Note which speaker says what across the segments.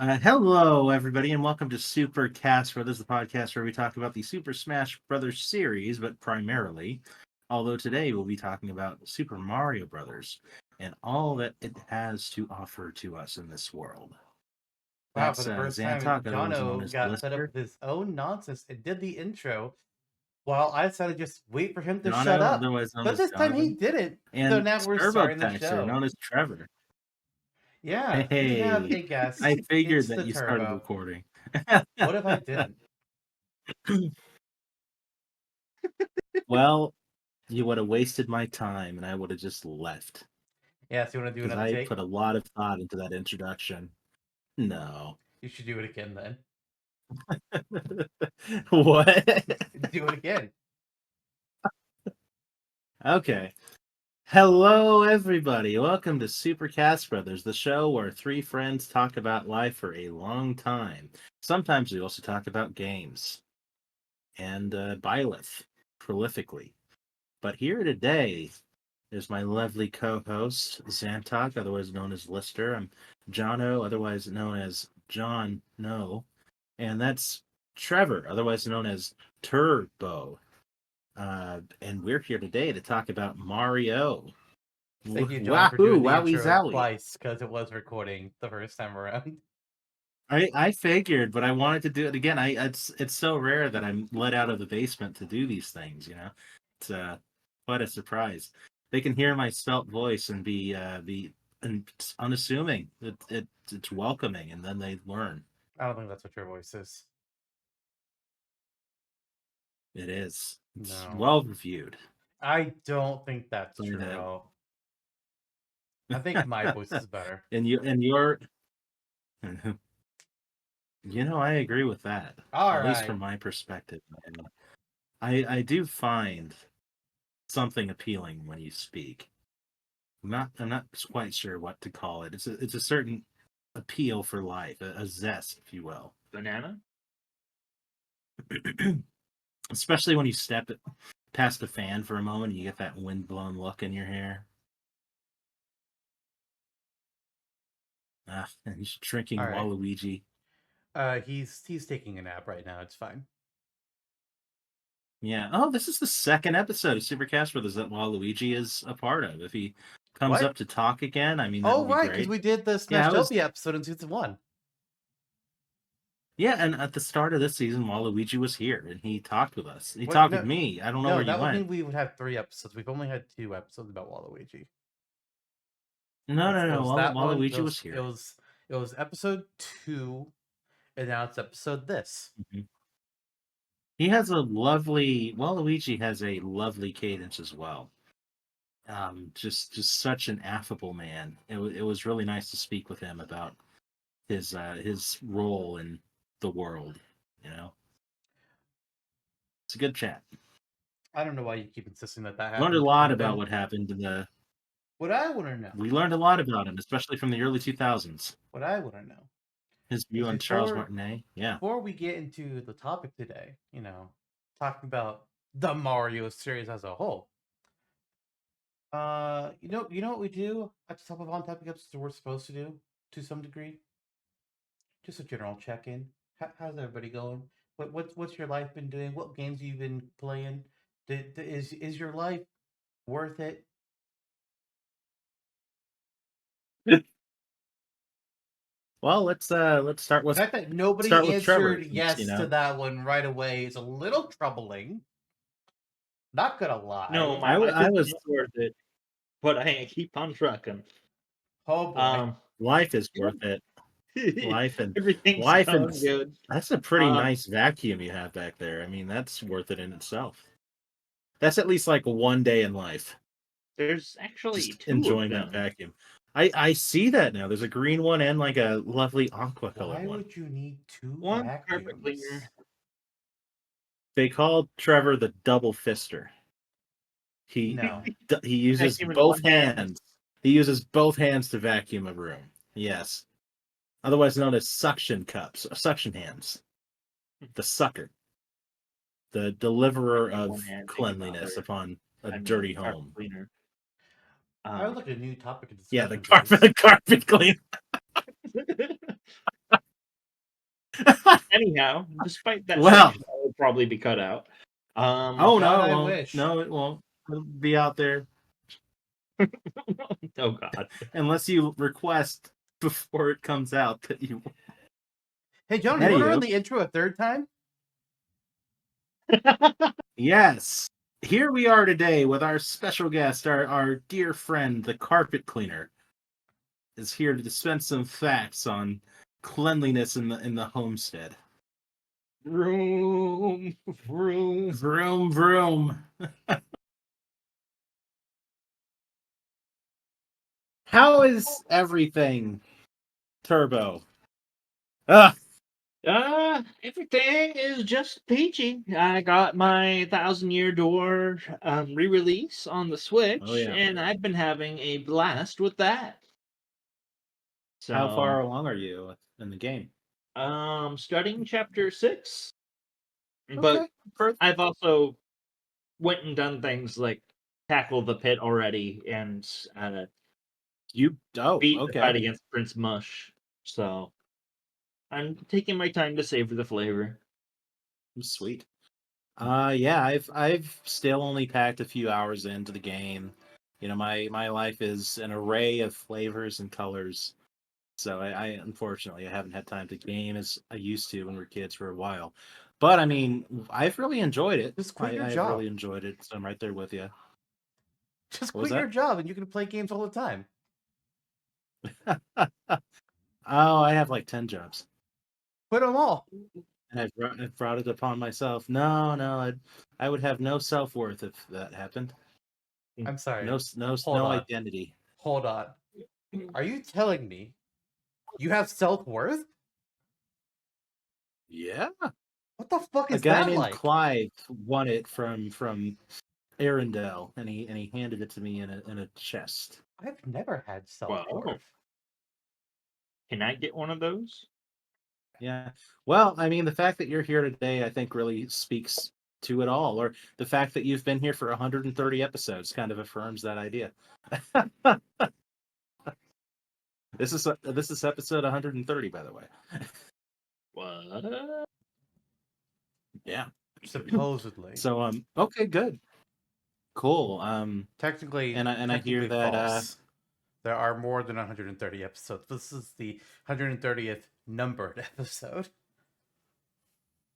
Speaker 1: Hello, everybody, and welcome to Super Cast Brothers, the podcast where we talk about the Super Smash Brothers series, but primarily, although today we'll be talking about Super Mario Brothers and all that it has to offer to us in this world.
Speaker 2: Wow, for
Speaker 1: That's
Speaker 2: the first time,
Speaker 1: Zantok, otherwise known
Speaker 2: Jono
Speaker 1: as
Speaker 2: got fed up
Speaker 1: Lister.
Speaker 2: with his own nonsense and did the intro while I decided to just wait for him to shut
Speaker 1: Jono,
Speaker 2: up.
Speaker 1: otherwise known
Speaker 2: But
Speaker 1: as
Speaker 2: this time he
Speaker 1: Jonathan,
Speaker 2: didn't. So
Speaker 1: and
Speaker 2: now we're starting the
Speaker 1: Turbotaxer,
Speaker 2: show.
Speaker 1: known as Trevor.
Speaker 2: Yeah, we have
Speaker 1: Hey,
Speaker 2: a
Speaker 1: I
Speaker 2: guest.
Speaker 1: figured
Speaker 2: It's
Speaker 1: that
Speaker 2: the
Speaker 1: you started
Speaker 2: Turbo.
Speaker 1: recording.
Speaker 2: What if I didn't?
Speaker 1: Well, you would have wasted my time, and I would have just left.
Speaker 2: Yeah, so you want to do
Speaker 1: Because
Speaker 2: another
Speaker 1: I
Speaker 2: take?
Speaker 1: put a lot of thought into that introduction. No.
Speaker 2: You should do it again then.
Speaker 1: What?
Speaker 2: Do it again.
Speaker 1: Okay. Hello, everybody. Welcome to Super Cast Brothers, the show where three friends talk about life for a long time. Sometimes we also talk about games and Byleth prolifically. But here today is my lovely co-host, Zantok, otherwise known as Lister. I'm Jono, otherwise known as John No. And that's Trevor, otherwise known as Turbo. And we're here today to talk about Mario.
Speaker 2: Thank you, John, for
Speaker 1: Wahoo!
Speaker 2: doing the
Speaker 1: Wowie
Speaker 2: intro
Speaker 1: zowie!
Speaker 2: twice because it was recording the first time around.
Speaker 1: I figured, but I wanted to do it again. It's so rare that I'm let out of the basement to do these things. It's quite a surprise. They can hear my spelt voice and be and it's unassuming. It's welcoming, and then they learn.
Speaker 2: I don't think that's what your voice is.
Speaker 1: It is. It's
Speaker 2: No.
Speaker 1: well reviewed.
Speaker 2: I don't think that's
Speaker 1: Only
Speaker 2: true at
Speaker 1: that.
Speaker 2: all. I think my voice is better.
Speaker 1: And your I agree with that.
Speaker 2: All
Speaker 1: At least
Speaker 2: right.
Speaker 1: from my perspective. And I do find something appealing when you speak. I'm not quite sure what to call it. It's a certain appeal for life, a zest, if you will.
Speaker 3: Banana?
Speaker 1: Especially when you step past the fan for a moment, and you get that wind-blown look in your hair. And he's drinking
Speaker 2: All right.
Speaker 1: Waluigi.
Speaker 2: He's taking a nap right now. It's fine.
Speaker 1: Yeah. Oh, this is the second episode of Supercast Brothers that Waluigi is a part of. If he comes
Speaker 2: What?
Speaker 1: up to talk again, I mean, that
Speaker 2: Oh,
Speaker 1: would be
Speaker 2: right, because
Speaker 1: great.
Speaker 2: we did the
Speaker 1: Yeah,
Speaker 2: Smash
Speaker 1: I was.
Speaker 2: Zowie episode in season 1.
Speaker 1: Yeah, and at the start of this season, Waluigi was here and he talked with us. He
Speaker 2: What?
Speaker 1: talked with
Speaker 2: No,
Speaker 1: me. I don't know
Speaker 2: no,
Speaker 1: where you
Speaker 2: that would
Speaker 1: went.
Speaker 2: mean we would have 3 episodes. We've only had 2 episodes about Waluigi.
Speaker 1: No, no,
Speaker 2: It
Speaker 1: no.
Speaker 2: was that one.
Speaker 1: Waluigi was
Speaker 2: It
Speaker 1: here.
Speaker 2: was it was episode 2, and now it's episode this.
Speaker 1: Mhm. He has a lovely. Waluigi has a lovely cadence as well. Just such an affable man. It was really nice to speak with him about his role in the world. You know, it's a good chat.
Speaker 2: I don't know why you keep insisting that
Speaker 1: Learned a
Speaker 2: happened,
Speaker 1: lot about
Speaker 2: Jonathan.
Speaker 1: what happened in the.
Speaker 2: What I want to know,
Speaker 1: We learned a lot about him, especially from the early 2000s.
Speaker 2: what I want to know
Speaker 1: His
Speaker 2: is
Speaker 1: view on Charles Martinet. Yeah.
Speaker 2: before we get into the topic today, talking about the Mario series as a whole. You know what we do at the top of on-topic episodes we're supposed to do to some degree? Just a general check-in. How's everybody going? What's your life been doing? What games have you been playing? Is your life worth it?
Speaker 1: Well, let's start
Speaker 2: The
Speaker 1: with
Speaker 2: fact that nobody
Speaker 1: Trevor.
Speaker 2: answered yes to that one right away is a little troubling. Not gonna
Speaker 3: No,
Speaker 2: lie.
Speaker 3: my life
Speaker 1: I
Speaker 3: is
Speaker 1: was
Speaker 3: not worth it, but I keep on trucking.
Speaker 2: Oh boy.
Speaker 3: Um,
Speaker 1: life is worth it. Life and
Speaker 3: everything's
Speaker 1: life and
Speaker 3: going good.
Speaker 1: that's a pretty
Speaker 3: Um,
Speaker 1: nice vacuum you have back there. I mean, that's worth it in itself. That's at least like one day in life.
Speaker 3: there's actually
Speaker 1: Just
Speaker 3: 2 of
Speaker 1: enjoying that
Speaker 3: them.
Speaker 1: vacuum. I see that now. There's a green one and like a lovely aqua colored
Speaker 2: Why
Speaker 1: one.
Speaker 2: would you need 2
Speaker 3: One carpet
Speaker 2: vacuums?
Speaker 3: cleaner.
Speaker 1: They call Trevor the double fister. He
Speaker 2: No.
Speaker 1: he uses
Speaker 3: Vacuum in
Speaker 1: both
Speaker 3: one hand.
Speaker 1: hands. He uses both hands to vacuum a room. Yes. Otherwise known as suction cups, suction hands. The sucker. The deliverer
Speaker 3: In
Speaker 1: of
Speaker 3: one hand, thinking about
Speaker 1: cleanliness
Speaker 3: other.
Speaker 1: upon a
Speaker 3: I mean,
Speaker 1: dirty
Speaker 3: carpet
Speaker 1: home.
Speaker 3: cleaner.
Speaker 2: I would
Speaker 3: Um,
Speaker 2: like a new topic of
Speaker 1: Yeah, the
Speaker 2: discussion,
Speaker 1: carpet
Speaker 2: please.
Speaker 1: the carpet cleaner.
Speaker 3: Anyhow, despite that
Speaker 1: Well.
Speaker 3: section that will probably be cut out.
Speaker 1: Oh
Speaker 2: God,
Speaker 1: no,
Speaker 2: I
Speaker 1: it won't.
Speaker 2: wish.
Speaker 1: No, it won't. It'll be out there
Speaker 3: Oh God.
Speaker 1: unless you request before it comes out that you.
Speaker 2: Hey, John, you want to run
Speaker 1: Anywho,
Speaker 2: the intro a third time?
Speaker 1: yes. Here we are today with our special guest, our dear friend, the carpet cleaner, is here to dispense some facts on cleanliness in the homestead.
Speaker 3: Vroom, vroom.
Speaker 1: Vroom vroom. How is everything, Turbo? Ah,
Speaker 3: Everything is just peachy. I got my Thousand Year Door re-release on the
Speaker 1: oh
Speaker 3: Switch,
Speaker 1: yeah.
Speaker 3: and I've been having a blast with that.
Speaker 1: How
Speaker 3: So,
Speaker 1: far along are you in the game?
Speaker 3: starting chapter 6, but
Speaker 1: Okay. First,
Speaker 3: I've also went and done things like tackle the pit already and
Speaker 1: you. Oh,
Speaker 3: beat the
Speaker 1: okay.
Speaker 3: fight against Prince Mush. So I'm taking my time to savor the flavor.
Speaker 1: Sweet. Yeah, I've still only packed a few hours into the game. You know, my life is an array of flavors and colors. So I unfortunately I haven't had time to game as I used to when we were kids for a while. But I mean, I've really enjoyed it.
Speaker 2: Just quit your
Speaker 1: I've
Speaker 2: job.
Speaker 1: really enjoyed it. So I'm right there with you.
Speaker 2: Just
Speaker 1: What was
Speaker 2: quit your
Speaker 1: that?
Speaker 2: job and you can play games all the time.
Speaker 1: Oh, I have like 10 jobs.
Speaker 2: Quit them all.
Speaker 1: And I've brought it upon myself. No, no, I would have no self-worth if that happened.
Speaker 2: I'm sorry.
Speaker 1: No
Speaker 2: Hold on.
Speaker 1: identity.
Speaker 2: Hold on. Are you telling me you have self-worth?
Speaker 1: Yeah.
Speaker 2: What the fuck
Speaker 1: A
Speaker 2: is
Speaker 1: guy
Speaker 2: that
Speaker 1: named
Speaker 2: like?
Speaker 1: Clive won it from Arendelle, and he handed it to me in a chest.
Speaker 2: I've never had
Speaker 3: Wow.
Speaker 2: self-worth.
Speaker 3: Can I get one of those?
Speaker 1: Yeah. Well, I mean, the fact that you're here today, I think, really speaks to it all. Or the fact that you've been here for 130 episodes kind of affirms that idea. This is episode 130, by the way.
Speaker 3: What?
Speaker 1: Yeah.
Speaker 2: Supposedly.
Speaker 1: So okay, good. Cool.
Speaker 2: Technically,
Speaker 1: And I hear that
Speaker 2: false. There are more than 130 episodes. This is the 130th numbered episode.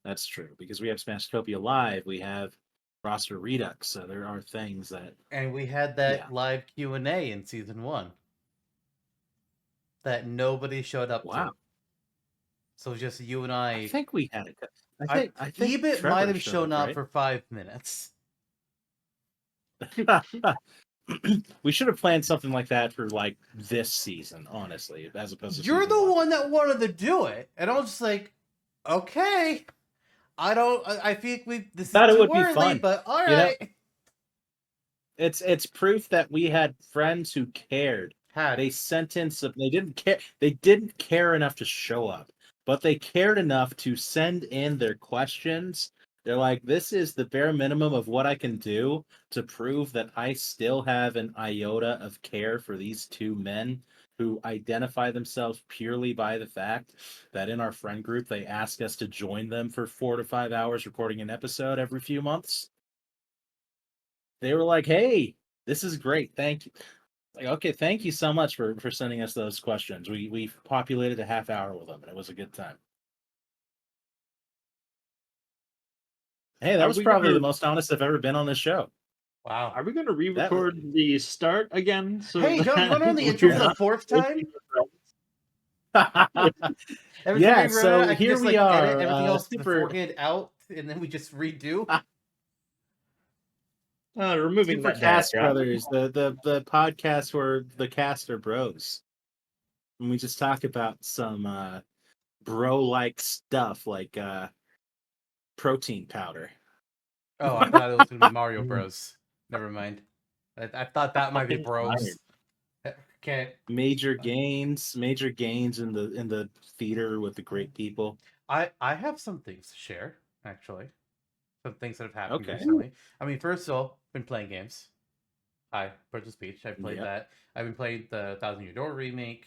Speaker 1: that's true because we have Smashtopia Live, we have Roster Redux, so there are things that
Speaker 2: And we had that
Speaker 1: yeah.
Speaker 2: live Q&A in season 1 that nobody showed up
Speaker 1: Wow.
Speaker 2: to. So it's just you and
Speaker 1: I think we had it. I think
Speaker 2: Ebit might
Speaker 1: Trevor
Speaker 2: have
Speaker 1: showed
Speaker 2: shown
Speaker 1: up,
Speaker 2: up
Speaker 1: right?
Speaker 2: for 5 minutes.
Speaker 1: We should have planned something like that for like this season, honestly, as opposed to
Speaker 2: You're
Speaker 1: season
Speaker 2: the
Speaker 1: one.
Speaker 2: one that wanted to do it. And I was just like, okay. I think this
Speaker 1: Thought
Speaker 2: is
Speaker 1: it
Speaker 2: too
Speaker 1: would be
Speaker 2: early,
Speaker 1: fun.
Speaker 2: but all
Speaker 1: You know,
Speaker 2: right.
Speaker 1: it's proof that we had friends who cared. They sent in some. They didn't care. They didn't care enough to show up, but they cared enough to send in their questions. They're like, "This is the bare minimum of what I can do to prove that I still have an iota of care for these two men who identify themselves purely by the fact that in our friend group they ask us to join them for 4 to 5 hours recording an episode every few months." They were like, "Hey, this is great. Thank you." Like, okay, thank you so much for sending us those questions. We populated a half hour with them, and it was a good time. Hey, that
Speaker 3: Are
Speaker 1: was
Speaker 3: we
Speaker 1: probably the
Speaker 3: gonna
Speaker 1: most honest I've ever been on this show.
Speaker 2: Wow.
Speaker 3: are we gonna
Speaker 1: That was,
Speaker 3: re-record the start again so
Speaker 2: Hey, John, you want
Speaker 3: that
Speaker 2: to run the intro
Speaker 3: we're
Speaker 2: for the
Speaker 3: not
Speaker 2: 4th time? Every time
Speaker 1: yeah.
Speaker 2: we run it,
Speaker 1: So
Speaker 2: I can
Speaker 1: here
Speaker 2: just
Speaker 1: we
Speaker 2: edit
Speaker 1: are,
Speaker 2: everything else
Speaker 1: super
Speaker 2: beforehand out, and then we just redo.
Speaker 3: removing
Speaker 1: super
Speaker 3: that dad
Speaker 1: cast
Speaker 3: joke?
Speaker 1: brothers, the podcast where the cast are bros, and we just talk about some bro like stuff like protein powder.
Speaker 2: Oh, I thought it was gonna be Mario Bros. Never mind. I thought that might be
Speaker 3: Fucking tired.
Speaker 2: Bros. Okay.
Speaker 1: Major gains in the theater with the great people.
Speaker 2: I have some things to share, actually. Some things that have happened
Speaker 1: Okay.
Speaker 2: recently. I mean, first of all, been playing games. Hi, Purchase Beach. I've played
Speaker 1: Yep.
Speaker 2: that. I've been playing the Thousand Year Door remake,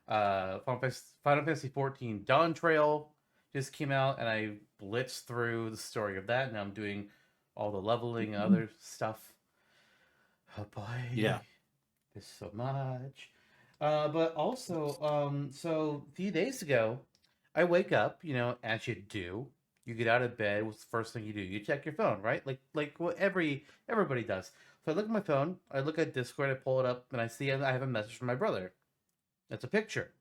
Speaker 2: Final Fantasy 14 Dawn Trail, just came out, and I blitzed through the story of that. Now I'm doing all the leveling and other stuff. Oh boy,
Speaker 1: Yeah.
Speaker 2: there's so much. But also, so a few days ago, I wake up, as you do. You get out of bed. What's the first thing you do? You check your phone, right? Like what everybody does. So I look at my phone. I look at Discord. I pull it up, and I see I have a message from my brother. It's a picture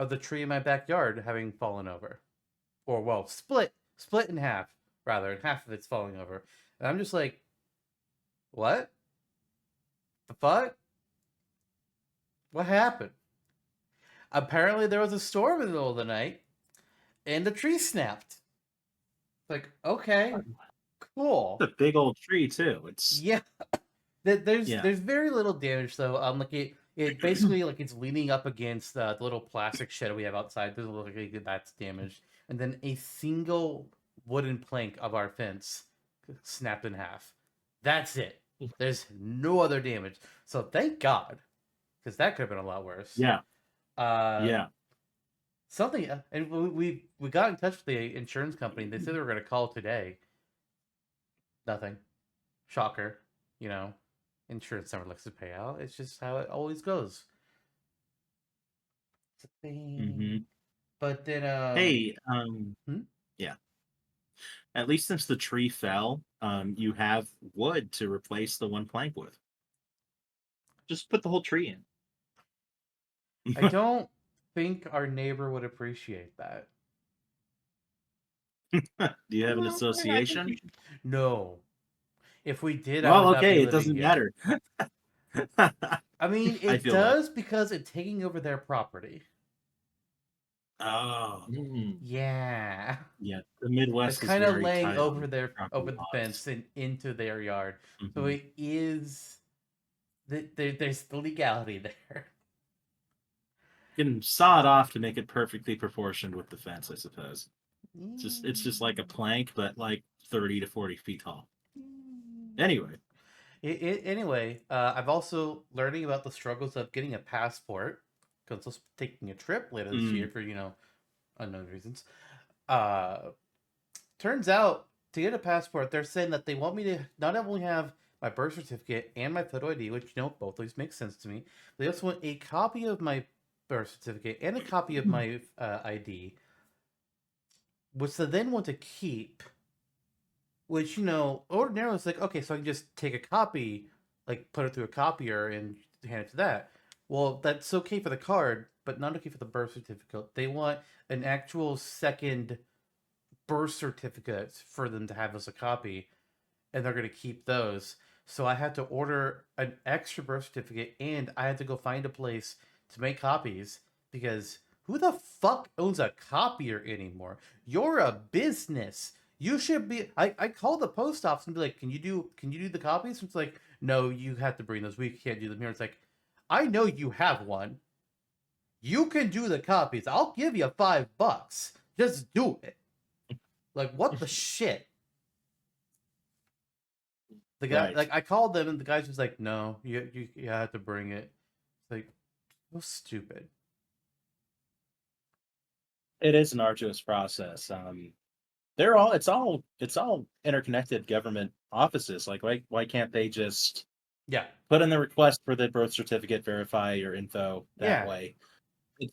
Speaker 2: of the tree in my backyard having fallen over, or well, split in half, rather, and half of it's falling over. And I'm just like, what the fuck? What happened? Apparently, there was a storm in the middle of the night, and the tree snapped. Like, okay, cool.
Speaker 1: It's a big old tree too. It's
Speaker 2: Yeah, there's
Speaker 1: yeah.
Speaker 2: there's very little damage though. Like it basically like it's leaning up against the little plastic shed we have outside. Doesn't look like that's damaged, and then a single wooden plank of our fence snapped in half. That's it. There's no other damage. So thank God, because that could have been a lot worse.
Speaker 1: Yeah.
Speaker 2: Uh,
Speaker 1: Yeah.
Speaker 2: Something, and we got in touch with the insurance company. They said they were going to call today. Nothing. Shocker. You know, insurance never likes to pay out. It's just how it always goes. It's a thing.
Speaker 1: hmm
Speaker 2: But then,
Speaker 1: Hey,
Speaker 2: hmm?
Speaker 1: yeah. At least since the tree fell, you have wood to replace the one plank with.
Speaker 3: Just put the whole tree in.
Speaker 2: I don't think our neighbor would appreciate that.
Speaker 1: Do you have an
Speaker 3: Well, I think
Speaker 1: association?
Speaker 3: you should.
Speaker 2: No. If we did, I would
Speaker 1: Well,
Speaker 2: not be
Speaker 1: okay, it
Speaker 2: living
Speaker 1: doesn't
Speaker 2: here.
Speaker 1: matter.
Speaker 2: I mean,
Speaker 1: I
Speaker 2: it
Speaker 1: feel that.
Speaker 2: does because it's taking over their property.
Speaker 1: Oh,
Speaker 2: Yeah.
Speaker 1: yeah. The
Speaker 2: It's
Speaker 1: Midwest is
Speaker 2: kind of
Speaker 1: very
Speaker 2: laying
Speaker 1: tight on
Speaker 2: over their
Speaker 1: property
Speaker 2: over the
Speaker 1: laws.
Speaker 2: fence and into their yard. So
Speaker 1: hmm
Speaker 2: it is there's the legality there.
Speaker 1: You can saw it off to make it perfectly proportioned with the fence, I suppose. It's just like a plank, but like 30 to 40 feet tall. Anyway.
Speaker 2: Anyway, I've also learning about the struggles of getting a passport because I'm taking a trip later this year
Speaker 1: Mm.
Speaker 2: for unknown reasons. Uh, Turns out to get a passport, they're saying that they want me to not only have my birth certificate and my photo ID, which both of these make sense to me. They also want a copy of my birth certificate and a copy of my ID, which they then want to keep. Which ordinarily it's like, okay, so I can just take a copy, like put it through a copier and hand it to that. Well, that's okay for the card, but not okay for the birth certificate. They want an actual second birth certificate for them to have as a copy, and they're going to keep those. So I had to order an extra birth certificate, and I had to go find a place to make copies because who the fuck owns a copier anymore? You're a business. You should be. I called the post office and be like, can you do the copies? It's like, no, you have to bring those. We can't do them here. It's like, I know you have one. You can do the copies. I'll give you $5. Just do it. Like, what the shit? The guy,
Speaker 1: Right.
Speaker 2: like, I called them, and the guy's just like, "No, you have to bring it." It's like, so stupid.
Speaker 1: It is an arduous process. It's all interconnected government offices. Like why can't they just
Speaker 2: Yeah,
Speaker 1: put in the request for the birth certificate, verify your info that
Speaker 2: yeah.
Speaker 1: way?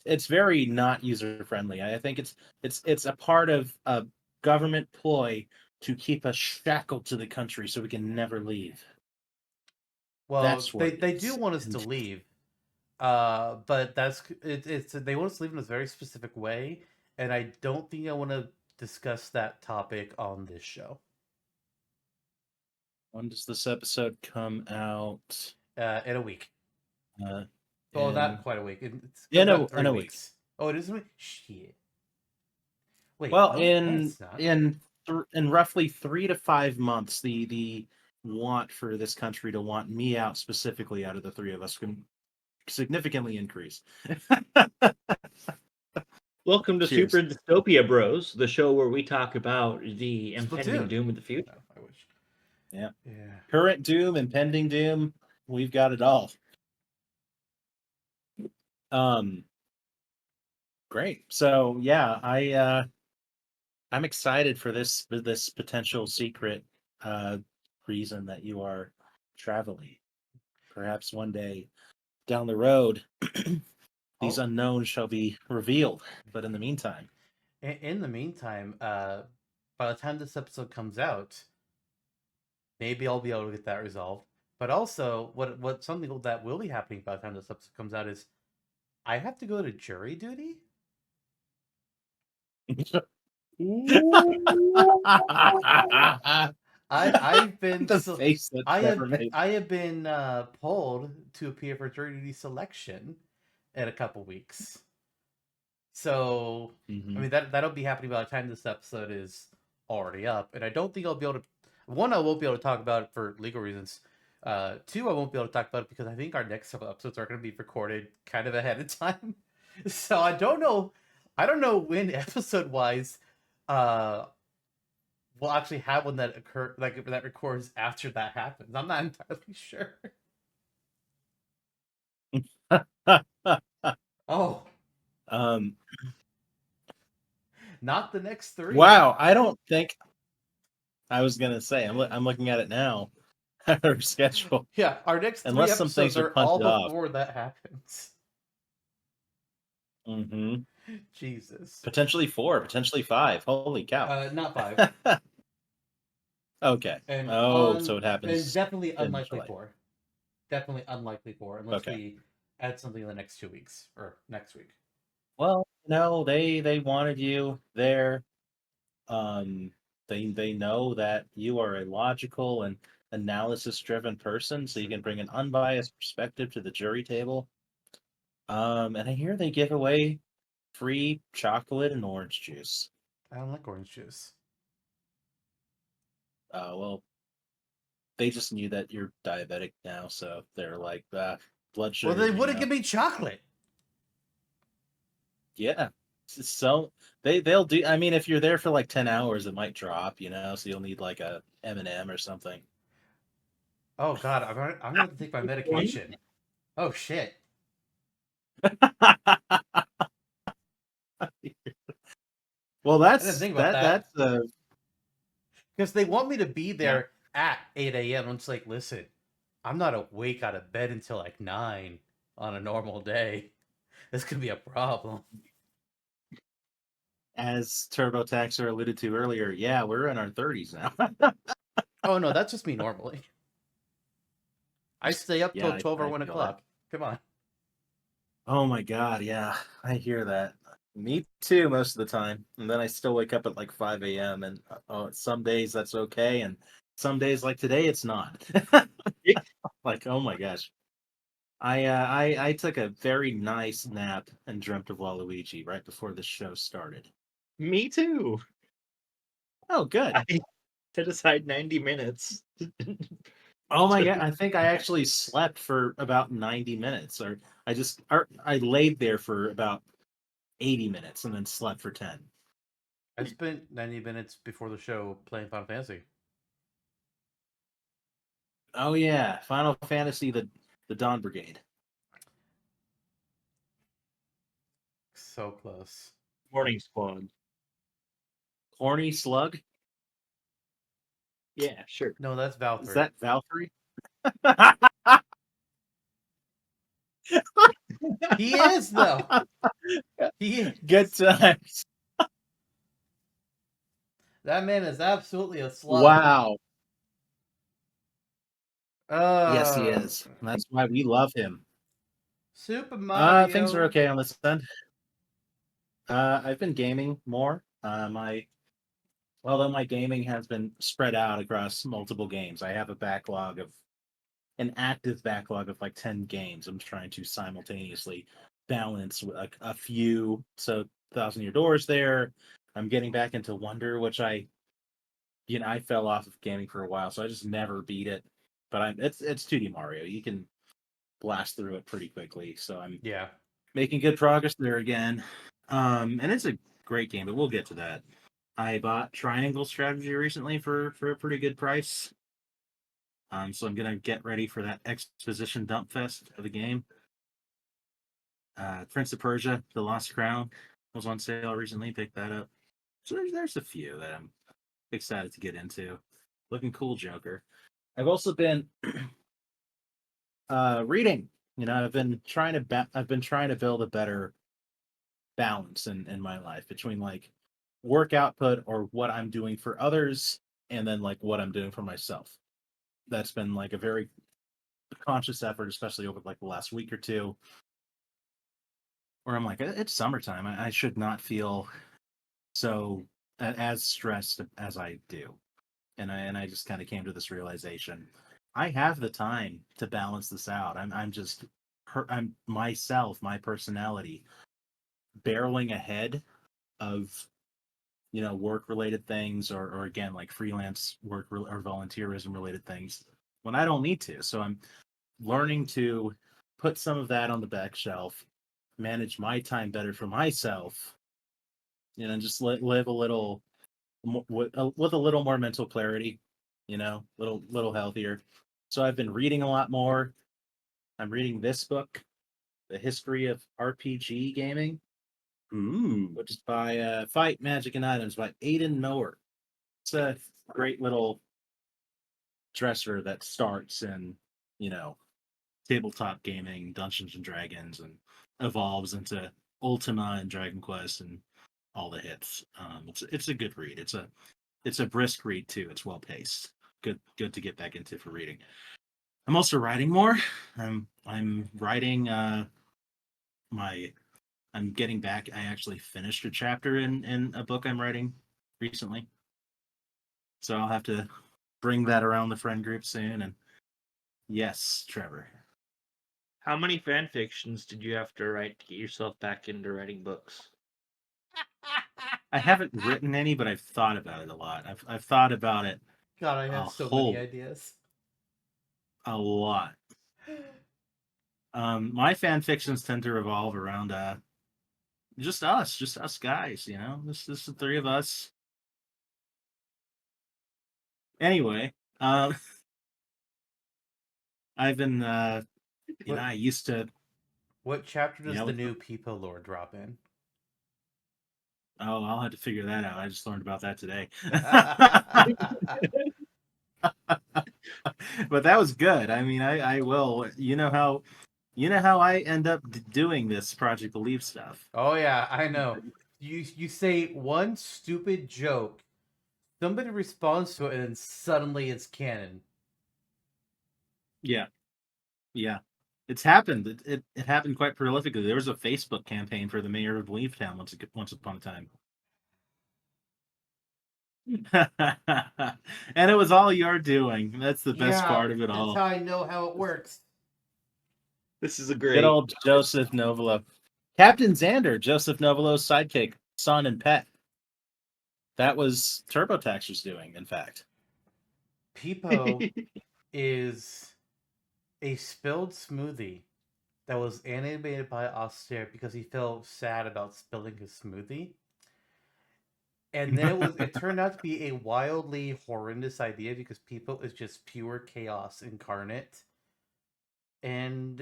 Speaker 1: It's very not user friendly. I think it's a part of a government ploy to keep us shackled to the country so we can never leave.
Speaker 2: Well,
Speaker 1: That's what it
Speaker 2: they do
Speaker 1: is.
Speaker 2: want us to
Speaker 1: And
Speaker 2: leave, but it's they want us to leave in a very specific way, and I don't think I want to discuss that topic on this show.
Speaker 1: when does this episode come out?
Speaker 2: In a week.
Speaker 1: Uh,
Speaker 2: Well,
Speaker 1: in
Speaker 2: not quite a week. It
Speaker 1: in
Speaker 2: comes out in
Speaker 1: a
Speaker 2: three
Speaker 1: in a week.
Speaker 2: weeks. Oh, it is a week. Shit. Wait,
Speaker 1: Well,
Speaker 2: no,
Speaker 1: in
Speaker 2: it's not.
Speaker 1: in roughly 3 to 5 months, the want for this country to want me out specifically out of the three of us can significantly increase.
Speaker 3: Welcome to
Speaker 1: Cheers.
Speaker 3: Super Dystopia Bros, the show where we talk about the impending
Speaker 2: Splatoon.
Speaker 3: doom of the
Speaker 2: No,
Speaker 3: future.
Speaker 2: I wish.
Speaker 1: Yeah.
Speaker 2: Yeah.
Speaker 1: Current doom, impending doom, we've got it all. Um Great. So yeah, I'm excited for this potential secret uh reason that you are traveling. Perhaps one day down the road, these
Speaker 2: Oh,
Speaker 1: unknowns shall be revealed. But in the meantime,
Speaker 2: in the meantime, by the time this episode comes out, maybe I'll be able to get that resolved. But also, what something that will be happening by the time this episode comes out is I have to go to jury duty. I've been
Speaker 1: the
Speaker 2: so
Speaker 1: face that Trevor made.
Speaker 2: I have been polled to appear for jury duty selection in a couple weeks. So I
Speaker 1: Hmm.
Speaker 2: mean that'll be happening by the time this episode is already up, and I don't think I'll be able to. One, I won't be able to talk about it for legal reasons. Two, I won't be able to talk about it because I think our next several episodes are going to be recorded kind of ahead of time. So I don't know. I don't know when episode wise, uh, we'll actually have one that occur like that records after that happens. I'm not entirely sure. Oh,
Speaker 1: um,
Speaker 2: not the next three.
Speaker 1: wow, I don't think I was gonna say. I'm looking at it now. Our schedule,
Speaker 2: Yeah, our next three
Speaker 1: unless some
Speaker 2: episodes
Speaker 1: things are
Speaker 2: are all
Speaker 1: punted off.
Speaker 2: before that happens.
Speaker 1: Hmm.
Speaker 2: Jesus.
Speaker 1: Potentially four, potentially five. Holy cow.
Speaker 2: Not five.
Speaker 1: Okay.
Speaker 2: And
Speaker 1: Oh, so it
Speaker 2: and
Speaker 1: happens
Speaker 2: definitely
Speaker 1: in
Speaker 2: unlikely
Speaker 1: July.
Speaker 2: four. Definitely unlikely four, unless
Speaker 1: Okay.
Speaker 2: we add something in the next 2 weeks or next week.
Speaker 1: Well, no, they wanted you there. Um, they know that you are a logical and analysis driven person, so you can bring an unbiased perspective to the jury table. And I hear they give away free chocolate and orange juice.
Speaker 2: I don't like orange juice.
Speaker 1: Well, they just knew that you're diabetic now, so they're like, blood
Speaker 2: Well, they
Speaker 1: sugar,
Speaker 2: would have given me chocolate.
Speaker 1: Yeah. So they'll do. I mean, if you're there for like 10 hours, it might drop, so you'll need like a M&M or something.
Speaker 2: Oh God, I'm gonna have to take my medication. Oh shit.
Speaker 1: Well,
Speaker 2: I didn't
Speaker 1: that's
Speaker 2: think about
Speaker 1: that
Speaker 2: that.
Speaker 1: that's
Speaker 2: Because they want me to be
Speaker 1: yeah.
Speaker 2: there at 8 a.m. And it's like, listen, I'm not awake out of bed until like 9 on a normal day. This could be a problem.
Speaker 1: As Turbotaxer alluded to earlier, yeah, we're in our 30s now.
Speaker 2: Oh no, that's just me normally. I stay up
Speaker 1: Yeah,
Speaker 2: till 12 or
Speaker 1: I
Speaker 2: 1
Speaker 1: feel that.
Speaker 2: o'clock. Come on.
Speaker 1: Oh my God, yeah, I hear that. Me too, most of the time. And then I still wake up at like 5 a.m. and some days that's okay, and some days like today it's not. Like, oh my gosh. I took a very nice nap and dreamt of Waluigi right before the show started.
Speaker 3: Me too.
Speaker 1: Oh, good.
Speaker 3: I set aside 90 minutes.
Speaker 1: Oh my God, I think I actually slept for about 90 minutes, or I laid there for about 80 minutes and then slept for 10.
Speaker 2: I spent 90 minutes before the show playing Final Fantasy.
Speaker 1: Oh yeah, Final Fantasy the Dawn Brigade.
Speaker 2: So close.
Speaker 3: Morning Squad.
Speaker 1: Horny Slug?
Speaker 3: Yeah, sure.
Speaker 2: No, that's
Speaker 1: Is
Speaker 2: Valkyrie.
Speaker 1: that Valkyrie?
Speaker 2: He is though. He
Speaker 1: Good
Speaker 2: is.
Speaker 1: times.
Speaker 2: That man is absolutely a slug.
Speaker 1: Wow. Yes, he
Speaker 2: Uh,
Speaker 1: is. That's why we love him.
Speaker 2: Super
Speaker 1: Things are
Speaker 2: Mario.
Speaker 1: okay on this end. I've been gaming more. Although my gaming has been spread out across multiple games, I have an active backlog of like 10 games. I'm trying to simultaneously balance with a few. So Thousand Year Doors there. I'm getting back into Wonder, which I fell off of gaming for a while, so I just never beat it. But it's 2D Mario. You can blast through it pretty quickly. So I'm
Speaker 2: Yeah.
Speaker 1: making good progress there again. And it's a great game, but we'll get to that. I bought Triangle Strategy recently for a pretty good price. So I'm gonna get ready for that exposition dump fest of the game. Prince of Persia: The Lost Crown. was on sale recently. Picked that up. So there's a few that I'm excited to get into. Looking cool, Joker. I've also been reading. I've been trying to build a better balance in my life between like work output or what I'm doing for others and then like what I'm doing for myself. That's been like a very conscious effort, especially over like the last week or two, where I'm like, it's summertime. I should not feel so as stressed as I do. And I just kind of came to this realization. I have the time to balance this out. I'm just I'm myself, my personality, barreling ahead of work related things or again like freelance work or volunteerism related things when I don't need to. So I'm learning to put some of that on the back shelf, manage my time better for myself, just live a little with a little more mental clarity, little healthier. So I've been reading a lot more. I'm reading this book, The History of RPG Gaming,
Speaker 3: Ooh.
Speaker 1: which is by Fight Magic and Items by Aiden Miller. It's a great little dresser that starts in, tabletop gaming, Dungeons and Dragons, and evolves into Ultima and Dragon Quest and all the hits. It's a good read. It's a brisk read too. It's well paced. Good to get back into for reading. I'm also writing more. I'm writing my I'm getting back. I actually finished a chapter in a book I'm writing recently. So I'll have to bring that around the friend group soon. And yes, Trevor.
Speaker 3: How many fan fictions did you have to write to get yourself back into writing books?
Speaker 1: I haven't written any, but I've thought about it a lot. I've thought about it
Speaker 2: God, I
Speaker 1: a
Speaker 2: have so many
Speaker 1: whole
Speaker 2: ideas.
Speaker 1: a lot. My fan fictions tend to revolve around just us guys. This the three of us. Anyway, I've been
Speaker 2: What
Speaker 1: I used to
Speaker 2: what chapter does the
Speaker 1: with
Speaker 2: new Peepo Lord drop in?
Speaker 1: oh, I'll have to figure that out. I just learned about that today. But that was good. I mean, I will. You know how I end up doing this Project Believe stuff.
Speaker 2: Oh yeah, I know. You say one stupid joke, somebody responds to it, and then suddenly it's canon.
Speaker 1: Yeah, yeah. It's happened. It happened quite prolifically. There was a Facebook campaign for the mayor of Believetown once upon a time. And it was all your doing. That's the best
Speaker 2: Yeah,
Speaker 1: part of it
Speaker 2: that's
Speaker 1: all.
Speaker 2: how I know how it works.
Speaker 3: This is a
Speaker 1: Good
Speaker 3: great.
Speaker 1: old Joseph Novelo. Captain Xander, Joseph Novelo's sidekick, son and pet. That was Turbotaxer's doing, in fact.
Speaker 2: Peepo is a spilled smoothie that was animated by Austere because he felt sad about spilling his smoothie. And then it turned out to be a wildly horrendous idea because Peepo is just pure chaos incarnate. And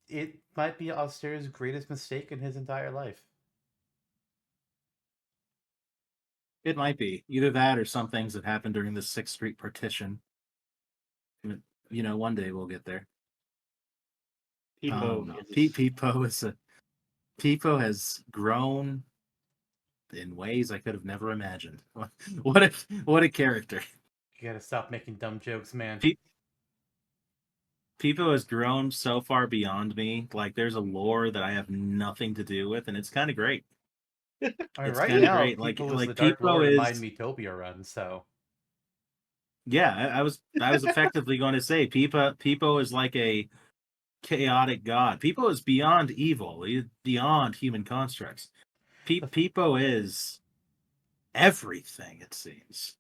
Speaker 2: it might be Austere's greatest mistake in his entire life.
Speaker 1: It might be either that or some things that happened during the Sixth Street partition. One day we'll get there.
Speaker 3: Peepo
Speaker 1: No.
Speaker 3: is
Speaker 1: Peepo has grown in ways I could have never imagined. What a character.
Speaker 2: You gotta stop making dumb jokes, man.
Speaker 1: Peepo has grown so far beyond me. Like there's a lore that I have nothing to do with, and it's kind of great.
Speaker 2: I mean,
Speaker 1: It's
Speaker 2: right
Speaker 1: kind of
Speaker 2: now,
Speaker 1: great. Like
Speaker 2: Peepo is the
Speaker 1: like
Speaker 2: Dark
Speaker 1: Peepo
Speaker 2: Lord of my
Speaker 1: is
Speaker 2: Metopia run, so.
Speaker 1: yeah. I was effectively going to say Peepo is like a chaotic god. Peepo is beyond evil. He's beyond human constructs. Peepo is everything. It seems.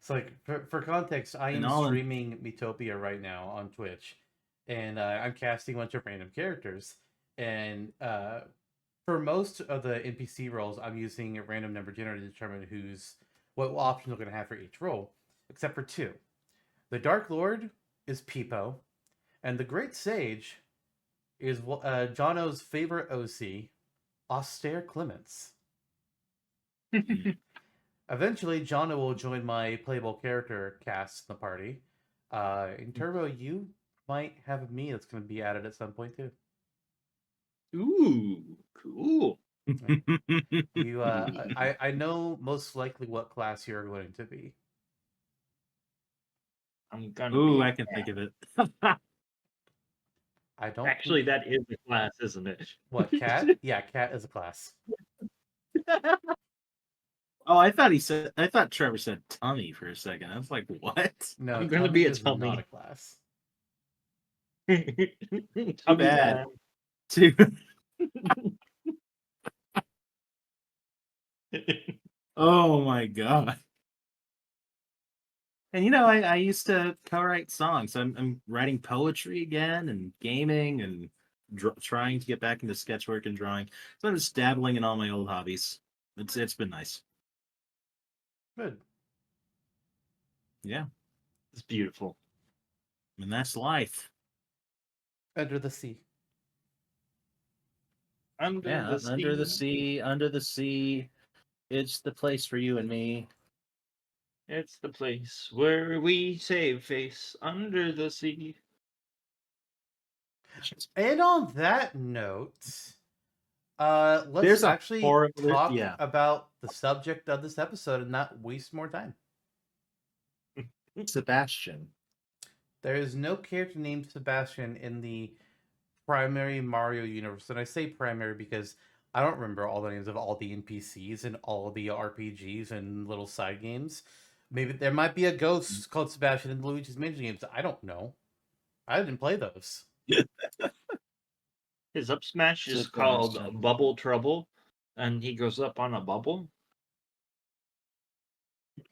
Speaker 2: So, like, for context, I
Speaker 1: And
Speaker 2: am
Speaker 1: all in
Speaker 2: streaming Metopia right now on Twitch, and I'm casting a bunch of random characters. And for most of the NPC roles, I'm using a random number generator to determine what options we're going to have for each role, except for two. The Dark Lord is Peepo, and the Great Sage is Jono's favorite OC, austere Clements.
Speaker 1: Mm.
Speaker 2: Eventually, Jonna will join my playable character cast in the party. In Turbo, you might have a me that's going to be added at some point too.
Speaker 3: Ooh, cool.
Speaker 2: You, I know most likely what class you're going to be.
Speaker 3: I'm gonna
Speaker 1: Ooh,
Speaker 3: be
Speaker 1: I can think of it.
Speaker 2: I don't
Speaker 3: actually
Speaker 2: think
Speaker 3: that is a class, isn't it?
Speaker 2: what cat? Yeah, cat is a class.
Speaker 1: Oh, I thought he said. I thought Trevor said tummy for a second. I was like, what?
Speaker 2: No,
Speaker 3: I'm gonna
Speaker 2: tummy
Speaker 3: be a
Speaker 2: is not a
Speaker 3: tummy.
Speaker 2: class.
Speaker 1: Too
Speaker 3: Tummy
Speaker 1: bad.
Speaker 3: man.
Speaker 1: Too. Oh my god. And I used to co-write songs. I'm writing poetry again and gaming and trying to get back into sketchwork and drawing. So I'm just dabbling in all my old hobbies. It's been nice.
Speaker 2: Good.
Speaker 1: Yeah,
Speaker 3: It's beautiful.
Speaker 1: and that's life.
Speaker 2: Under the sea.
Speaker 3: Under
Speaker 1: Yeah,
Speaker 3: the
Speaker 1: under the
Speaker 3: sea.
Speaker 1: sea, under the sea. It's the place for you and me.
Speaker 3: It's the place where we save face under the sea.
Speaker 2: And on that note, let's
Speaker 1: There's a
Speaker 2: actually
Speaker 1: horror.
Speaker 2: talk
Speaker 1: Yeah,
Speaker 2: about the subject of this episode and not waste more time.
Speaker 1: Sebastian.
Speaker 2: There is no character named Sebastian in the primary Mario universe. And I say primary because I don't remember all the names of all the NPCs and all the RPGs and little side games. Maybe there might be a ghost called Sebastian in Luigi's Mansion games. I don't know. I didn't play those.
Speaker 3: His up smash is called
Speaker 1: Sebastian.
Speaker 3: Bubble Trouble, and he goes up on a bubble,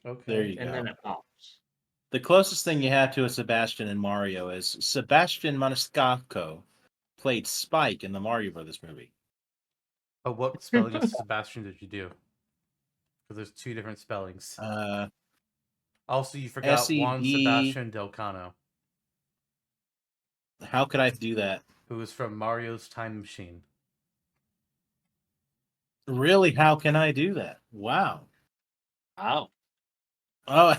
Speaker 1: There
Speaker 2: Okay.
Speaker 1: you
Speaker 3: and
Speaker 1: go.
Speaker 3: then it pops.
Speaker 1: The closest thing you have to a Sebastian in Mario is Sebastian Maniscalco played Spike in the Mario Brothers movie.
Speaker 2: Oh, what spelling of Sebastian did you do? Because there's two different spellings.
Speaker 1: Uh,
Speaker 2: Also, you forgot Juan
Speaker 1: SEB.
Speaker 2: Sebastian Del Cano,
Speaker 1: How could I do that?
Speaker 2: who is from Mario's Time Machine.
Speaker 1: Really? How can I do that? Wow.
Speaker 3: Wow.
Speaker 1: Oh,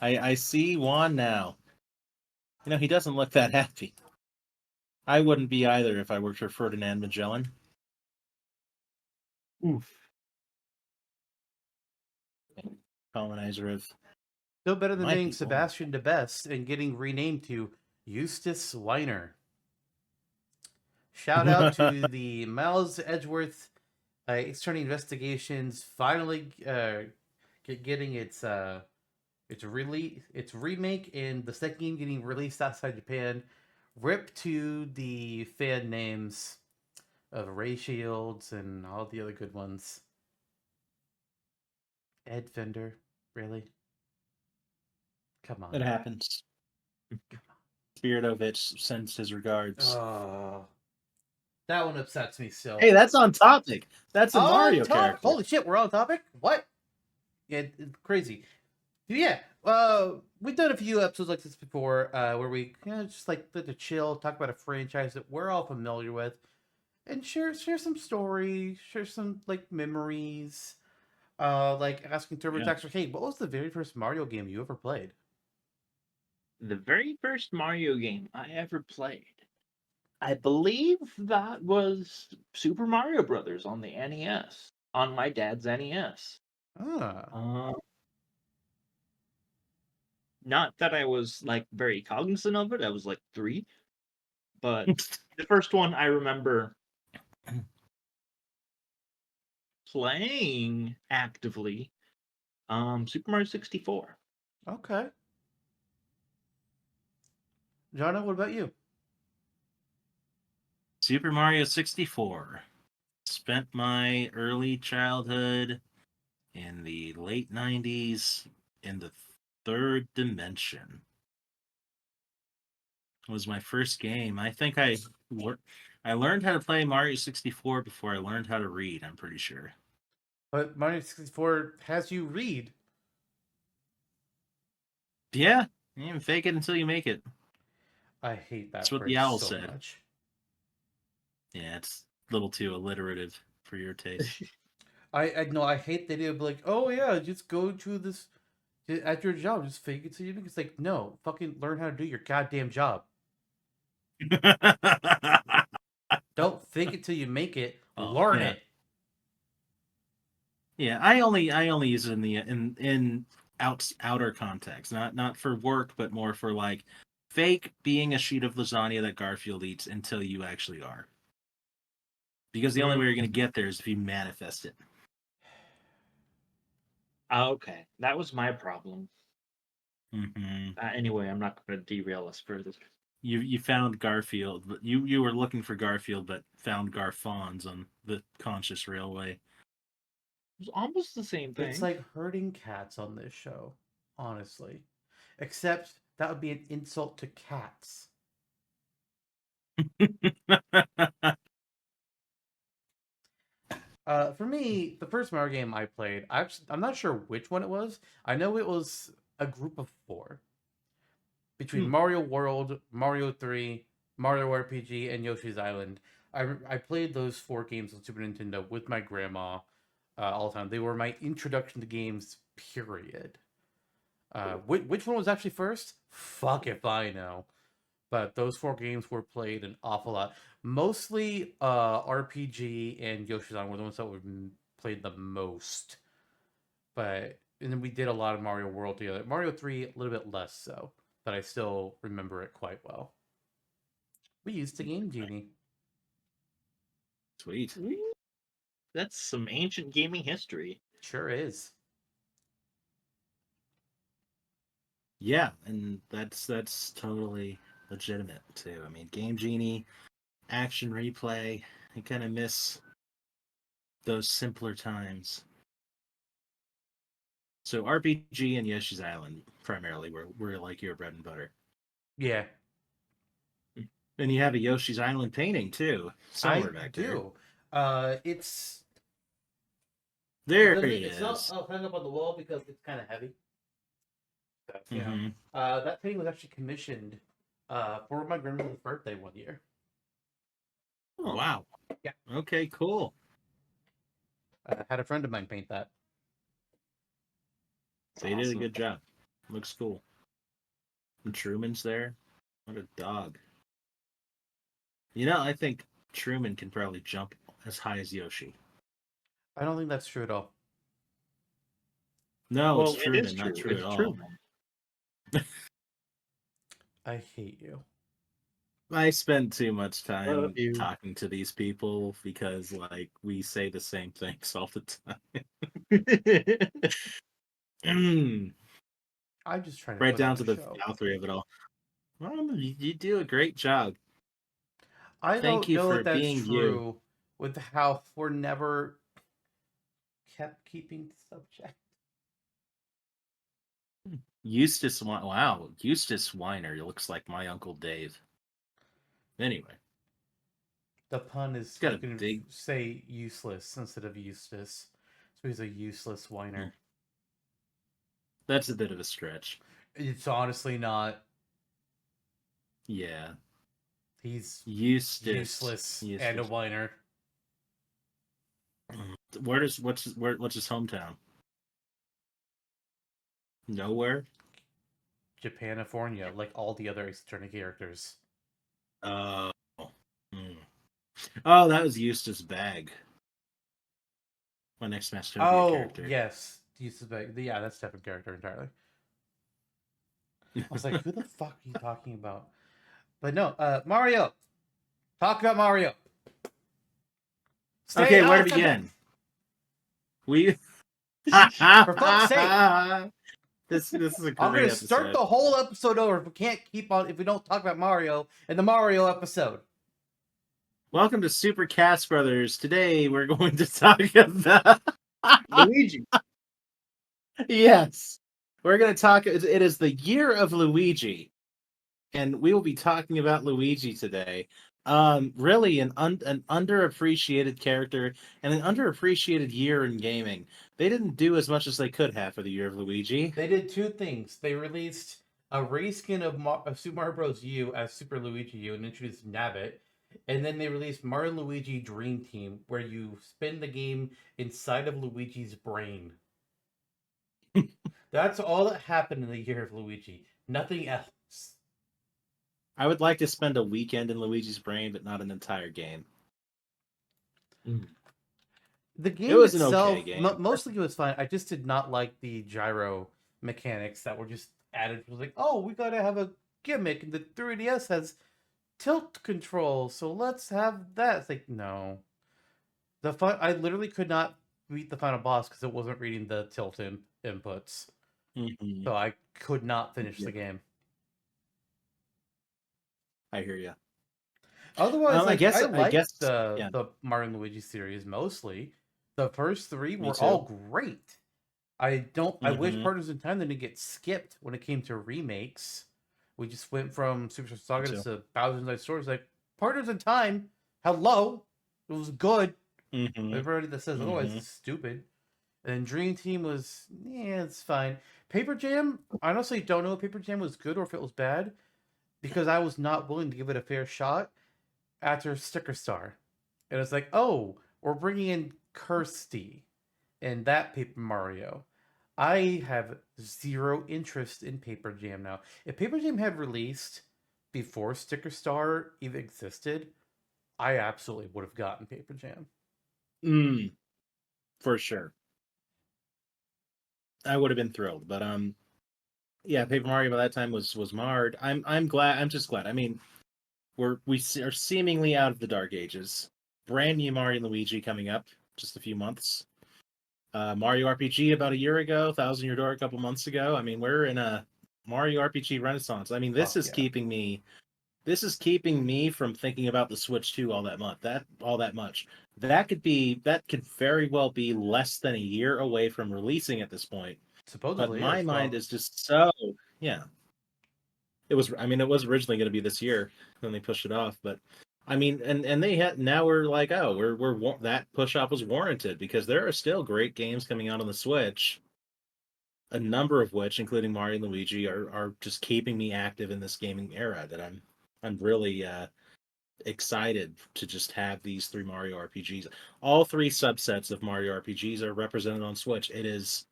Speaker 1: I see Juan now. He doesn't look that happy. I wouldn't be either if I worked for Ferdinand Magellan.
Speaker 3: Oof.
Speaker 1: Colonizer of
Speaker 2: No better than
Speaker 1: my
Speaker 2: being
Speaker 1: people.
Speaker 2: Sebastian the Best and getting renamed to Eustace Weiner. Shout out to the Miles Edgeworth External Investigations finally getting its remake and the second game getting released outside Japan. Rip to the fan names of Ray Shields and all the other good ones. Ed Fender, really? Come on.
Speaker 1: It happens. Spiritovich sends his regards.
Speaker 2: Oh, that one upsets me still.
Speaker 1: Hey, that's on topic. That's a
Speaker 2: On
Speaker 1: Mario
Speaker 2: top.
Speaker 1: character.
Speaker 2: Holy shit, we're on topic. What? Yeah, it's crazy. Yeah, we've done a few episodes like this before, where we just like to chill, talk about a franchise that we're all familiar with, and share some stories, share some like memories. Like asking
Speaker 1: Yeah.
Speaker 2: Turbotaxer, hey, what was the very first Mario game you ever played?
Speaker 3: The very first Mario game I ever played, I believe that was Super Mario Brothers on the NES, on my dad's NES.
Speaker 2: Ah,
Speaker 3: Not that I was like very cognizant of it. I was like 3, but the first one I remember playing actively, Super Mario 64.
Speaker 2: okay. Jonna, what about you?
Speaker 1: Super Mario 64. Spent my early childhood in the late 90s in the third dimension. It was my first game. I think I learned how to play Mario 64 before I learned how to read, I'm pretty sure.
Speaker 2: But Mario 64 has you read.
Speaker 1: Yeah, you fake it until you make it.
Speaker 2: I hate
Speaker 1: That's
Speaker 2: that
Speaker 1: what the
Speaker 2: phrase
Speaker 1: owl
Speaker 2: so
Speaker 1: said.
Speaker 2: much.
Speaker 1: Yeah, it's little too alliterative for your taste.
Speaker 2: I know I hate the idea of like, oh yeah, just go to this at your job, just fake it till you make it. It's like, no, fucking learn how to do your goddamn job. Don't fake it till you make it.
Speaker 1: Oh,
Speaker 2: Learn
Speaker 1: yeah.
Speaker 2: it.
Speaker 1: Yeah, I only use it in outer context, not for work, but more for like fake being a sheet of lasagna that Garfield eats until you actually are. Because the only way you're going to get there is if you manifest it.
Speaker 3: Okay, that was my problem.
Speaker 1: Hmm.
Speaker 3: Anyway, I'm not going to derail us further.
Speaker 1: You found Garfield. You were looking for Garfield, but found Garfons on the conscious railway.
Speaker 3: It was almost the same thing.
Speaker 2: It's like herding cats on this show, honestly. Except that would be an insult to cats. For me, the first Mario game I played, I'm not sure which one it was. I know it was a group of 4 between Mario World, Mario 3, Mario RPG, and Yoshi's Island. I played those 4 games on Super Nintendo with my grandma all the time. They were my introduction to games, period. Which one was actually first? Fuck if I know. But those 4 games were played an awful lot. Mostly RPG and Yoshi's Island were the ones that were played the most. But and then we did a lot of Mario World together. Mario 3 a little bit less so, but I still remember it quite well. We used the Game Genie.
Speaker 1: Sweet.
Speaker 3: That's some ancient gaming history.
Speaker 2: Sure is.
Speaker 1: Yeah, and that's totally legitimate too. I mean, Game Genie, Action Replay. I kind of miss those simpler times. So RPG and Yoshi's Island primarily were like your bread and butter.
Speaker 2: Yeah,
Speaker 1: And you have a Yoshi's Island painting too, somewhere
Speaker 2: I
Speaker 1: back there.
Speaker 2: do. It's
Speaker 1: There he
Speaker 2: it's
Speaker 1: is.
Speaker 2: not hung up on the wall because it's kind of heavy. So,
Speaker 1: Mhm.
Speaker 2: that painting was actually commissioned for my grandmother's birthday one year.
Speaker 1: Oh, wow.
Speaker 2: Yeah.
Speaker 1: Okay, cool.
Speaker 2: I had a friend of mine paint that.
Speaker 1: They did a good job. Looks cool. And Truman's there. What a dog. You know, I think Truman can probably jump as high as Yoshi.
Speaker 2: I don't think that's true at all.
Speaker 1: No,
Speaker 3: Well,
Speaker 1: it's
Speaker 3: it
Speaker 1: Truman,
Speaker 3: is
Speaker 1: not
Speaker 3: true.
Speaker 1: true
Speaker 3: It's
Speaker 1: at all.
Speaker 3: Truman.
Speaker 2: I hate you.
Speaker 1: I spend too much
Speaker 3: Love
Speaker 1: time
Speaker 3: you.
Speaker 1: talking to these people because, like, we say the same things all the time.
Speaker 2: I'm just trying to
Speaker 1: Right
Speaker 2: put
Speaker 1: down
Speaker 2: on
Speaker 1: to
Speaker 2: a
Speaker 1: the
Speaker 2: show.
Speaker 1: author of it all. Well, you do a great job.
Speaker 2: I
Speaker 1: Thank
Speaker 2: don't
Speaker 1: you
Speaker 2: know
Speaker 1: for
Speaker 2: if that's
Speaker 1: being you.
Speaker 2: true with how we're never kept keeping the subject.
Speaker 1: Eustace, wow, Eustace Weiner looks like my Uncle Dave. Anyway,
Speaker 2: The pun is
Speaker 1: got
Speaker 2: you
Speaker 1: a
Speaker 2: can
Speaker 1: big.
Speaker 2: say useless instead of Eustace. So he's a useless whiner.
Speaker 1: That's a bit of a stretch.
Speaker 2: It's honestly not.
Speaker 1: Yeah,
Speaker 2: He's
Speaker 1: Eustace.
Speaker 2: useless and a
Speaker 1: Eustace.
Speaker 2: whiner.
Speaker 1: What's his hometown? Nowhere.
Speaker 2: Japanifornia, like all the other Ace Attorney characters.
Speaker 1: Oh, hmm. Oh, that was Eustace Bag. My next Mastopia
Speaker 2: Oh,
Speaker 1: character.
Speaker 2: yes. Yeah, that's a different character entirely. I was like, who the fuck are you talking about? But no, Mario. Talk about Mario. Stay
Speaker 1: Okay, where to
Speaker 2: on subject.
Speaker 1: begin? We.
Speaker 2: For fuck's sake.
Speaker 1: This is a
Speaker 2: I'm
Speaker 1: great
Speaker 2: gonna
Speaker 1: episode.
Speaker 2: start the whole episode over if we can't if we don't talk about Mario in the Mario episode.
Speaker 1: Welcome to Super Cast Brothers. Today we're going to talk about
Speaker 3: Luigi.
Speaker 1: Yes, we're going to talk. It is the year of Luigi, and we will be talking about Luigi today. Really an underappreciated character and an underappreciated year in gaming. They didn't do as much as they could have for the year of Luigi.
Speaker 2: They did 2 things. They released a reskin of Super Mario Bros. U as Super Luigi U and introduced Nabbit, And then they released Mario and Luigi Dream Team, where you spin the game inside of Luigi's brain. That's all that happened in the year of Luigi. Nothing else.
Speaker 1: I would like to spend a weekend in Luigi's brain, but not an entire game.
Speaker 2: The
Speaker 1: It
Speaker 2: game
Speaker 1: was an okay
Speaker 2: itself,
Speaker 1: game.
Speaker 2: mostly it was fine. I just did not like the gyro mechanics that were just added. It was like, oh, we gotta have a gimmick, and the 3DS has tilt control, so let's have that. It's like, no. I literally could not beat the final boss because it wasn't reading the tilt inputs.
Speaker 1: Mm-hmm.
Speaker 2: So I could not finish
Speaker 1: Yeah,
Speaker 2: the game.
Speaker 1: I hear you.
Speaker 2: Otherwise,
Speaker 1: I
Speaker 2: like
Speaker 1: guess.
Speaker 2: I
Speaker 1: I
Speaker 2: liked
Speaker 1: guess. Yeah.
Speaker 2: the Mario and Luigi series mostly. The first three
Speaker 1: Me
Speaker 2: were
Speaker 1: too.
Speaker 2: all great. I wish
Speaker 1: Mm-hmm.
Speaker 2: Partners in Time didn't get skipped when it came to remakes. We just went from Super
Speaker 1: Me
Speaker 2: Saga
Speaker 1: too.
Speaker 2: to Bowser's Life Stories. Like Partners in Time, hello, it was good.
Speaker 1: Mm-hmm.
Speaker 2: Everybody that says otherwise
Speaker 1: Mm-hmm.
Speaker 2: is stupid. And Dream Team was, yeah, it's fine. Paper Jam, I honestly don't know if Paper Jam was good or if it was bad because I was not willing to give it a fair shot after Sticker Star. And it's like, oh, we're bringing in Kirsty and that Paper Mario. I have zero interest in Paper Jam now. If Paper Jam had released before Sticker Star even existed, I absolutely would have gotten Paper Jam.
Speaker 1: Mm, for sure. I would have been thrilled, but yeah, Paper Mario by that time was marred. I'm glad. I'm just glad. I mean, are seemingly out of the dark ages. Brand new Mario and Luigi coming up, just a few months. Mario RPG about a year ago, Thousand Year Door a couple months ago. I mean, we're in a Mario RPG renaissance. I mean,
Speaker 2: Fuck yeah.
Speaker 1: this is keeping me from thinking about the Switch 2 all that much. That could very well be less than a year away from releasing at this point. But
Speaker 2: Supposedly
Speaker 1: my
Speaker 2: is,
Speaker 1: mind
Speaker 2: well,
Speaker 1: is just so, yeah. It was originally going to be this year, then they pushed it off, but I mean, and they had now we're like, oh, that push off was warranted because there are still great games coming out on the Switch, a number of which, including Mario and Luigi, are just keeping me active in this gaming era that I'm really excited to just have these three Mario RPGs. All three subsets of Mario RPGs are represented on Switch. It is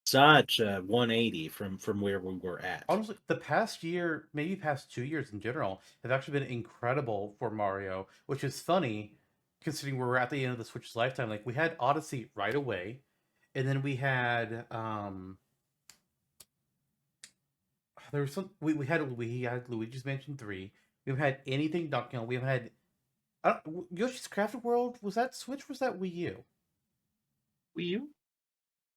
Speaker 1: such a 180 from where we were at.
Speaker 2: honestly, the past year, maybe past 2 years in general, have actually been incredible for Mario, which is funny considering we're at the end of the Switch's lifetime. Like we had Odyssey right away, and then we had there was we had Luigi's Mansion 3. We haven't had anything Donkey Kong. We haven't had Yoshi's Crafted World. Was that Switch? Was that Wii U?
Speaker 3: Wii U?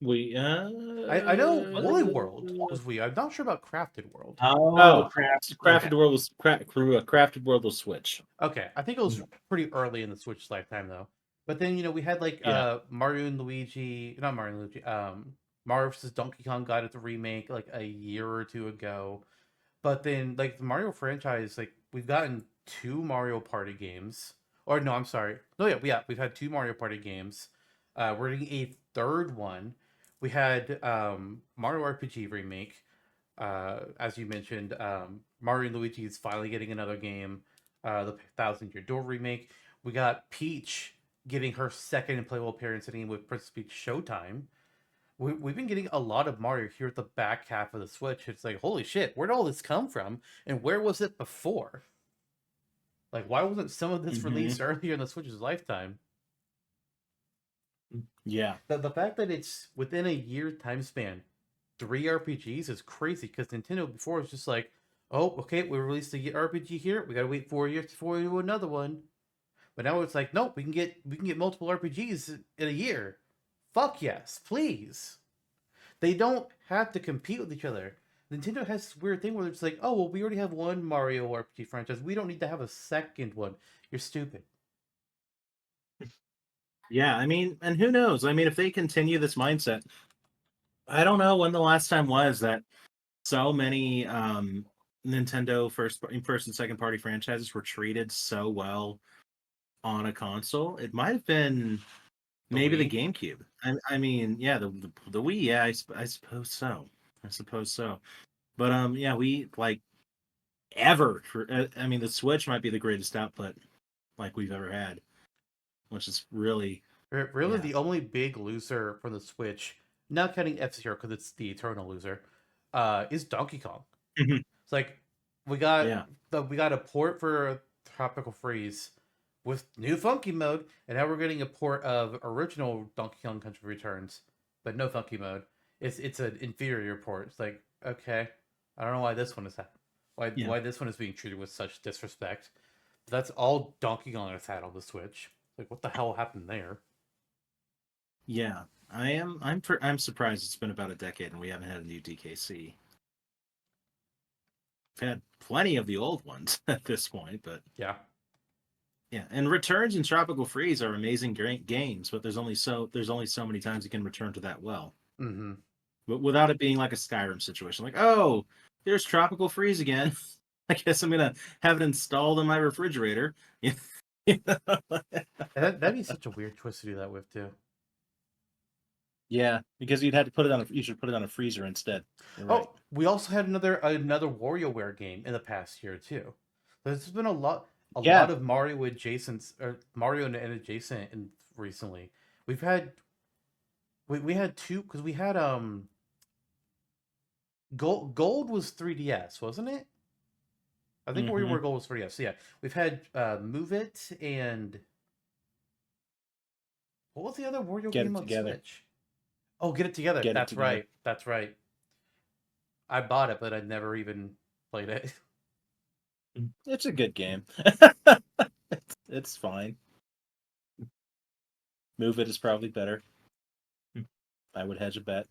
Speaker 1: We
Speaker 2: I know
Speaker 3: Was
Speaker 2: Woolly
Speaker 3: it?
Speaker 2: World was Wii U. I'm not sure about Crafted World.
Speaker 3: Oh,
Speaker 1: Oh,
Speaker 3: crafts.
Speaker 2: Okay.
Speaker 1: Crafted World was Switch.
Speaker 2: Okay, I think it was pretty early in the Switch's lifetime though. But then we had like
Speaker 1: Yeah.
Speaker 2: Mario and Luigi, not Mario and Luigi, Mario vs Donkey Kong got its remake like a year or two ago. But then like the Mario franchise, like we've gotten two Mario Party games. Or no, I'm sorry. No, yeah, we've had two Mario Party games. We're getting a third one. We had Mario RPG remake. As you mentioned, Mario and Luigi is finally getting another game. The Thousand Year Door remake. We got Peach getting her second playable appearance in with Princess Peach Showtime. We've been getting a lot of Mario here at the back half of the Switch. It's like, holy shit, where'd all this come from? And where was it before? Like, why wasn't some of this
Speaker 1: Hmm.
Speaker 2: released earlier in the Switch's lifetime?
Speaker 1: Yeah.
Speaker 2: The fact that it's within a year time span, three RPGs is crazy because Nintendo before was just like, oh, okay, we released a RPG here, we gotta wait 4 years before we do another one. But now it's like, nope, we can get multiple RPGs in a year. Fuck yes, please. They don't have to compete with each other. Nintendo has this weird thing where it's like, oh well, we already have one Mario RPG franchise. We don't need to have a second one. You're stupid.
Speaker 1: Yeah, I mean, and who knows? I mean, if they continue this mindset, I don't know when the last time was that so many Nintendo first and second party franchises were treated so well on a console. It might have been
Speaker 2: The
Speaker 1: maybe the
Speaker 2: Wii.
Speaker 1: GameCube. I mean, yeah, the Wii. Yeah, I suppose so. I suppose so. But yeah, we like ever for. I mean, the Switch might be the greatest output like we've ever had, which is really
Speaker 2: Really,
Speaker 1: yeah.
Speaker 2: the only big loser from the Switch, not counting F-Zero because it's the eternal loser, is Donkey Kong. It's like we got
Speaker 1: Yeah.
Speaker 2: we got a port for Tropical Freeze with new funky mode, and now we're getting a port of original Donkey Kong Country Returns, but no funky mode. It's an inferior port. It's like, okay, I don't know why this one is
Speaker 1: Yeah.
Speaker 2: why this one is being treated with such disrespect. That's all Donkey Kong has had on the Switch. Like, what the hell happened there?
Speaker 1: Yeah. I'm surprised it's been about a decade and we haven't had a new DKC. We've had plenty of the old ones at this point, but
Speaker 2: Yeah.
Speaker 1: yeah. And Returns and Tropical Freeze are amazing games, but there's only so many times you can return to that well.
Speaker 2: Mm-hmm.
Speaker 1: But without it being like a Skyrim situation, like, oh, there's Tropical Freeze again. I guess I'm gonna have it installed in my refrigerator. You know?
Speaker 2: That'd be such a weird twist to do that with too.
Speaker 1: Yeah, because you should put it on a freezer instead. You're right.
Speaker 2: Oh, we also had another WarioWare game in the past year too. There's been a
Speaker 1: Yeah.
Speaker 2: lot of Mario adjacent or Mario and adjacent in recently. We've had we had two because we had Gold was 3DS, wasn't it? I think
Speaker 1: Hmm.
Speaker 2: WarioWare Gold was 3DS. So yeah, we've had Move It and what was the other Wario
Speaker 1: Get
Speaker 2: game
Speaker 1: it
Speaker 2: on
Speaker 1: together.
Speaker 2: Switch? Oh, Get It Together.
Speaker 1: Get it
Speaker 2: That's
Speaker 1: together.
Speaker 2: right. That's right. I bought it, but I never even played it.
Speaker 1: It's a good game. It's fine. Move It is probably better. I would hedge a bet.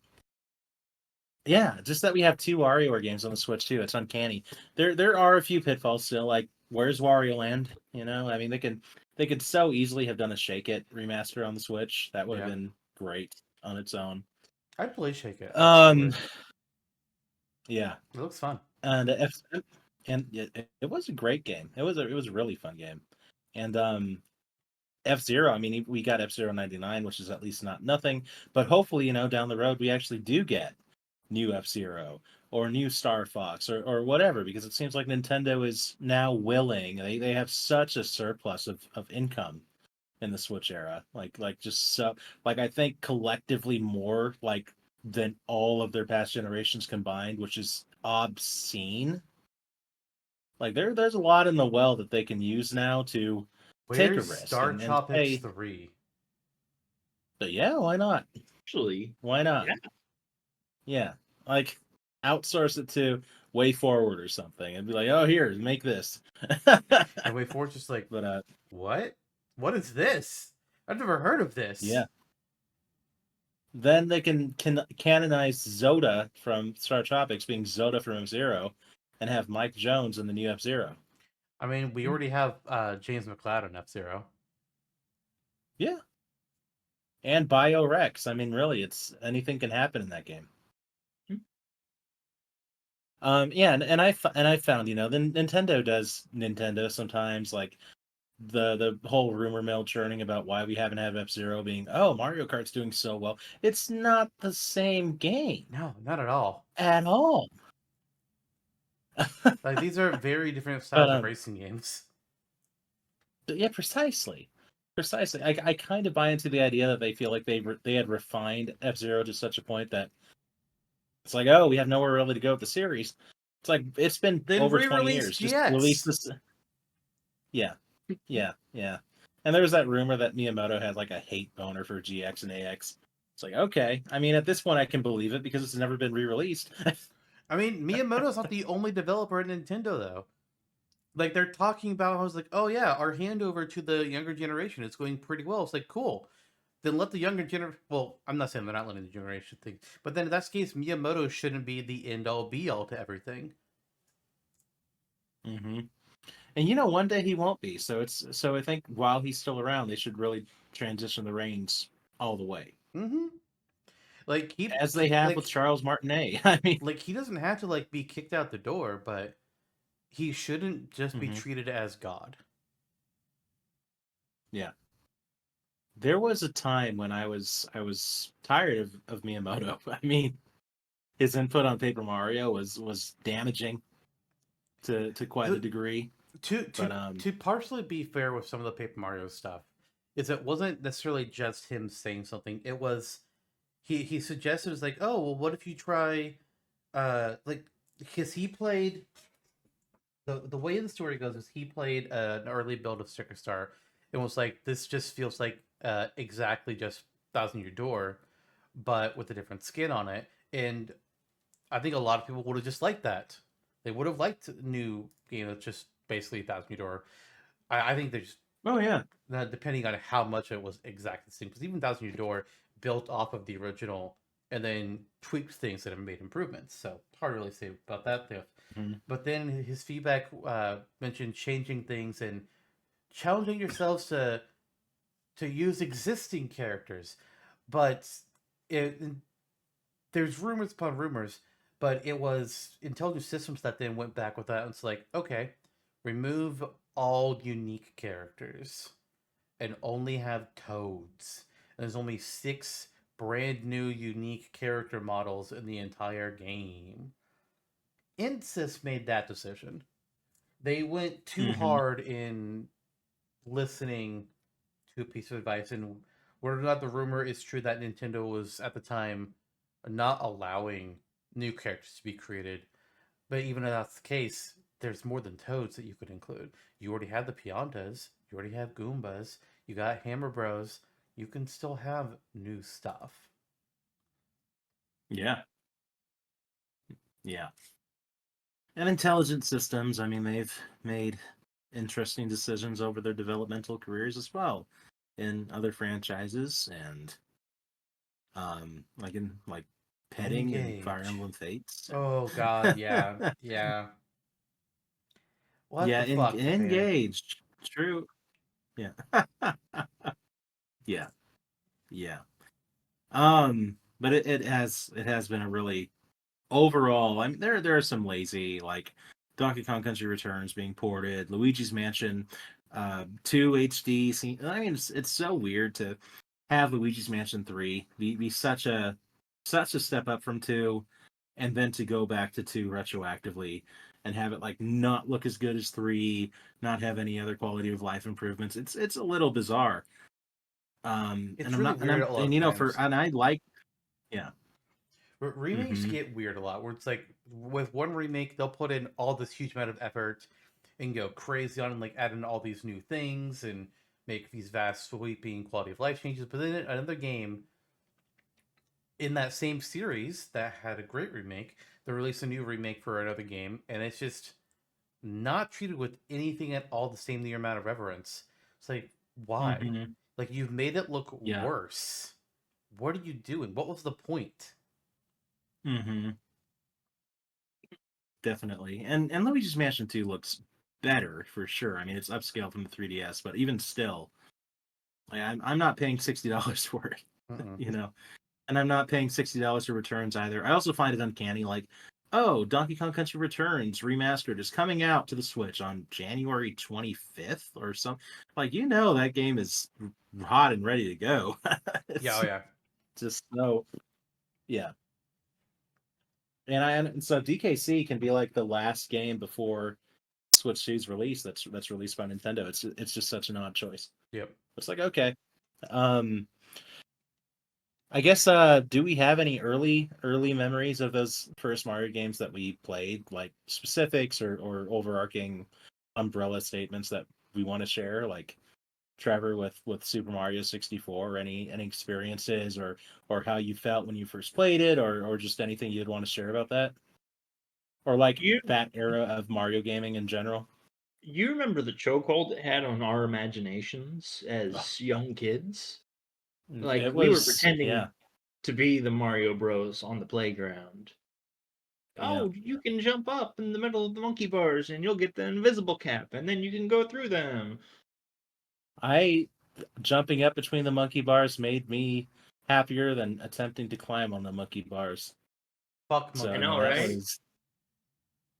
Speaker 1: Yeah, just that we have two WarioWare games on the Switch too. It's uncanny. There are a few pitfalls still. Like, where's Wario Land? You know, I mean, they could so easily have done a Shake It remaster on the Switch. That would have
Speaker 2: Yeah,
Speaker 1: been great on its own.
Speaker 2: I'd play Shake It.
Speaker 1: Um,
Speaker 2: Absolutely.
Speaker 1: yeah,
Speaker 2: It looks fun.
Speaker 1: and it was a great game. It was a really fun game, and F Zero. I mean, we got F-Zero 99, which is at least not nothing. But hopefully, down the road, we actually do get new F-Zero or new Star Fox or whatever, because it seems like Nintendo is now willing. They have such a surplus of income in the Switch era. Like just so like I think collectively more like than all of their past generations combined, which is obscene. Like there's a lot in the well that they can use now to take a
Speaker 2: Where's
Speaker 1: risk
Speaker 2: Star
Speaker 1: and
Speaker 2: Tropics
Speaker 1: say,
Speaker 2: 3?
Speaker 1: but yeah, why not?
Speaker 3: Actually,
Speaker 1: Why not?
Speaker 3: yeah.
Speaker 1: Yeah. Like outsource it to Way Forward or something and be like, oh here, make this.
Speaker 2: And Way Forward's just like,
Speaker 1: But
Speaker 2: what? What is this? I've never heard of this.
Speaker 1: yeah. Then they can canonize Zoda from Star Tropics being Zoda from F-Zero and have Mike Jones in the new F-Zero.
Speaker 2: I mean, we already have James McLeod on F-Zero.
Speaker 1: Yeah. And Bio Rex. I mean, really, it's anything can happen in that game. Yeah, and I found, the Nintendo does Nintendo sometimes, like the whole rumor mill churning about why we haven't had F-Zero being, oh, Mario Kart's doing so well. It's not the same game
Speaker 2: No, not at all.
Speaker 1: at all.
Speaker 2: Like, these are very different
Speaker 1: But
Speaker 2: styles of racing games.
Speaker 1: yeah, precisely. Precisely. I kind of buy into the idea that they feel like they had refined F-Zero to such a point that it's like, oh, we have nowhere really to go with the series. It's like it's been
Speaker 2: Then
Speaker 1: over 20
Speaker 2: re-release
Speaker 1: years. Just release
Speaker 2: GX.
Speaker 1: this. Yeah, yeah. And there was that rumor that Miyamoto had like a hate boner for GX and AX. It's like, okay. I mean, at this point, I can believe it because it's never been re-released.
Speaker 2: I mean, Miyamoto's not the only developer at Nintendo, though. Like, they're talking about, I was like, oh yeah, our handover to the younger generation is going pretty well. It's like, cool. Then let the younger generation. Well, I'm not saying they're not letting the generation think, but then in that case, Miyamoto shouldn't be the end all be all to everything.
Speaker 1: Hmm. And one day he won't be. So I think while he's still around, they should really transition the reins all the way,
Speaker 2: Mm-hmm. Like
Speaker 1: as they have with Charles Martinet. I mean,
Speaker 2: he doesn't have to like be kicked out the door, but he shouldn't just be
Speaker 1: hmm
Speaker 2: treated as God.
Speaker 1: yeah. There was a time when I was tired of Miyamoto. I mean, his input on Paper Mario was damaging to quite a
Speaker 2: The
Speaker 1: degree.
Speaker 2: To
Speaker 1: But
Speaker 2: to to partially be fair with some of the Paper Mario stuff, is it wasn't necessarily just him saying something. It was he suggested, it was like, oh well, what if you try like, because he played, the way the story goes is he played an early build of Sticker Star and was like, this just feels like exactly just Thousand Year Door, but with a different skin on it. And I think a lot of people would have just liked that. They would have liked a new game that's just basically Thousand Year Door. I think there's,
Speaker 1: oh yeah,
Speaker 2: depending on how much it was exactly the same, because even Thousand Year Door built off of the original and then tweaked things that have made improvements. So hard to really say about that stuff.
Speaker 1: mhm.
Speaker 2: But then his feedback mentioned changing things and challenging yourselves to use existing characters. But it, there's rumors upon rumors, but it was Intelligent Systems that then went back with that. And it's like, okay, remove all unique characters and only have toads. And there's only 6 brand new unique character models in the entire game. Insys made that decision. They went too
Speaker 1: Mhm.
Speaker 2: hard in listening to a piece of advice, and whether or not the rumor is true that Nintendo was at the time not allowing new characters to be created. But even if that's the case, there's more than Toads that you could include. You already have the Piantas, you already have Goombas, you got Hammer Bros. You can still have new stuff.
Speaker 1: Yeah, yeah. And Intelligent Systems, I mean, they've made interesting decisions over their developmental careers as well in other franchises, and like in like Petting and Fire
Speaker 2: Engage.
Speaker 1: Emblem Fates.
Speaker 2: Oh god, yeah, yeah. What
Speaker 1: Yeah,
Speaker 2: the fuck, man?
Speaker 1: engaged. True. Yeah. Yeah. Yeah. But it has been a really overall. I mean, there are some lazy, like Donkey Kong Country Returns being ported, Luigi's Mansion 2 HD. I mean, it's so weird to have Luigi's Mansion 3 be such a step up from 2, and then to go back to 2 retroactively and have it like not look as good as 3, not have any other quality of life improvements. It's a little bizarre. And
Speaker 2: It's
Speaker 1: I'm
Speaker 2: really
Speaker 1: not and
Speaker 2: weird
Speaker 1: I'm
Speaker 2: a lot
Speaker 1: and
Speaker 2: of
Speaker 1: you know for
Speaker 2: times.
Speaker 1: and I like yeah.
Speaker 2: Remakes
Speaker 1: Mhm.
Speaker 2: get weird a lot, where it's like with one remake they'll put in all this huge amount of effort and go crazy on and like add in all these new things and make these vast sweeping quality of life changes. But then another game in that same series that had a great remake, they release a new remake for another game, and it's just not treated with anything at all the same amount of reverence. It's like, why?
Speaker 1: Mhm.
Speaker 2: Like, you've made it look
Speaker 1: Yeah.
Speaker 2: worse. What are you doing? What was the point?
Speaker 1: Mhm. Definitely. And Luigi's Mansion 2 looks better for sure. I mean, it's upscaled from the 3DS, but even still, like, I'm not paying $60 for it,
Speaker 2: Mm-mm.
Speaker 1: you know. And I'm not paying $60 for returns either. I also find it uncanny, like, oh, Donkey Kong Country Returns Remastered is coming out to the Switch on January 25th or something. Like, that game is hot and ready to go.
Speaker 2: Yeah, oh
Speaker 1: It's
Speaker 2: yeah.
Speaker 1: just so, yeah. And so DKC can be like the last game before Switch 2's release that's released by Nintendo. It's just such an odd choice.
Speaker 2: Yep.
Speaker 1: It's like, okay. Um I guess do we have any early memories of those first Mario games that we played, like specifics or overarching umbrella statements that we want to share, like Trevor with Super Mario 64, any experiences or how you felt when you first played it, or just anything you'd want to share about that? Or like
Speaker 3: You
Speaker 1: that era of Mario gaming in general?
Speaker 3: you remember the chokehold it had on our imaginations
Speaker 1: Ugh,
Speaker 3: as young kids? Like
Speaker 1: it
Speaker 3: we were
Speaker 1: was yeah,
Speaker 3: pretending to be the Mario Bros on the playground.
Speaker 1: yeah.
Speaker 3: Oh, you can jump up in the middle of the monkey bars and you'll get the invisible cap and then you can go through them.
Speaker 1: I Jumping up between the monkey bars made me happier than attempting to climb on the monkey bars.
Speaker 2: Fuck
Speaker 1: So
Speaker 3: I
Speaker 2: monkey
Speaker 3: know,
Speaker 1: that
Speaker 2: bars.
Speaker 3: right?
Speaker 1: was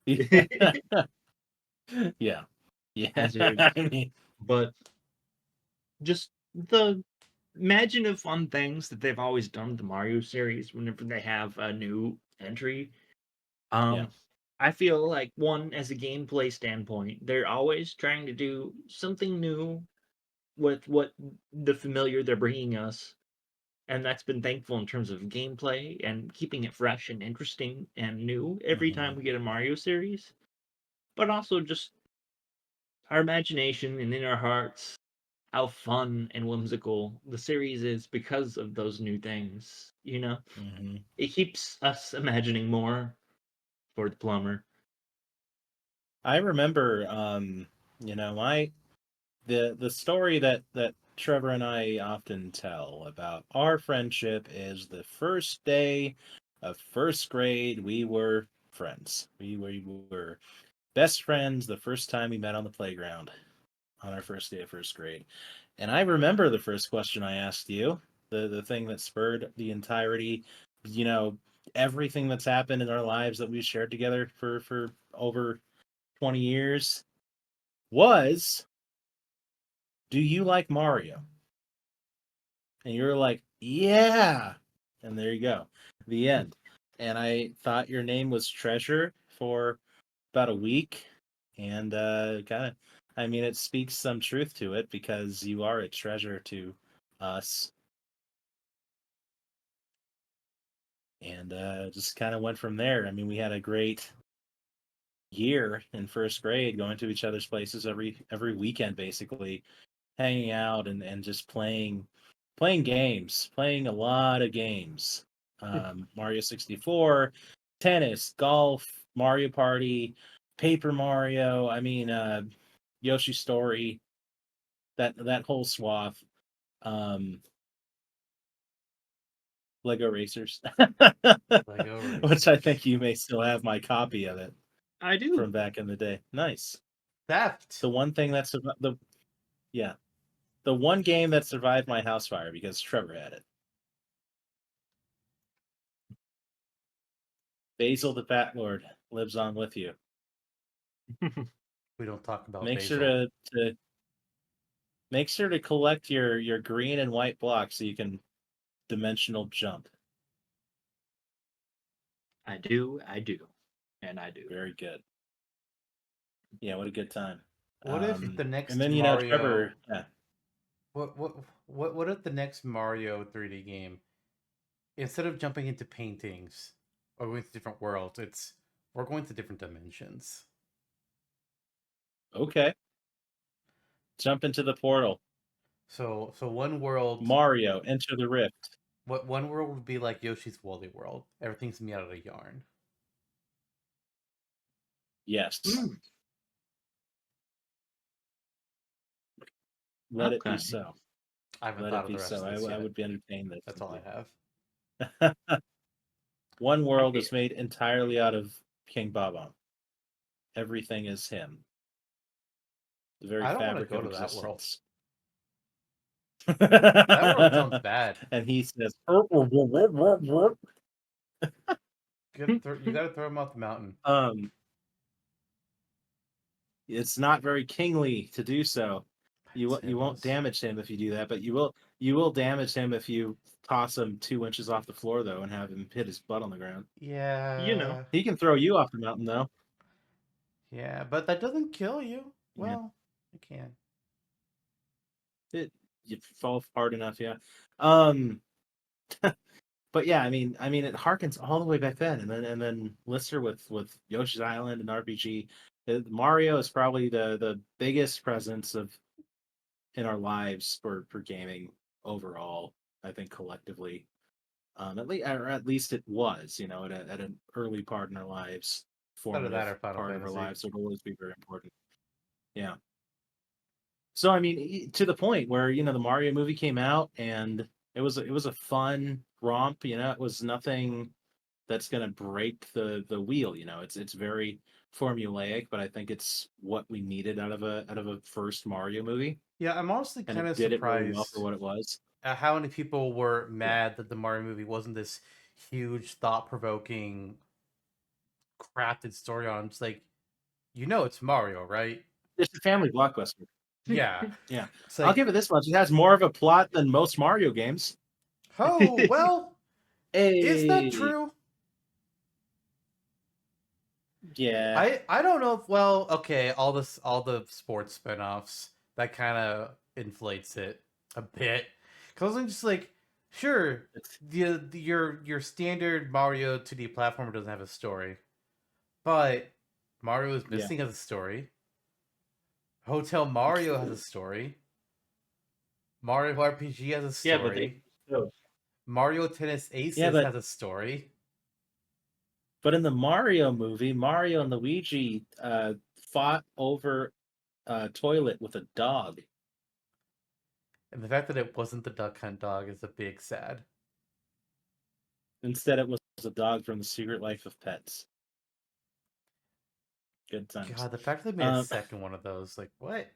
Speaker 1: yeah, yeah, yeah.
Speaker 3: Dude.
Speaker 1: I mean,
Speaker 3: But just the imagine if fun things that they've always done with the Mario series whenever they have a new entry.
Speaker 1: yeah.
Speaker 3: Um, I feel like one, as a gameplay standpoint, they're always trying to do something new with what the familiar they're bringing us, and that's been thankful in terms of gameplay and keeping it fresh and interesting and new every time
Speaker 1: Mhm.
Speaker 3: we get a Mario series. But also just our imagination and in our hearts, how fun and whimsical the series is because of those new things.
Speaker 1: Mhm.
Speaker 3: It keeps us imagining more for the plumber.
Speaker 1: I remember, my the story that Trevor and I often tell about our friendship is the first day of first grade. We were friends. We were best friends the first time we met on the playground on our first day of first grade. And I remember the first question I asked you, the thing that spurred the entirety, you know, everything that's happened in our lives that we shared together for over 20 years was, do you like Mario? And you're like, yeah. And there you go. The end. And I thought your name was Treasure for about a week. And kind of, I mean, it speaks some truth to it because you are a treasure to us. And just kind of went from there. I mean, we had a great year in first grade going to each other's places every weekend basically, hanging out and just playing games, playing a lot of games. Mario 64, tennis, golf, Mario Party, Paper Mario. I mean, Yoshi Story. That whole swath. Um, Lego Racers,
Speaker 2: Lego
Speaker 1: which I
Speaker 2: Racers.
Speaker 1: think you may still have my copy of it
Speaker 3: I do.
Speaker 1: from back in the day. Nice.
Speaker 2: Theft.
Speaker 1: The one thing that's the yeah, the one game that survived my house fire because Trevor had it. Basil the Fat Lord lives on with you.
Speaker 2: We don't talk about
Speaker 1: Make sure
Speaker 2: Basil.
Speaker 1: to make sure to collect your green and white blocks so you can dimensional jump.
Speaker 3: I do, and I do.
Speaker 1: Very good. Yeah, what a good time.
Speaker 2: What if the
Speaker 1: And
Speaker 2: next
Speaker 1: then
Speaker 2: Mario?
Speaker 1: Trevor. Yeah.
Speaker 2: What if the next Mario 3D game, instead of jumping into paintings or going to different worlds, it's we're going to different dimensions.
Speaker 1: Okay. Jump into the portal.
Speaker 2: So one world,
Speaker 1: Mario, enter the rift.
Speaker 2: what one world would be like Yoshi's Woolly World. Everything's made out of yarn.
Speaker 1: Yes.
Speaker 3: Mm,
Speaker 1: Let it be
Speaker 3: okay.
Speaker 1: so.
Speaker 2: I haven't
Speaker 1: Let
Speaker 2: thought
Speaker 1: it
Speaker 2: of the
Speaker 1: be
Speaker 2: rest
Speaker 1: so.
Speaker 2: of this
Speaker 1: I
Speaker 2: yet.
Speaker 1: would be entertained this
Speaker 2: That's all I have.
Speaker 1: simply. One world
Speaker 3: I,
Speaker 1: is made entirely out of King Baba. Everything is him. The very
Speaker 2: I don't want to
Speaker 1: fabric
Speaker 2: go
Speaker 1: of
Speaker 2: to that world.
Speaker 1: existence.
Speaker 2: That world sounds bad.
Speaker 1: And he says,
Speaker 2: You got to throw him off the mountain.
Speaker 1: um, it's not very kingly to do so.
Speaker 2: Say
Speaker 1: You
Speaker 2: it
Speaker 1: won't
Speaker 2: was.
Speaker 1: damage him if you do that, but you will damage him if you toss him 2 inches off the floor though and have him hit his butt on the ground.
Speaker 3: you know,
Speaker 2: Yeah,
Speaker 1: He can throw you off the mountain though.
Speaker 2: yeah, but that doesn't kill you.
Speaker 1: Yeah,
Speaker 2: Well, it can.
Speaker 1: it you fall hard enough, yeah. Um, but yeah, I mean, it harkens all the way back then, and then Lister with Yoshi's Island and RPG. Mario is probably the biggest presence of in our lives for gaming overall. I think collectively, at least it was, at an early part in our lives,
Speaker 2: Either that
Speaker 1: formative
Speaker 2: or Final
Speaker 1: part of our
Speaker 2: Fantasy.
Speaker 1: lives. It would always be very important. Yeah. So I mean, to the point where the Mario movie came out, and it was a fun romp. It was nothing that's going to break the wheel. It's very formulaic, but I think it's what we needed out of a first Mario movie,
Speaker 2: Yeah, I'm honestly
Speaker 1: and
Speaker 2: kind
Speaker 1: it
Speaker 2: of
Speaker 1: did it really well for
Speaker 2: surprised
Speaker 1: what it was.
Speaker 2: at how many people were
Speaker 1: Yeah,
Speaker 2: mad that the Mario movie wasn't this huge, thought-provoking, crafted story on. It's like, it's Mario, right?
Speaker 1: it's a family blockbuster.
Speaker 2: Yeah.
Speaker 1: Yeah,
Speaker 2: It's
Speaker 1: I'll
Speaker 2: like,
Speaker 1: give it this much: it has more of a plot than most Mario games.
Speaker 2: oh well, is that
Speaker 1: Hey,
Speaker 2: true?
Speaker 1: Yeah,
Speaker 2: I don't know if, well, okay, all the sports spinoffs, that kind of inflates it a bit. Cause I'm just like, sure,
Speaker 1: it's
Speaker 2: your standard Mario 2D platformer doesn't have a story, but Mario is
Speaker 1: yeah,
Speaker 2: Missing has a story. Hotel Mario has a story. Mario RPG has a
Speaker 1: yeah, but they
Speaker 2: story.
Speaker 1: so
Speaker 2: Mario Tennis
Speaker 1: yeah,
Speaker 2: Aces
Speaker 1: but
Speaker 2: has a story.
Speaker 1: in the Mario movie, Mario and Luigi fought over a toilet with a dog.
Speaker 2: And the fact that it wasn't the Duck Hunt dog is a big sad.
Speaker 1: Instead, it was a dog from The Secret Life of Pets. Good times.
Speaker 2: God, the fact that they made a
Speaker 1: Um,
Speaker 2: second one of those, like, what?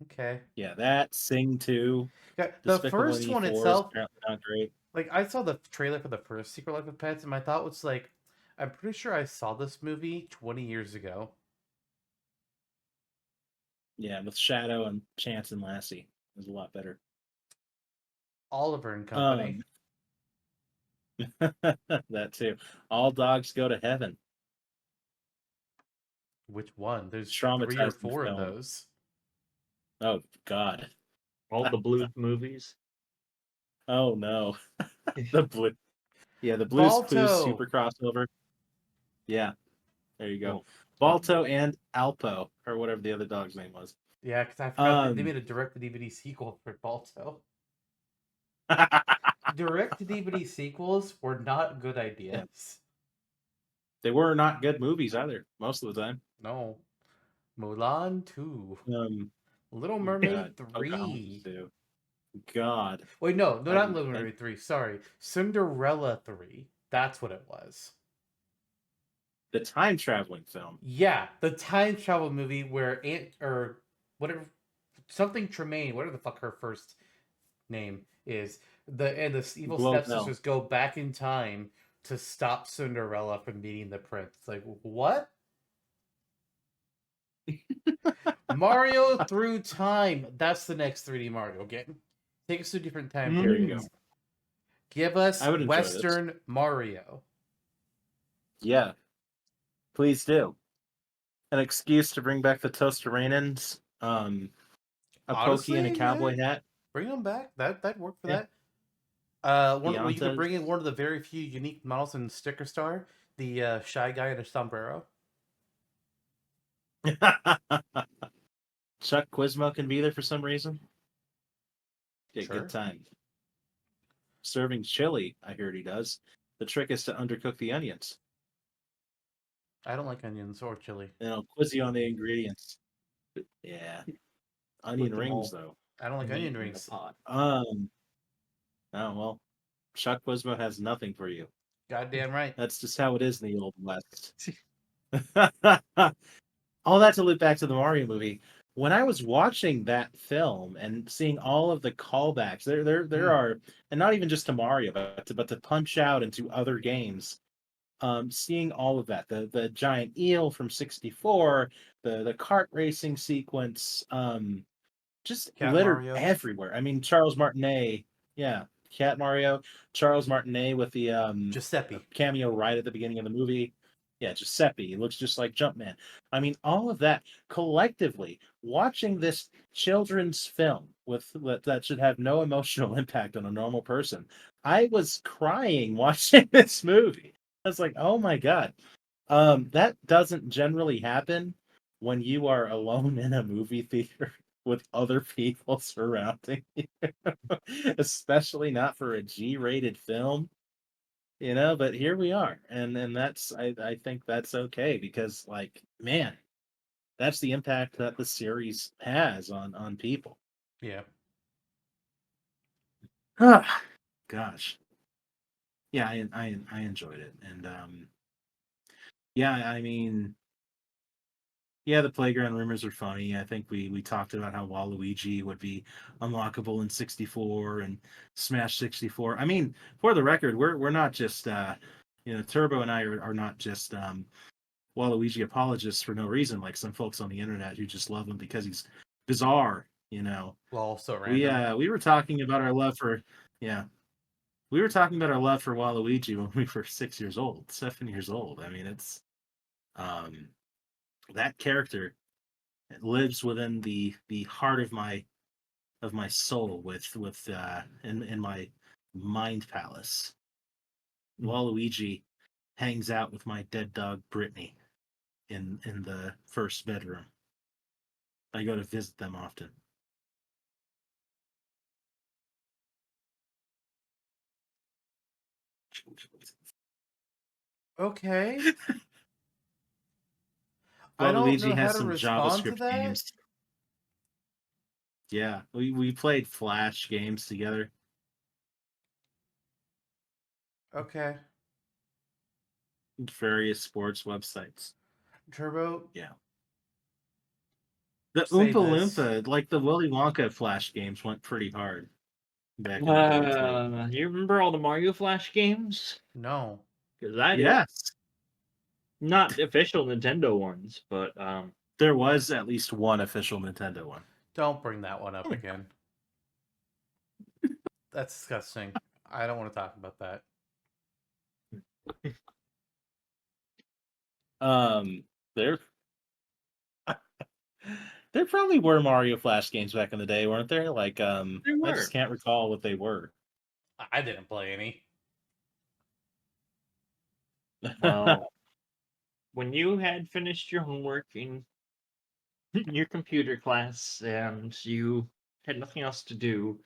Speaker 2: Okay.
Speaker 1: yeah, that Sing 2,
Speaker 2: Yeah, the
Speaker 1: Despicable
Speaker 2: first
Speaker 1: Me
Speaker 2: one
Speaker 1: 4 is
Speaker 2: itself,
Speaker 1: apparently not great.
Speaker 2: like, I saw the trailer for the first Secret Life of Pets, and my thought was like, I'm pretty sure I saw this movie 20 years ago.
Speaker 1: Yeah, with Shadow and Chance and Lassie. It was a lot better.
Speaker 2: Oliver and Company.
Speaker 1: Um, that too. All dogs go to heaven.
Speaker 2: Which one? There's 3 or 4
Speaker 1: Traumatizing
Speaker 2: of
Speaker 1: film.
Speaker 2: those.
Speaker 1: Oh God.
Speaker 3: All the Blues movies.
Speaker 1: Oh no. The blue. Yeah, the Blues Clues
Speaker 2: Balto!
Speaker 1: super crossover. Yeah, there you go.
Speaker 3: Well,
Speaker 1: Balto and Alpo, or whatever the other dog's name was.
Speaker 2: Yeah, because I forgot they
Speaker 1: Um,
Speaker 2: made a direct-to-DVD sequel for Balto. Direct-to-DVD sequels were not good
Speaker 1: yeah,
Speaker 2: ideas.
Speaker 1: they were not good movies either, most of the time.
Speaker 2: No. Mulan 2.
Speaker 1: Um,
Speaker 2: Little
Speaker 1: God,
Speaker 2: Mermaid
Speaker 1: Pocahontas
Speaker 2: 3.
Speaker 1: too. God,
Speaker 2: Wait, no,
Speaker 1: I
Speaker 2: not
Speaker 1: didn't
Speaker 2: Little
Speaker 1: think.
Speaker 2: Mermaid 3. Sorry. Cinderella 3. That's what it was.
Speaker 1: The time traveling film.
Speaker 2: Yeah, the time travel movie where Aunt, or whatever, something Tremaine, whatever the fuck her first name is, and the evil
Speaker 1: Globell.
Speaker 2: stepsisters go back in time to stop Cinderella from meeting the prince. It's like, what? Mario through time. That's the next 3D Mario game. Take us to different time
Speaker 1: There you go.
Speaker 2: periods. Give us
Speaker 1: I would enjoy this.
Speaker 2: Western Mario.
Speaker 1: Yeah, please do. An excuse to bring back the Toaster a pokey and a
Speaker 2: Honestly, yeah,
Speaker 1: cowboy hat.
Speaker 2: bring them back. That'd work for
Speaker 1: Yeah,
Speaker 2: that. Well, you could
Speaker 1: Beyonces.
Speaker 2: bring in one of the very few unique models in Sticker Star, the shy guy in a sombrero.
Speaker 1: Chuck Quizmo can be there for some reason. Yeah, good
Speaker 2: Sure.
Speaker 1: time. Serving chili, I heard he does. The trick is to undercook the onions.
Speaker 2: I don't like onions or chili.
Speaker 1: And I'll quiz you on the ingredients. Yeah.
Speaker 3: put
Speaker 1: Onion
Speaker 3: them
Speaker 1: rings
Speaker 3: all
Speaker 1: though.
Speaker 2: I don't like
Speaker 3: neat
Speaker 2: onion
Speaker 3: in the
Speaker 2: rings.
Speaker 3: pot.
Speaker 1: Um oh well. Chuck Quizmo has nothing for you.
Speaker 2: Goddamn right.
Speaker 1: That's just how it is in the old west. All that to loop back to the Mario movie. When I was watching that film and seeing all of the callbacks, there
Speaker 2: Hmm.
Speaker 1: are, and not even just to Mario, but to Punch Out and to other games. Seeing all of that, the giant eel from '64, the kart racing sequence, just
Speaker 2: Cat
Speaker 1: littered
Speaker 2: Mario.
Speaker 1: everywhere. I mean, Charles Martinet, yeah, Cat Mario, Charles Martinet with the
Speaker 2: Giuseppe.
Speaker 1: cameo right at the beginning of the movie. Yeah, Giuseppe. He looks just like Jumpman. I mean, all of that collectively, watching this children's film that should have no emotional impact on a normal person. I was crying watching this movie. I was like, oh my God. That doesn't generally happen when you are alone in a movie theater with other people surrounding you, especially not for a G-rated film, but here we are. And that's I think that's okay because like, man, that's the impact that the series has on people.
Speaker 2: Yeah.
Speaker 1: Ah, gosh. Yeah, I enjoyed it. And yeah, I mean, yeah, the playground rumors are funny. I think we talked about how Waluigi would be unlockable in 64 and Smash 64. I mean, for the record, we're not just Turbo and I are not just Waluigi apologists for no reason, like some folks on the internet who just love him because he's bizarre.
Speaker 2: Well, also
Speaker 1: We
Speaker 2: random.
Speaker 1: we were talking about our love for yeah. We were talking about our love for Waluigi when we were 6 years old, 7 years old. I mean, That character lives within the heart of my soul in my mind palace. Waluigi hangs out with my dead dog Brittany in the first bedroom. I go to visit them often.
Speaker 2: Okay. I don't
Speaker 1: Waluigi
Speaker 2: know how
Speaker 1: has
Speaker 2: to
Speaker 1: some
Speaker 2: respond to
Speaker 1: JavaScript
Speaker 2: that.
Speaker 1: games. Yeah, we played Flash games together.
Speaker 2: Okay.
Speaker 1: Various sports websites.
Speaker 2: Turbo,
Speaker 1: Yeah. The
Speaker 2: say
Speaker 1: Oompa
Speaker 2: this.
Speaker 1: Loompa, like the Willy Wonka Flash games, went pretty hard back in the day too.
Speaker 3: You remember all the Mario Flash games?
Speaker 2: No.
Speaker 3: Because I do.
Speaker 1: Yes,
Speaker 3: Not official Nintendo ones, but
Speaker 1: there was at least one official Nintendo one.
Speaker 2: Don't bring that one up again. That's disgusting. I don't want to talk about that.
Speaker 1: There, there probably were Mario Flash games back in the day, weren't there? Like,
Speaker 3: there
Speaker 1: I just
Speaker 3: were.
Speaker 1: can't recall what they were.
Speaker 2: I didn't play any.
Speaker 3: Well, when you had finished your homework in your computer class and you had nothing else to do,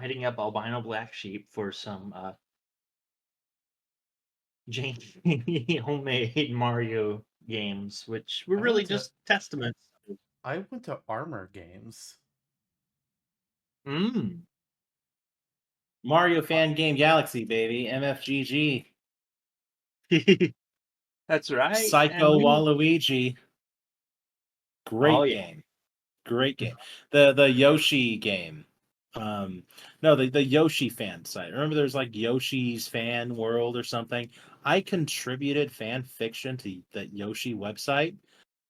Speaker 3: hitting up Albino Black Sheep for some janky homemade Mario games, which were
Speaker 2: I
Speaker 3: really
Speaker 2: went to
Speaker 3: just testaments.
Speaker 2: I went to Armor Games.
Speaker 3: Mm.
Speaker 1: Mario Fan Game Galaxy, baby, MFGG,
Speaker 3: That's right. And
Speaker 1: Psycho
Speaker 3: we
Speaker 1: Waluigi,
Speaker 3: oh
Speaker 1: great
Speaker 3: yeah.
Speaker 1: game, great game. The Yoshi game. No, the Yoshi fan site. Remember, there's like Yoshi's Fan World or something. I contributed fan fiction to that Yoshi website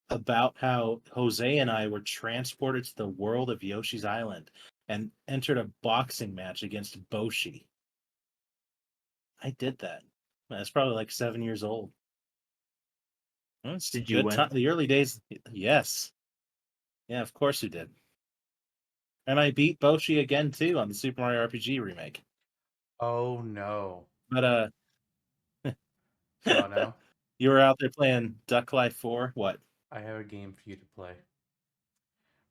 Speaker 1: about how Jose and I were transported to the world of Yoshi's Island and entered a boxing match against Boshi. I did that. I was probably like 7 years old. It's
Speaker 3: Did you
Speaker 1: good
Speaker 3: win?
Speaker 1: time. The early days, yes, yeah, of course you did. And I beat Boshi again too on the Super Mario RPG remake.
Speaker 2: Oh no.
Speaker 1: But
Speaker 2: Oh no.
Speaker 1: you were out there playing Duck Life 4. What?
Speaker 2: I have a game for you to play.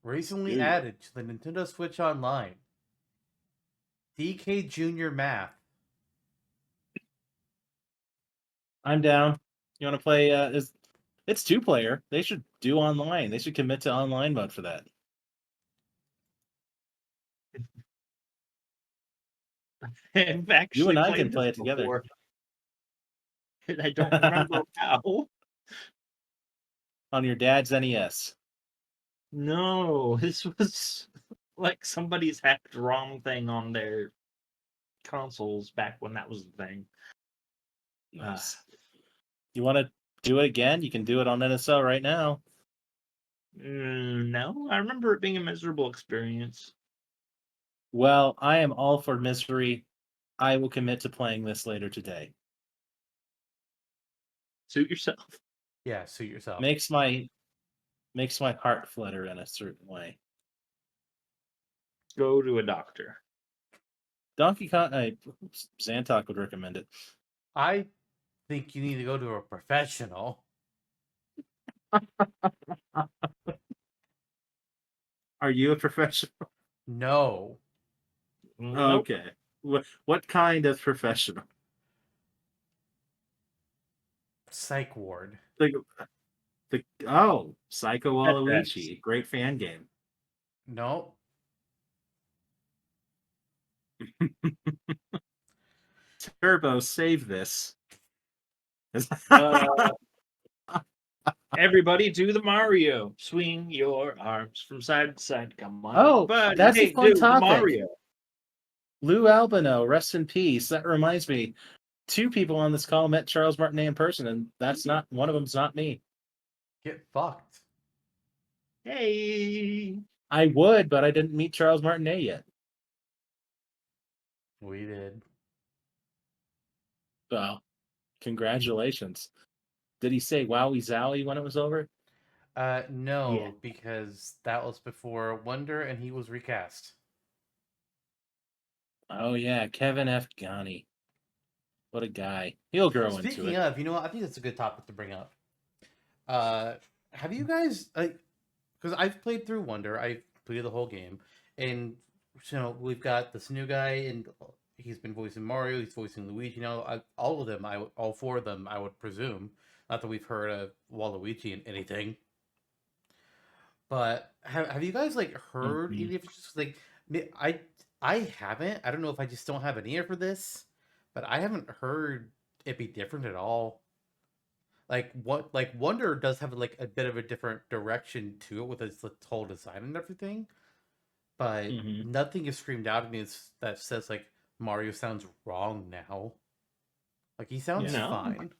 Speaker 2: Recently
Speaker 3: Do you?
Speaker 2: added to the Nintendo Switch Online. DK Junior Math.
Speaker 1: I'm down. You want to play? It's 2-player. They should do online. They should commit to online mode for that.
Speaker 3: I've
Speaker 1: You and
Speaker 3: actually
Speaker 1: I can
Speaker 3: played this
Speaker 1: play it together
Speaker 3: before, and I don't remember how.
Speaker 1: on your dad's NES.
Speaker 3: No, this was like somebody's hacked ROM thing on their consoles back when that was the thing.
Speaker 1: Nice. You want to do it again? You can do it on NSL right now.
Speaker 3: No, I remember it being a miserable experience.
Speaker 1: Well, I am all for misery. I will commit to playing this later today.
Speaker 3: Suit yourself.
Speaker 2: Yeah, suit yourself.
Speaker 1: Makes my heart flutter in a certain way.
Speaker 3: Go to a doctor.
Speaker 1: Donkey Kong, Zantok would recommend it.
Speaker 2: I think you need to go to a professional.
Speaker 1: Are you a professional?
Speaker 2: No.
Speaker 3: Nope.
Speaker 1: Okay. What kind of professional?
Speaker 2: Psych ward.
Speaker 1: Psycho
Speaker 3: That's
Speaker 1: Waluigi, great fan game.
Speaker 2: No.
Speaker 1: Turbo, save this.
Speaker 3: Everybody do the Mario. Swing your arms from side to side. Come on,
Speaker 1: Oh,
Speaker 3: everybody.
Speaker 1: that's a
Speaker 3: Hey,
Speaker 1: fun
Speaker 3: do the
Speaker 1: topic.
Speaker 3: Mario.
Speaker 1: Lou Albino, rest in peace. That reminds me, 2 people on this call met Charles Martinet in person, and that's not one of them's not me.
Speaker 2: Get fucked.
Speaker 3: Hey.
Speaker 1: I would, but I didn't meet Charles Martinet yet.
Speaker 2: We did.
Speaker 1: Well, congratulations. Did he say Wowie Zowie when it was over?
Speaker 3: Yeah.
Speaker 2: No, because that was before Wonder, and he was recast.
Speaker 1: Oh yeah, Kevin F. Ghani. What a guy. He'll grow into
Speaker 2: Speaking
Speaker 1: it.
Speaker 2: of, you know what? I think that's a good topic to bring up. Uh, have you guys like? Because I've played through Wonder, I've played the whole game, and we've got this new guy, and he's been voicing Mario, he's voicing Luigi. All of them, all four of them, I would presume. Not that we've heard of Waluigi in anything, but have you guys like heard
Speaker 1: Mhm.
Speaker 2: any of just like I I haven't. I don't know if I just don't have an ear for this, but I haven't heard it be different at all. Like Wonder does have like a bit of a different direction to it with its whole design and everything, but
Speaker 1: Mhm.
Speaker 2: nothing is screamed out at me that says like Mario sounds wrong now. Like he sounds
Speaker 1: Yeah.
Speaker 3: No.
Speaker 2: fine.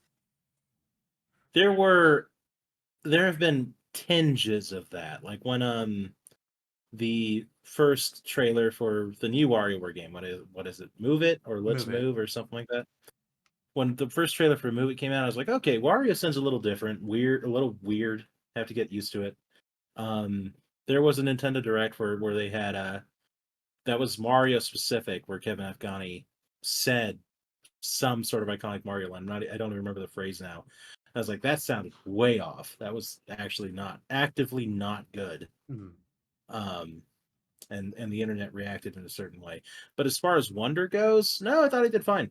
Speaker 1: There were there have been tinges of that. Like when the first trailer for the new WarioWare game, what is it? Move It or Let's
Speaker 2: Move it.
Speaker 1: Move or something like that. When the first trailer for Move It came out, I was like, okay, Wario sounds a little different, weird, a little weird. Have to get used to it. Um, there was a Nintendo Direct where they had that was Mario specific, where Kevin Afghani said some sort of iconic Mario line. I don't even remember the phrase now. I was like, that sounded way off. That was actually not actively not good.
Speaker 2: Mhm.
Speaker 1: Um, and the internet reacted in a certain way. But as far as Wonder goes, no, I thought he did fine.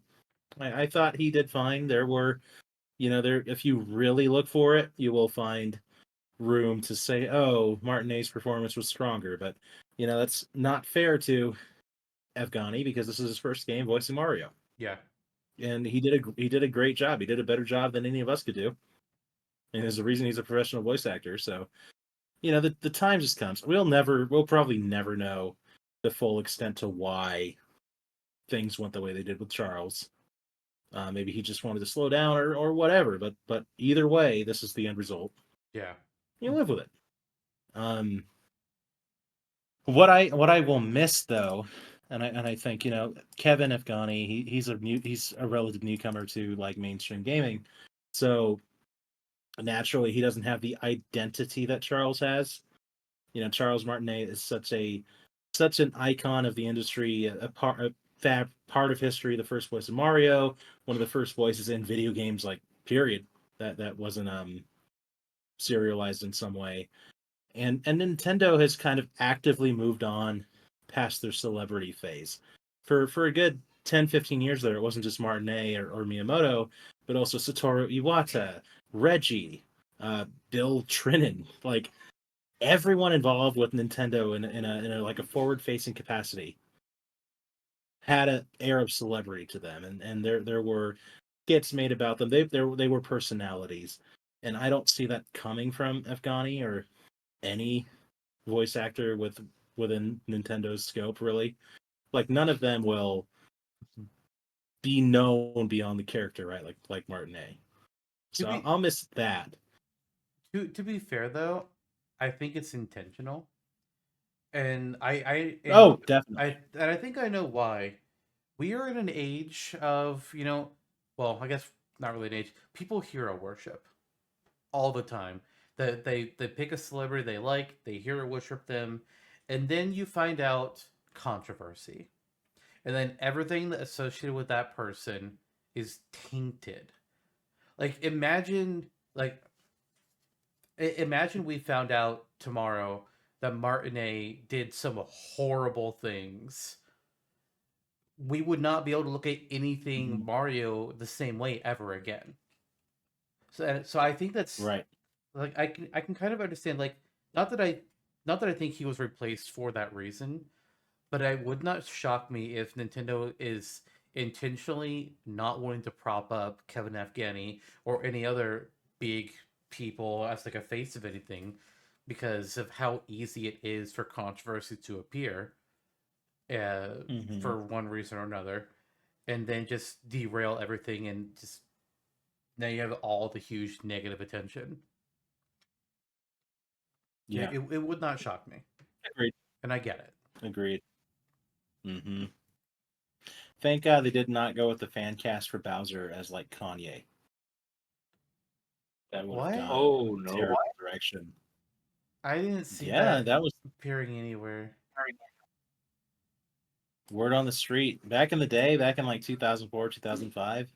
Speaker 1: I thought he did fine. There were, there if you really look for it, you will find room to say, oh, Martinet's performance was stronger. But that's not fair to Afghani because this is his first game voicing Mario,
Speaker 2: Yeah.
Speaker 1: and he did a great job. He did a better job than any of us could do, and there's a reason he's a professional voice actor. So the time just comes. We'll probably never know the full extent to why things went the way they did with Charles. Maybe he just wanted to slow down or whatever. But either way, this is the end result.
Speaker 2: Yeah.
Speaker 1: You live with it. Um, what I will miss though, and I think Kevin Afghani, he's a relative newcomer to like mainstream gaming, so naturally he doesn't have the identity that Charles has. Charles Martinet is such an icon of the industry, part of history, the first voice of Mario, one of the first voices in video games, like period, that wasn't serialized in some way. And Nintendo has kind of actively moved on past their celebrity phase. For a good 10-15 years there, it wasn't just Martinet or Miyamoto, but also Satoru Iwata, Reggie, Bill Trinan, like everyone involved with Nintendo in a like a forward facing capacity had an air of celebrity to them, and there were skits made about them. They were personalities, and I don't see that coming from Afghani or any voice actor within Nintendo's scope, really. Like none of them will be known beyond the character, right? Like Martinet.
Speaker 2: To
Speaker 1: So
Speaker 2: be
Speaker 1: I'll miss that.
Speaker 2: to be fair though, I think it's intentional, and
Speaker 1: Oh, definitely.
Speaker 2: I think I know why. We are in an age of well, I guess not really an age. People hero worship all the time. They pick a celebrity they like, they hero worship them, and then you find out controversy, and then everything that associated with that person is tainted. Like imagine we found out tomorrow that Martinet did some horrible things. We would not be able to look at anything
Speaker 1: Mhm.
Speaker 2: Mario the same way ever again. So I think that's
Speaker 1: Right.
Speaker 2: like I can kind of understand, like, not that I not that I think he was replaced for that reason, but it would not shock me if Nintendo is intentionally not wanting to prop up Kevin Afghani or any other big people as like a face of anything because of how easy it is for controversy to appear
Speaker 1: Hmm.
Speaker 2: for one reason or another, and then just derail everything, and just now you have all the huge negative attention.
Speaker 1: Yeah.
Speaker 2: It would not shock me,
Speaker 1: Agreed.
Speaker 2: and I get it.
Speaker 1: Agreed. Hmm. Thank God they did not go with the fan cast for Bowser as like Kanye. That would have
Speaker 2: What?
Speaker 1: gone
Speaker 3: Oh
Speaker 1: a
Speaker 3: no!
Speaker 1: terrible direction.
Speaker 2: I didn't see
Speaker 1: Yeah,
Speaker 2: that
Speaker 1: that was
Speaker 2: appearing anywhere.
Speaker 1: word on the street. Back in the day, back in like 2004, 2005,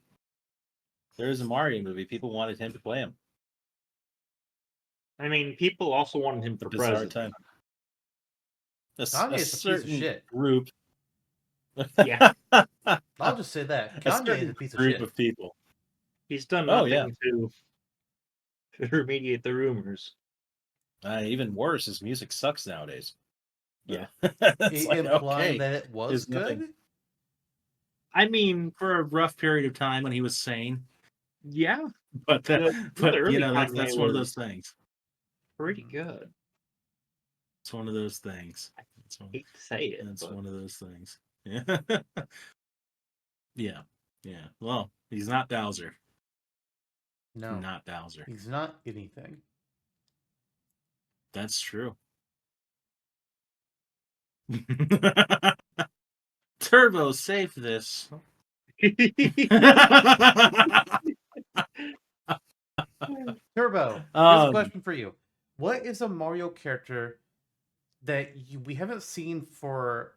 Speaker 1: there was a Mario movie. People wanted him to play him.
Speaker 3: I mean, people also wanted him
Speaker 1: A
Speaker 3: for
Speaker 1: bizarre
Speaker 3: president.
Speaker 1: time. A
Speaker 2: Kanye's a piece of
Speaker 1: certain
Speaker 2: shit.
Speaker 1: group.
Speaker 3: Yeah.
Speaker 2: I'll just say that.
Speaker 1: A
Speaker 2: Kanye is
Speaker 1: certain
Speaker 2: a piece of
Speaker 1: group
Speaker 2: shit.
Speaker 1: of people.
Speaker 3: He's done
Speaker 1: Oh yeah.
Speaker 3: nothing to remediate the rumors.
Speaker 1: Even worse, his music sucks nowadays.
Speaker 3: Yeah.
Speaker 1: It's like
Speaker 2: Implying
Speaker 1: okay,
Speaker 2: that it was
Speaker 1: there's nothing
Speaker 2: good?
Speaker 3: I mean,
Speaker 1: for a rough period of time when he was sane.
Speaker 3: yeah,
Speaker 1: But
Speaker 3: the early
Speaker 1: that's
Speaker 3: Kanye
Speaker 1: one of
Speaker 3: was
Speaker 1: those things.
Speaker 3: pretty good.
Speaker 1: It's one of those things.
Speaker 3: Hate to say it,
Speaker 1: That's
Speaker 3: but
Speaker 1: one of those things. Yeah. Yeah. Yeah. Well, he's not Bowser.
Speaker 2: No.
Speaker 1: Not Bowser.
Speaker 2: He's not anything.
Speaker 1: That's true. Turbo, save this.
Speaker 2: Turbo, here's a
Speaker 1: um,
Speaker 2: question for you. What is a Mario character that we haven't seen for,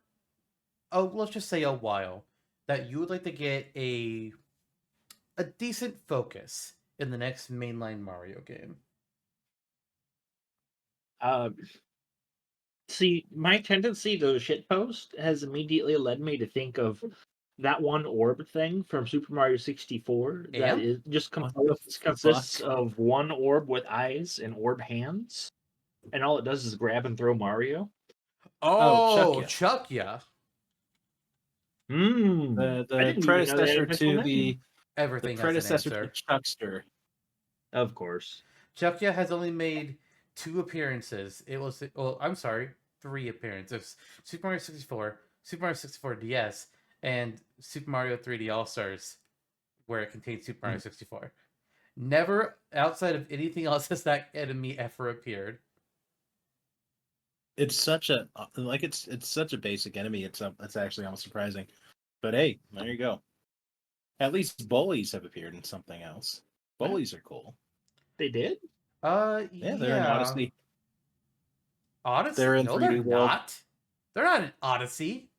Speaker 2: oh, let's just say a while, that you would like to get a decent focus in the next mainline Mario game?
Speaker 3: see, my tendency to shitpost has immediately led me to think of that one orb thing from Super Mario 64 that
Speaker 2: Amp?
Speaker 3: is just
Speaker 1: what the
Speaker 3: consists
Speaker 1: fuck?
Speaker 3: of one orb with eyes and orb hands, and all it does is grab and throw Mario.
Speaker 1: Oh,
Speaker 2: Oh,
Speaker 1: Chuckya.
Speaker 2: Chuckya.
Speaker 1: The
Speaker 3: I
Speaker 1: the
Speaker 3: didn't even know they had
Speaker 1: predecessor
Speaker 3: an official
Speaker 1: to
Speaker 3: name.
Speaker 1: the
Speaker 2: Everything has an
Speaker 1: predecessor to
Speaker 2: answer.
Speaker 1: Chuckster.
Speaker 3: Of course.
Speaker 2: Chuckya has only made 2 appearances. It was, well, I'm sorry, 3 appearances. Super Mario 64, Super Mario 64 DS, and Super Mario 3D All Stars, where it contains Super Mario 64. Never outside of anything else has that enemy ever appeared.
Speaker 1: It's such a it's such a basic enemy. It's actually almost surprising. But hey, there you go. At least bullies have appeared in something else. Bullies are cool.
Speaker 3: They did?
Speaker 1: Yeah, they're in
Speaker 2: Yeah.
Speaker 1: Odyssey.
Speaker 2: Odyssey?
Speaker 1: They're in
Speaker 2: No, they're
Speaker 1: 3D World,
Speaker 2: not. They're not in Odyssey.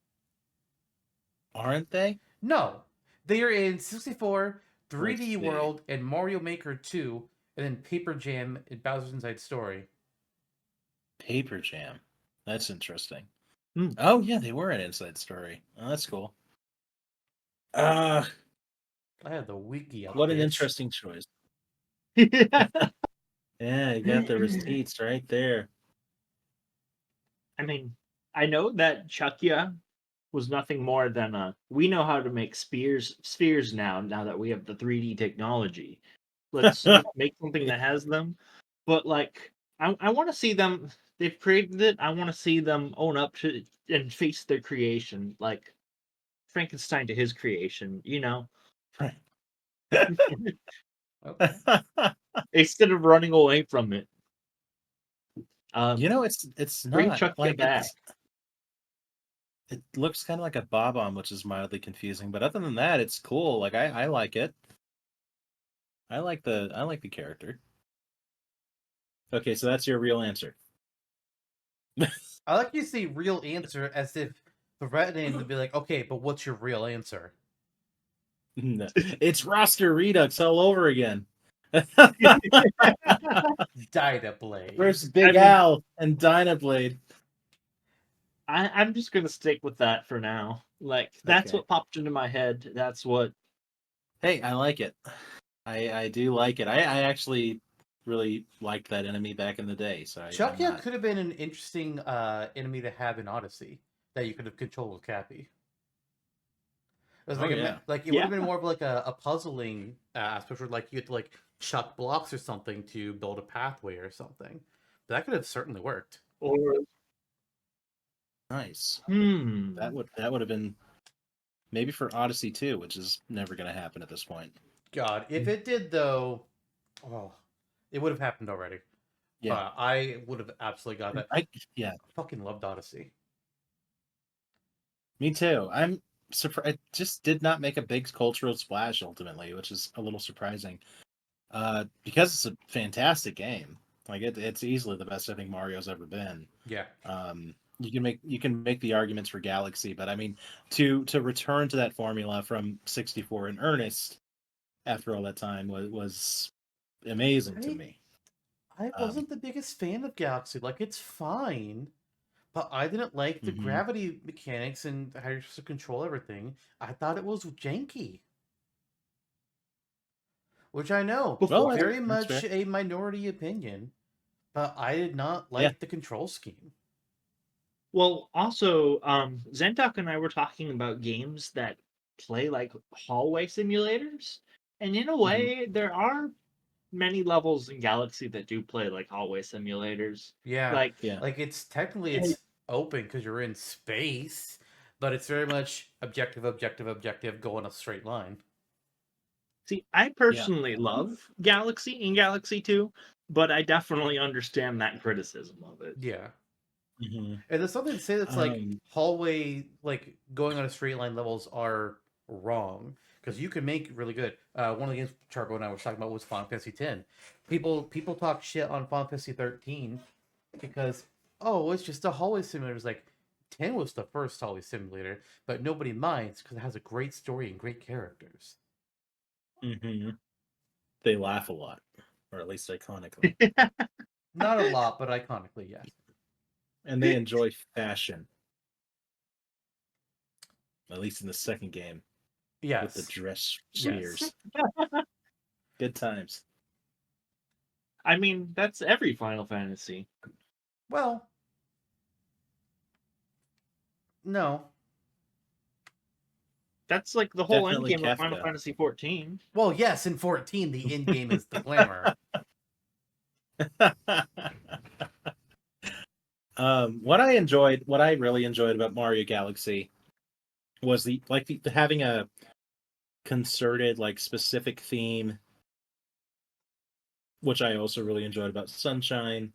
Speaker 1: aren't they?
Speaker 2: No. They are in 64,
Speaker 1: Let's
Speaker 2: 3D
Speaker 1: see.
Speaker 2: World, and Mario Maker 2, and then Paper Jam and Bowser's Inside Story.
Speaker 1: Paper Jam. That's interesting.
Speaker 3: Hmm.
Speaker 1: Oh yeah, they were in Inside Story. Oh, that's cool. Uh
Speaker 2: I had the wiki up,
Speaker 1: what an
Speaker 2: bitch.
Speaker 1: interesting choice.
Speaker 3: I
Speaker 1: Yeah, you got the receipts right there.
Speaker 3: mean, I know that Chuckya was nothing more than we know how to make spheres now that we have the 3D technology. Let's make something that has them. But like I want to see them, they've created it. I want to see them own up to and face their creation, like Frankenstein to his creation,
Speaker 2: Okay.
Speaker 3: instead of running away from it.
Speaker 1: it's
Speaker 3: Bring
Speaker 1: not
Speaker 3: Chuckya
Speaker 1: like
Speaker 3: back.
Speaker 1: it looks kind of like a bob-omb, which is mildly confusing. But other than that, it's cool. Like I like it. I like the character. Okay, so that's your real answer.
Speaker 2: I like you say real answer as if threatening to be like, okay, but what's your real answer?
Speaker 1: No, it's roster redux all over again.
Speaker 2: Dynablade.
Speaker 1: Versus Big
Speaker 3: I mean,
Speaker 1: Al and Dynablade.
Speaker 3: I'm just gonna stick with that for now. Like that's
Speaker 1: Okay.
Speaker 3: what popped into my head. That's what.
Speaker 1: Hey, I like it. I do like it. I actually really liked that enemy back in the day. So I'm
Speaker 2: Chuckya
Speaker 1: not.
Speaker 2: could have been an interesting enemy to have in Odyssey that you could have controlled with Cappy. It was
Speaker 1: Oh
Speaker 2: like
Speaker 1: yeah.
Speaker 2: like it would
Speaker 3: Yeah.
Speaker 2: have been more of like a puzzling aspect where like you had to like chuck blocks or something to build a pathway or something. But that could have certainly worked.
Speaker 3: Or
Speaker 1: Nice.
Speaker 3: hmm.
Speaker 1: That would have been maybe for Odyssey 2, which is never going to happen at this point.
Speaker 2: God, if it did though, oh, it would have happened already.
Speaker 1: Yeah.
Speaker 2: But I would have absolutely got that.
Speaker 1: Yeah.
Speaker 2: I fucking loved Odyssey.
Speaker 1: Me too. I'm surprised. It just did not make a big cultural splash ultimately, which is a little surprising. Because it's a fantastic game. Like it's easily the best I think Mario's ever been.
Speaker 2: Yeah.
Speaker 1: You can make the arguments for Galaxy, but I mean to return to that formula from 64 in earnest after all that time was amazing to
Speaker 2: I
Speaker 1: me.
Speaker 2: I
Speaker 1: Um,
Speaker 2: wasn't the biggest fan of Galaxy. Like it's fine, but I didn't like the
Speaker 1: mhm.
Speaker 2: gravity mechanics and how you're supposed to control everything. I thought it was janky, which I know
Speaker 1: Well,
Speaker 3: Before,
Speaker 2: very
Speaker 1: that's
Speaker 2: much
Speaker 1: fair.
Speaker 2: a minority opinion, but I did not
Speaker 1: Yeah.
Speaker 2: like the control scheme.
Speaker 3: well, also, Zentok and I were talking about games that play like hallway simulators, and in a
Speaker 1: Hmm.
Speaker 3: way, there are many levels in Galaxy that do play like hallway simulators.
Speaker 2: Yeah,
Speaker 3: Like,
Speaker 1: Yeah.
Speaker 2: like it's technically
Speaker 3: eh,
Speaker 2: it's open because you're in space, but it's very much objective, objective, objective, go in a straight line.
Speaker 3: see, I
Speaker 1: Yeah.
Speaker 3: personally love Galaxy in Galaxy 2, but I definitely understand that criticism of it.
Speaker 2: Yeah.
Speaker 1: Hmm.
Speaker 2: And there's something to say that's like
Speaker 1: Um,
Speaker 2: hallway, like going on a straight line levels are wrong because you can make really good. One of the games Charbo and I was talking about was Final Fantasy X. People talk shit on Final Fantasy 13 because it's just a hallway simulator. It's like 10 was the first hallway simulator, but nobody minds because it has a great story and great characters.
Speaker 1: mhm. They laugh a lot, or at least iconically,
Speaker 2: Not a lot, but iconically, yes.
Speaker 1: and they enjoy fashion. At least in the second game with the
Speaker 2: Yes.
Speaker 1: dress
Speaker 2: Yes.
Speaker 1: spheres. Good times.
Speaker 3: I mean, that's every Final Fantasy.
Speaker 2: Well, no.
Speaker 3: That's like the whole end
Speaker 1: Definitely
Speaker 3: game of Final
Speaker 1: Kefka.
Speaker 3: Fantasy 14.
Speaker 2: Well, yes, in 14, the end game is the glamour.
Speaker 1: What I really enjoyed about Mario Galaxy was the having a concerted, like specific theme, which I also really enjoyed about Sunshine.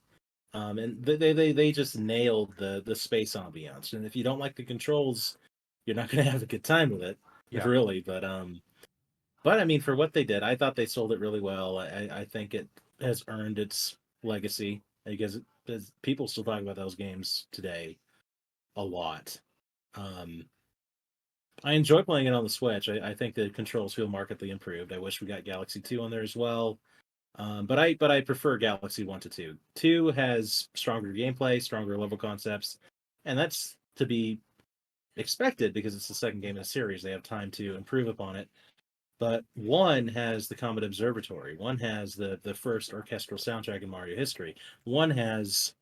Speaker 1: And they just nailed the space ambiance. And if you don't like the controls, you're not going to have a good time with it,
Speaker 2: Yeah.
Speaker 1: really. But I mean, for what they did, I thought they sold it really well. I think it has earned its legacy because people still talk about those games today a lot. Um, I enjoy playing it on the Switch. I think the controls feel markedly improved. I wish we got Galaxy 2 on there as well. But I prefer Galaxy 1 to 2. 2 has stronger gameplay, stronger level concepts, and that's to be expected because it's the second game in the series. They have time to improve upon it. But 1 has the Comet Observatory. 1 has the first orchestral soundtrack in Mario history. 1 has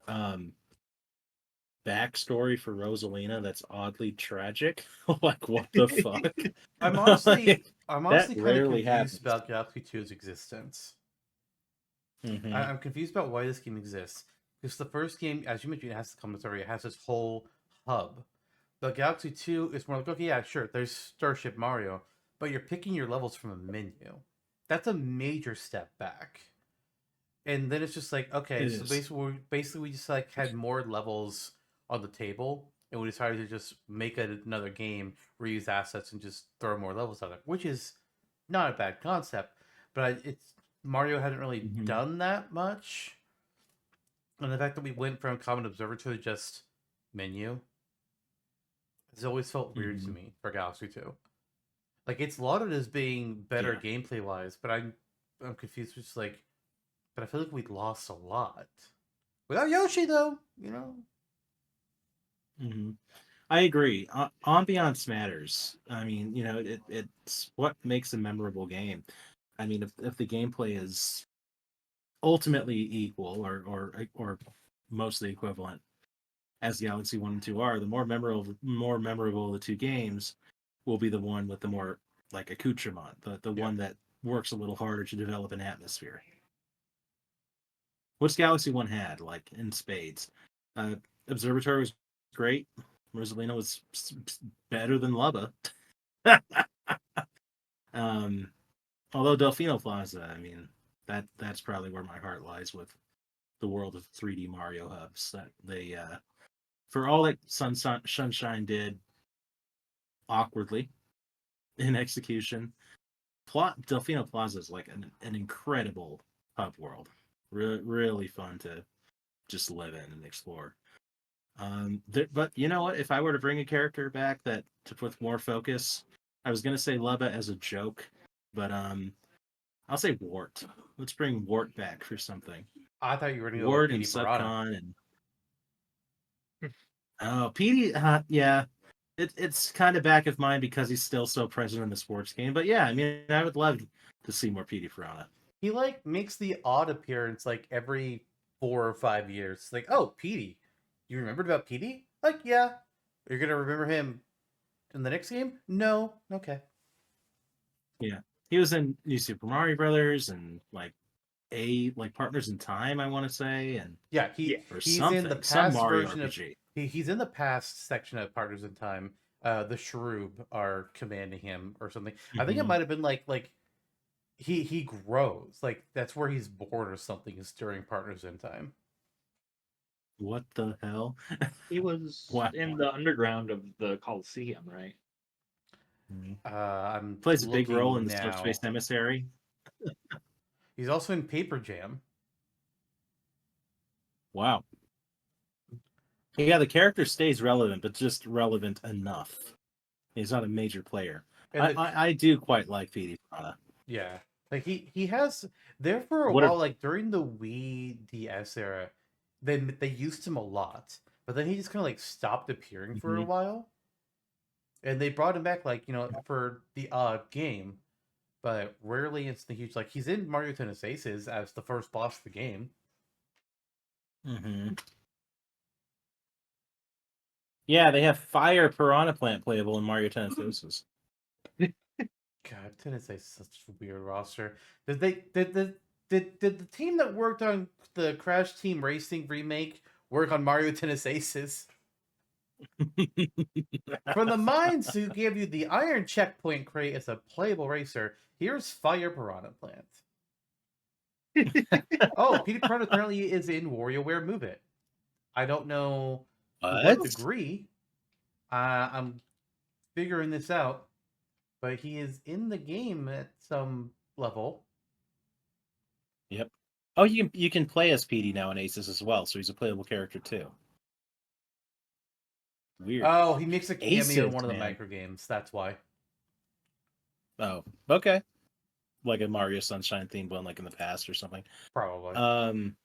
Speaker 1: um, backstory for Rosalina that's oddly tragic. Like, what the fuck?
Speaker 2: I'm
Speaker 1: Like,
Speaker 2: honestly I'm
Speaker 1: that
Speaker 2: honestly kind of
Speaker 1: rarely
Speaker 2: confused
Speaker 1: happens.
Speaker 2: about Galaxy 2's existence.
Speaker 1: Hmm.
Speaker 2: I'm confused about why this game exists. Because the first game, as you mentioned, it has the commentary, it has this whole hub. But Galaxy 2 is more like, okay, yeah, sure, there's Starship Mario, but you're picking your levels from a menu. That's a major step back. And then it's just like, okay,
Speaker 1: It
Speaker 2: so
Speaker 1: is.
Speaker 2: basically we just like had more levels on the table, and we decided to just make another game, reuse assets, and just throw more levels at it, which is not a bad concept. But it's Mario hadn't really
Speaker 1: Hmm.
Speaker 2: done that much, and the fact that we went from Common Observatory to just menu has always felt weird to
Speaker 1: Hmm.
Speaker 2: me for Galaxy 2. Like it's lauded as being better
Speaker 1: Yeah.
Speaker 2: gameplay wise, but I'm confused. Just like, but I feel like we lost a lot without Yoshi, though. You know,
Speaker 1: Hmm. I agree. Ambiance matters. I mean, it's what makes a memorable game. I mean, if the gameplay is ultimately equal or mostly equivalent as Galaxy 1 and 2 are, the more memorable the two games will be the one with the more like accoutrement, the
Speaker 2: yeah.
Speaker 1: one that works a little harder to develop an atmosphere. What's Galaxy 1 had, like in spades. Uh Observatory was great. Rosalina was better than Lubba. um Although Delfino Plaza, I mean, that's probably where my heart lies with the world of 3D Mario hubs. That they for all that Sunshine did awkwardly in execution, Delfino Plaza is like an incredible hub world. Really fun to just live in and explore. But you know what? If I were to bring a character back that to put more focus, I was gonna say Lubba as a joke, but I'll say Wart. Let's bring Wart back for something.
Speaker 2: I thought you were gonna go with
Speaker 1: Wart and
Speaker 2: PD Piranha.
Speaker 1: Subcon and oh PD, yeah, it's kind of back of mind because he's still so present in the sports game. But yeah, I mean, I would love to see more PD Piranha.
Speaker 2: He like makes the odd appearance like every 4 or 5 years. Like, oh, Petey, you remembered about Petey? Like, yeah. You're gonna remember him in the next game? No. Okay.
Speaker 1: Yeah, he was in New Super Mario Brothers and like Partners in Time, I want to say, and
Speaker 2: Yeah,
Speaker 3: Yeah.
Speaker 1: or
Speaker 2: he's in the
Speaker 1: something, some
Speaker 2: past
Speaker 1: Mario
Speaker 2: version of
Speaker 1: RPG.
Speaker 2: he's in the past section of Partners in Time. The Shroob are commanding him or something. I think it
Speaker 1: Mhm.
Speaker 2: might have been like he grows. Like that's where he's born or something is during Partners in Time.
Speaker 1: What the hell?
Speaker 3: He was
Speaker 1: Wow.
Speaker 3: in the underground of the Coliseum, right?
Speaker 1: Mhm.
Speaker 2: I'm
Speaker 1: Plays a big role in
Speaker 2: looking
Speaker 1: the Subspace
Speaker 2: now.
Speaker 1: Emissary.
Speaker 2: He's also in Paper Jam.
Speaker 1: Wow. Yeah, the character stays relevant, but just relevant enough. He's not a major player.
Speaker 2: And the
Speaker 1: I do quite like PD Piranha.
Speaker 2: yeah, like he has there for a
Speaker 1: What a
Speaker 2: while, like during the Wii DS era, they used him a lot, but then he just kind of like stopped appearing for a
Speaker 1: Mhm.
Speaker 2: while, and they brought him back like for the game, but rarely into the huge. Like he's in Mario Tennis Aces as the first boss of the game.
Speaker 1: Mhm. Yeah, they have Fire Piranha Plant playable in Mario Tennis Aces.
Speaker 2: God, Tennis Aces is such a weird roster. Did they did the team that worked on the Crash Team Racing remake work on Mario Tennis Aces? From the minds who gave you the Iron Checkpoint crate as a playable racer, here's Fire Piranha Plant. Oh, Peter Piranha apparently is in WarioWare Move It. I don't know to what
Speaker 1: What?
Speaker 2: degree. I'm figuring this out, but he is in the game at some level.
Speaker 1: Yep. Oh, you can play as PD now in Aces as well, so he's a playable character too. Weird.
Speaker 2: Oh, he makes a cameo in
Speaker 1: Aces,
Speaker 2: one of the
Speaker 1: man.
Speaker 2: micro games. That's why.
Speaker 1: Oh, okay. Like a Mario Sunshine themed one, like in the past or something.
Speaker 2: Probably.
Speaker 1: Um,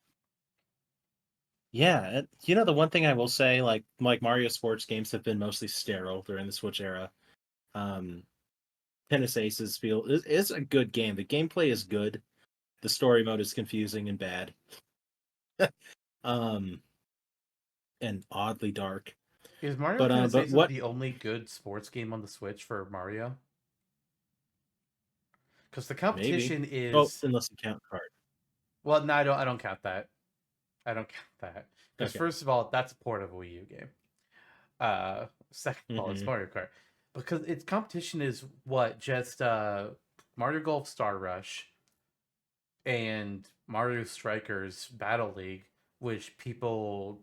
Speaker 1: yeah, the one thing I will say, like Mario sports games have been mostly sterile during the Switch era. Um, Tennis Aces is a good game. The gameplay is good. The story mode is confusing and bad. Um, and oddly dark.
Speaker 2: Is Mario
Speaker 1: But
Speaker 2: Tennis
Speaker 1: but
Speaker 2: Aces
Speaker 1: what
Speaker 2: the only good sports game on the Switch for Mario? Because the
Speaker 1: maybe?
Speaker 2: competition
Speaker 1: Oh,
Speaker 2: is
Speaker 1: unless you count card.
Speaker 2: well, no, I don't count that. I don't count that because
Speaker 1: Okay.
Speaker 2: first of all, that's a port of a Wii U game. Second of all, it's
Speaker 1: Mm-hmm.
Speaker 2: Mario Kart because its competition is what just Mario Golf Star Rush and Mario Strikers Battle League, which people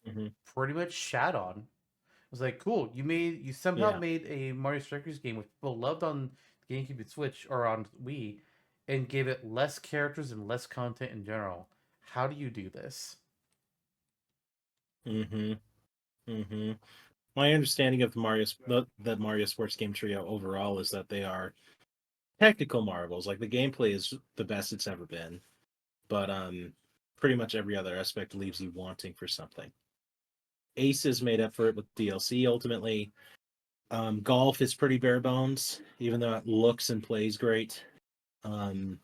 Speaker 1: Mm-hmm.
Speaker 2: pretty much shat on. It was like, cool, you somehow
Speaker 1: Yeah.
Speaker 2: made a Mario Strikers game which people loved on GameCube and Switch or on Wii, and gave it less characters and less content in general. How do you do this?
Speaker 1: Mm-hmm. Mm-hmm. My understanding of the Mario sports game trio overall is that they are technical marvels. Like the gameplay is the best it's ever been, but pretty much every other aspect leaves you wanting for something. Aces made up for it with DLC ultimately. Golf is pretty bare bones, even though it looks and plays great. Um,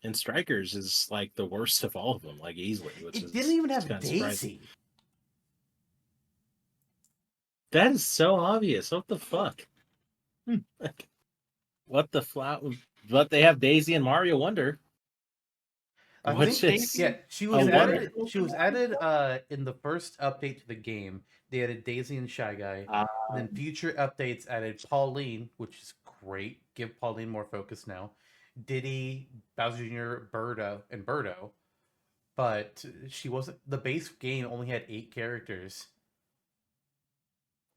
Speaker 1: and Strikers is like the worst of all of them, like easily, which
Speaker 2: It didn't even
Speaker 1: is
Speaker 2: have
Speaker 1: kind of surprising.
Speaker 2: Daisy.
Speaker 1: That is so obvious. What the fuck?
Speaker 3: Hmm.
Speaker 1: Like, what the flat? But they have Daisy and Mario Wonder,
Speaker 2: I
Speaker 1: which
Speaker 2: think
Speaker 1: is
Speaker 2: yeah, she
Speaker 1: a
Speaker 2: was
Speaker 1: wonder.
Speaker 2: added. She was added in the first update to the game. They added Daisy and Shy Guy.
Speaker 3: Uh,
Speaker 2: And then future updates added Pauline, which is great. Give Pauline more focus now. Diddy, Bowser Jr., Birdo, and Birdo. But she wasn't. The base game only had 8 characters.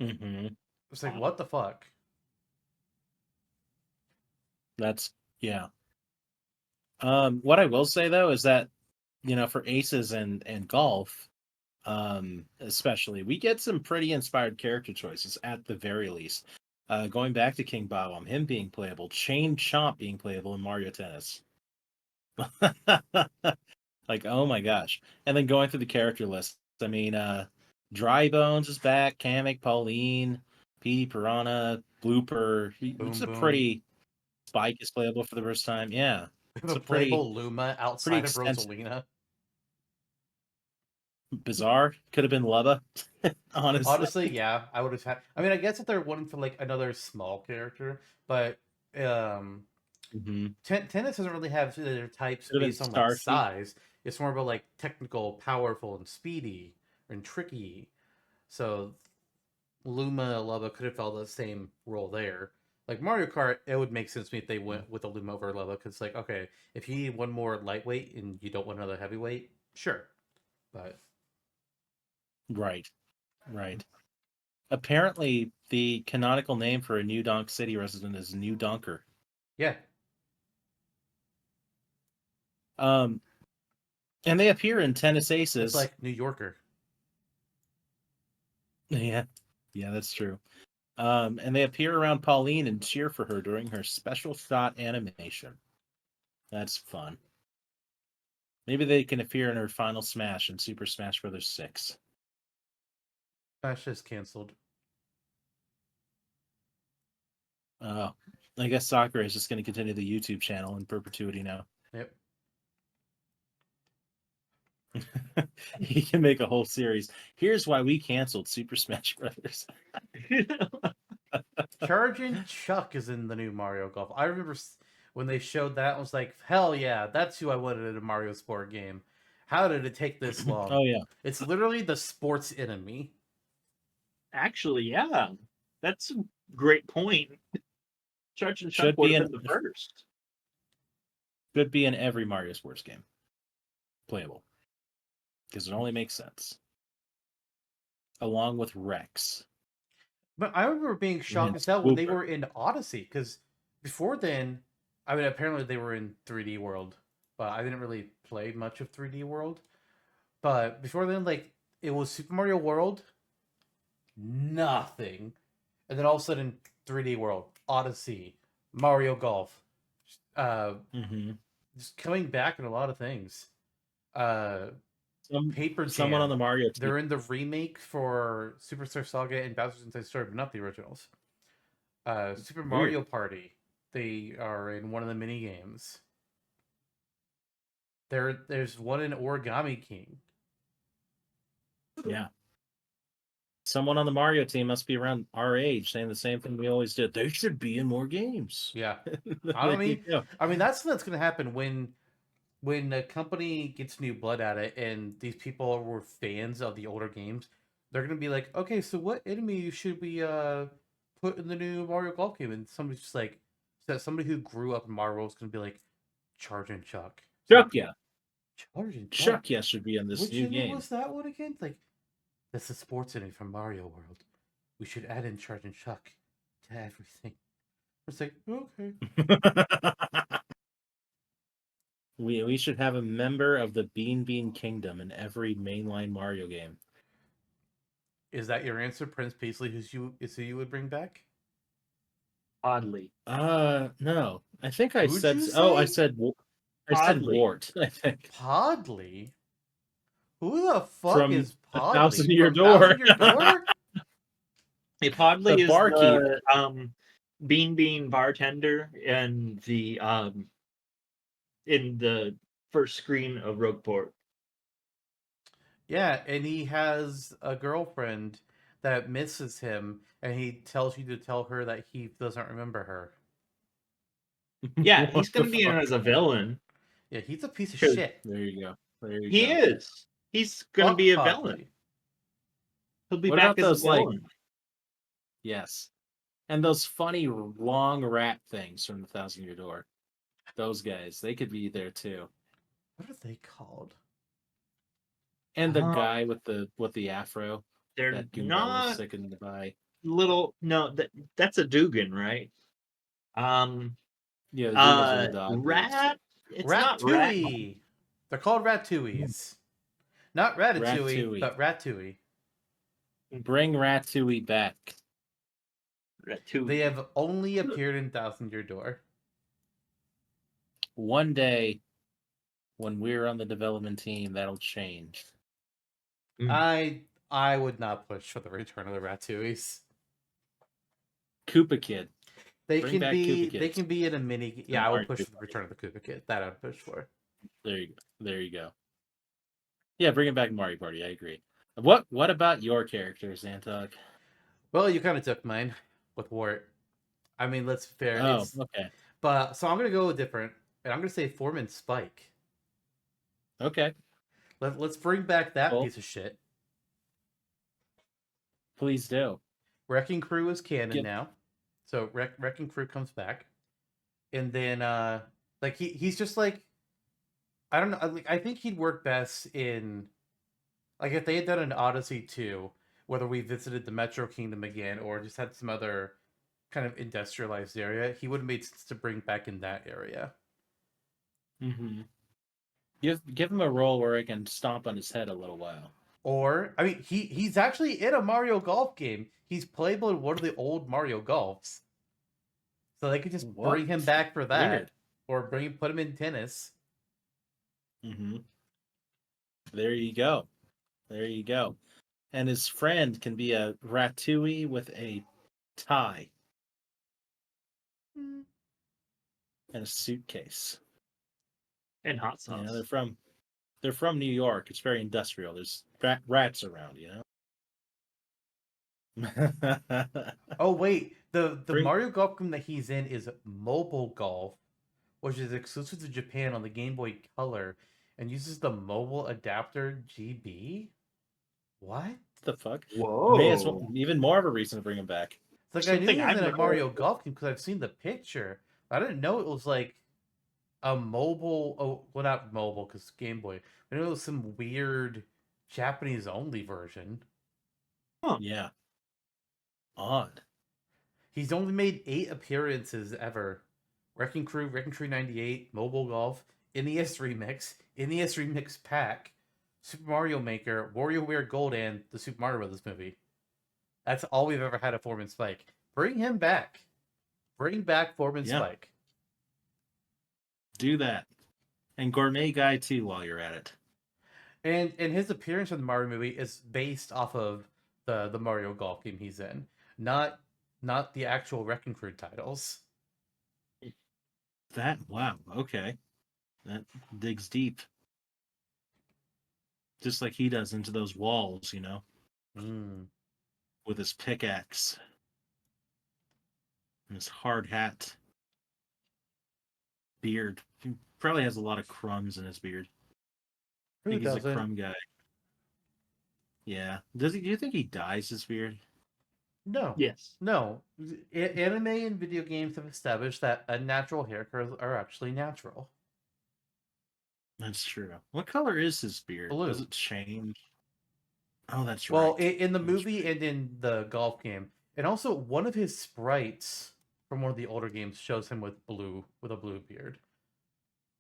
Speaker 1: Hmm.
Speaker 2: It's like what the fuck?
Speaker 1: That's Yeah. What I will say though is that for aces and golf, especially, we get some pretty inspired character choices at the very least. Going back to King Bobom, him being playable, Chain Chomp being playable in Mario Tennis. Like, oh my gosh. And then going through the character list, I mean, Dry Bones is back, Kamek, Pauline, Petey Piranha, Blooper. It's
Speaker 2: Boom
Speaker 1: a
Speaker 2: Boom.
Speaker 1: pretty Spike is playable for the first time. Yeah.
Speaker 2: We
Speaker 1: It's
Speaker 2: have
Speaker 1: a
Speaker 2: a
Speaker 1: pretty
Speaker 2: playable Luma
Speaker 1: pretty
Speaker 2: outside of
Speaker 1: extensive.
Speaker 2: Rosalina.
Speaker 1: Bizarre. Could have been Lubba, honestly.
Speaker 2: Honestly, yeah, I would have had. I mean, I guess if they're wanting for like another small character, but um,
Speaker 1: Mm-hmm.
Speaker 2: tennis doesn't really have their types
Speaker 1: Could have been
Speaker 2: based on like
Speaker 1: Starfy.
Speaker 2: size. It's more about like technical, powerful, and speedy and tricky. So Luma Lubba could have filled the same role there. Like Mario Kart, it would make sense to me if they went with a Luma over Lubba because like okay, if you need one more lightweight and you don't want another heavyweight, sure, but
Speaker 1: Right. Right. Apparently, the canonical name for a New Donk City resident is New Donker.
Speaker 2: yeah,
Speaker 1: Um, and they appear in Tennis
Speaker 2: it's
Speaker 1: Aces.
Speaker 2: like New Yorker.
Speaker 1: Yeah. Yeah, that's true. And they appear around Pauline and cheer for her during her special shot animation. That's fun. Maybe they can appear in her final smash in Super Smash Bros. 6.
Speaker 2: That's just canceled.
Speaker 1: Oh, I guess Sakura is just going to continue the YouTube channel in perpetuity now.
Speaker 2: Yep.
Speaker 1: He can make a whole series. Here's why we canceled Super Smash Brothers.
Speaker 2: Charging Chuck is in the new Mario Golf. I remember when they showed that, I was like, hell yeah, that's who I wanted in a Mario Sport game. How did it take this long?
Speaker 1: Oh yeah,
Speaker 2: It's literally the sports enemy.
Speaker 3: Actually, yeah, that's a great point. Charge and Chuck
Speaker 1: should
Speaker 3: would
Speaker 1: be
Speaker 3: have
Speaker 1: in
Speaker 3: been the first.
Speaker 1: every Mario Sports game playable because it only makes sense. Along with Rex
Speaker 2: But I remember being shocked
Speaker 1: and
Speaker 2: as hell when they
Speaker 1: Swooper.
Speaker 2: were in Odyssey, because before then, I mean, apparently they were in 3D World, but I didn't really play much of 3D World. But before then, like, it was Super Mario World, nothing. And then all of a sudden, 3D World, Odyssey, Mario Golf, uh,
Speaker 1: Mm-hmm.
Speaker 2: just coming back in a lot of things. Uh, Paper
Speaker 1: Someone on the
Speaker 2: Jam,
Speaker 1: Mario team.
Speaker 2: they're in the remake for Superstar Saga and Bowser's Inside Story, but not the originals. Super
Speaker 1: Weird.
Speaker 2: Mario Party, they are in one of the mini games. There's one in Origami King.
Speaker 1: Yeah. Someone on the Mario team must be around our age saying the same thing we always did. They should be in more games.
Speaker 2: Yeah,
Speaker 1: There you go.
Speaker 2: I mean that's what's gonna happen when a company gets new blood at it, and these people were fans of the older games. They're gonna be like, okay, so what enemy should we put in the new Mario Golf game? And somebody's just like, so somebody who grew up in Mario is gonna be like, Charge and Chuck. It's
Speaker 1: Chuck,
Speaker 2: like,
Speaker 1: yeah.
Speaker 2: Charge and Chuck.
Speaker 1: Chuck, yeah, should be in this
Speaker 2: Which
Speaker 1: new
Speaker 2: enemy
Speaker 1: game.
Speaker 2: was that one again? Like, that's the sports enemy from Mario World. We should add in Charge and Chuck to everything. It's like, okay.
Speaker 1: We should have a member of the Bean Kingdom in every mainline Mario game.
Speaker 2: Is that your answer, Prince Paisley? Who you would bring back?
Speaker 3: Oddly,
Speaker 1: No. I think I
Speaker 2: Who'd
Speaker 1: said.
Speaker 2: you
Speaker 1: Oh, I
Speaker 2: say?
Speaker 1: said. I said
Speaker 3: oddly,
Speaker 1: Wart. I think
Speaker 2: Podley? Who the fuck
Speaker 1: from
Speaker 2: is
Speaker 1: A Thousand
Speaker 2: Podley?
Speaker 1: Year
Speaker 2: From
Speaker 1: Door.
Speaker 2: Thousand Year Door?
Speaker 3: hey,
Speaker 1: The
Speaker 3: Podley is
Speaker 1: barkeep.
Speaker 3: the bean bartender in the first screen of Rogueport.
Speaker 2: Yeah, and he has a girlfriend that misses him, and he tells you to tell her that he doesn't remember her.
Speaker 3: Yeah,
Speaker 1: What
Speaker 3: he's
Speaker 1: the
Speaker 3: going to be in
Speaker 1: fuck?
Speaker 3: as a villain.
Speaker 2: Yeah, he's a piece of
Speaker 3: 'Cause
Speaker 2: shit.
Speaker 1: There you go. There you
Speaker 3: he
Speaker 1: go.
Speaker 3: is. He's going to
Speaker 2: Fuck
Speaker 3: be a villain.
Speaker 2: Podley.
Speaker 3: He'll be
Speaker 1: What
Speaker 3: back
Speaker 1: about
Speaker 3: as a
Speaker 1: those like?
Speaker 3: villain.
Speaker 1: Yes, and those funny long rap things from the Thousand Year Door. Those guys, they could be there too.
Speaker 2: What are they called?
Speaker 1: And the
Speaker 3: Uh,
Speaker 1: guy with the afro
Speaker 3: they're
Speaker 1: that Goomba was
Speaker 3: not
Speaker 1: sickened by.
Speaker 3: little. No, that's a Dugan, right? Um,
Speaker 1: Yeah, the Goombas are the dog dudes.
Speaker 3: Rat. It's not rat.
Speaker 2: Ratatouille. They're called Ratatouilles. Not Ratatouille,
Speaker 1: Ratatouille.
Speaker 2: but Ratatouille.
Speaker 1: Bring Ratatouille back.
Speaker 2: They
Speaker 3: Ratatouille.
Speaker 2: have only appeared in Thousand Year Door.
Speaker 1: One day, when we're on the development team, that'll change.
Speaker 2: I would not push for the return of the Ratatouilles.
Speaker 1: Koopa Kid.
Speaker 2: They
Speaker 1: Bring
Speaker 2: can
Speaker 1: back
Speaker 2: be
Speaker 1: Koopa
Speaker 2: they
Speaker 1: Kids.
Speaker 2: can be in a mini. Yeah, I would push for the
Speaker 1: Mario
Speaker 2: return of the Koopa Kid. That I'd push for.
Speaker 1: There you go. There you go. Yeah, bring it back Mario Party. I agree. What about your characters, Antok?
Speaker 2: Well, you kind of took mine with Wart. I mean, let's be fair.
Speaker 1: Oh,
Speaker 2: It's
Speaker 1: okay.
Speaker 2: but so I'm gonna go different, and I'm gonna say Foreman Spike.
Speaker 1: Okay.
Speaker 2: Let's bring back that
Speaker 1: Cool.
Speaker 2: piece of shit.
Speaker 1: Please do.
Speaker 2: Wrecking Crew is canon
Speaker 1: Get-
Speaker 2: now, so Wrecking Crew comes back, and then like he's just like I don't know. I think he'd work best in like if they had done an Odyssey 2, whether we visited the Metro Kingdom again or just had some other kind of industrialized area, he would have made sense to bring back in that area.
Speaker 1: Mm-hmm. Give him a role where he can stomp on his head a little while.
Speaker 2: Or I mean, he's actually in a Mario Golf game. He's playable in one of the old Mario Golfs, so they could just bring him
Speaker 1: What?
Speaker 2: back for that,
Speaker 1: Weird.
Speaker 2: or put him in tennis.
Speaker 1: Mm-hmm. There you go. There you go. And his friend can be a Ratatouille with a tie and a suitcase.
Speaker 3: And hot sauce.
Speaker 1: You know, they're from New York. It's very industrial. There's rats around, you know.
Speaker 2: Oh wait, the
Speaker 1: Bring-
Speaker 2: Mario Golf game that he's in is Mobile Golf, which is exclusive to Japan on the Game Boy Color, and uses the mobile adapter GB. What?
Speaker 1: the fuck?
Speaker 3: Whoa.
Speaker 1: May as well, even more of a reason to bring him back.
Speaker 2: It's like I knew
Speaker 3: Something
Speaker 2: he was
Speaker 3: I've
Speaker 2: in a
Speaker 3: never
Speaker 2: Mario
Speaker 3: heard.
Speaker 2: Golf game because I've seen the picture. I didn't know it was like a mobile. Oh, well, not mobile because Game Boy. I knew it was some weird Japanese only version.
Speaker 3: Huh.
Speaker 1: Yeah. Odd.
Speaker 2: He's only made 8 appearances ever. Wrecking Crew 98, Mobile Golf, NES Remix, NES Remix Pack, Super Mario Maker, WarioWare Gold, and the Super Mario Brothers movie. That's all we've ever had of Foreman Spike. Bring him back. Bring back Foreman
Speaker 1: Yeah.
Speaker 2: Spike.
Speaker 1: Do that. And Gourmet Guy too while you're at it.
Speaker 2: And his appearance in the Mario movie is based off of the Mario Golf game he's in, not the actual Wrecking Crew titles.
Speaker 1: Wow, okay. That digs deep. Just like he does into those walls, you know, with his pickaxe and his hard hat. Beard. He probably has a lot of crumbs in his beard. I think he's a crumb guy. Yeah. Do you think he dyes his beard?
Speaker 2: No.
Speaker 3: Yes.
Speaker 2: No. Anime and video games have established that unnatural hair curls are actually natural.
Speaker 1: That's true. What color is his beard?
Speaker 2: Blue.
Speaker 1: Does it change? Oh, that's
Speaker 2: Well,
Speaker 1: right.
Speaker 2: in the movie and in the golf game, and also one of his sprites from one of the older games shows him with a blue beard.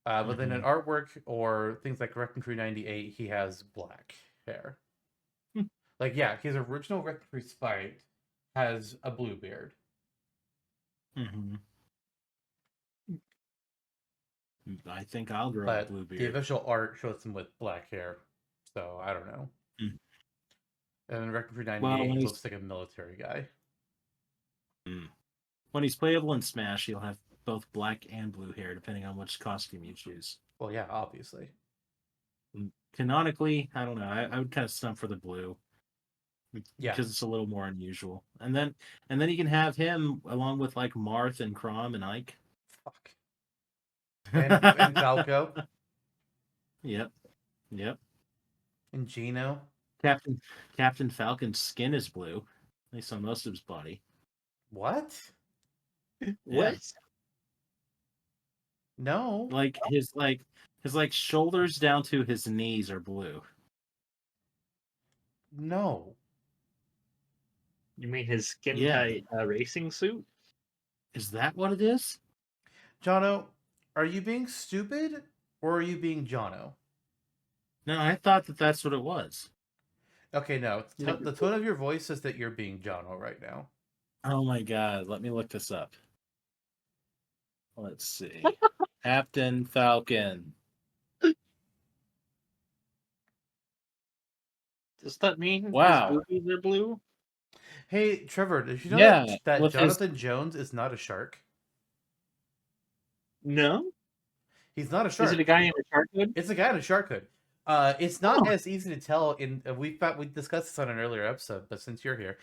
Speaker 2: But then in artwork or things like Wrecking Crew 98, he has black hair. Like, yeah, his original Wrecking Crew sprite has a blue beard.
Speaker 1: Mm-hmm. I think I'll grow a
Speaker 2: But
Speaker 1: blue beard.
Speaker 2: the official art shows him with black hair. So, I don't know.
Speaker 1: Mm.
Speaker 2: And then Wrecking Crew 98
Speaker 1: Well,
Speaker 2: looks like a military guy.
Speaker 1: When he's playable in Smash, he'll have both black and blue hair, depending on which costume you choose.
Speaker 2: Well, yeah, obviously.
Speaker 1: Canonically, I don't know. I would kind of stump for the blue.
Speaker 2: Yeah.
Speaker 1: Because it's a little more unusual. And then you can have him along with like Marth and Crom and Ike.
Speaker 2: Fuck. And Falco.
Speaker 1: Yep.
Speaker 2: And Gino.
Speaker 1: Captain Falcon's skin is blue, at least on most of his body.
Speaker 2: What?
Speaker 3: What?
Speaker 2: No.
Speaker 1: Like his shoulders down to his knees are blue.
Speaker 2: No.
Speaker 3: You mean his skin
Speaker 1: Yeah.
Speaker 3: tight racing suit?
Speaker 1: Is that what it is?
Speaker 2: Jono, are you being stupid or are you being Jono?
Speaker 1: No, I thought that that's what it was.
Speaker 2: Okay, no.
Speaker 3: No.
Speaker 2: The tone of your voice says that you're being Jono right now.
Speaker 1: Oh my god, let me look this up. Let's see. Captain Falcon.
Speaker 3: Does that mean his
Speaker 1: Wow.
Speaker 3: boobies are blue?
Speaker 2: Hey, Trevor, did you know
Speaker 1: Yeah,
Speaker 2: that
Speaker 1: with his
Speaker 2: Jonathan Jones is not a shark?
Speaker 3: No.
Speaker 2: He's not a
Speaker 3: Is it a
Speaker 2: shark.
Speaker 3: guy in a shark hood?
Speaker 2: It's a guy in a shark hood. It's not
Speaker 3: Oh.
Speaker 2: as easy to tell. We discussed this on an earlier episode, but since you're here,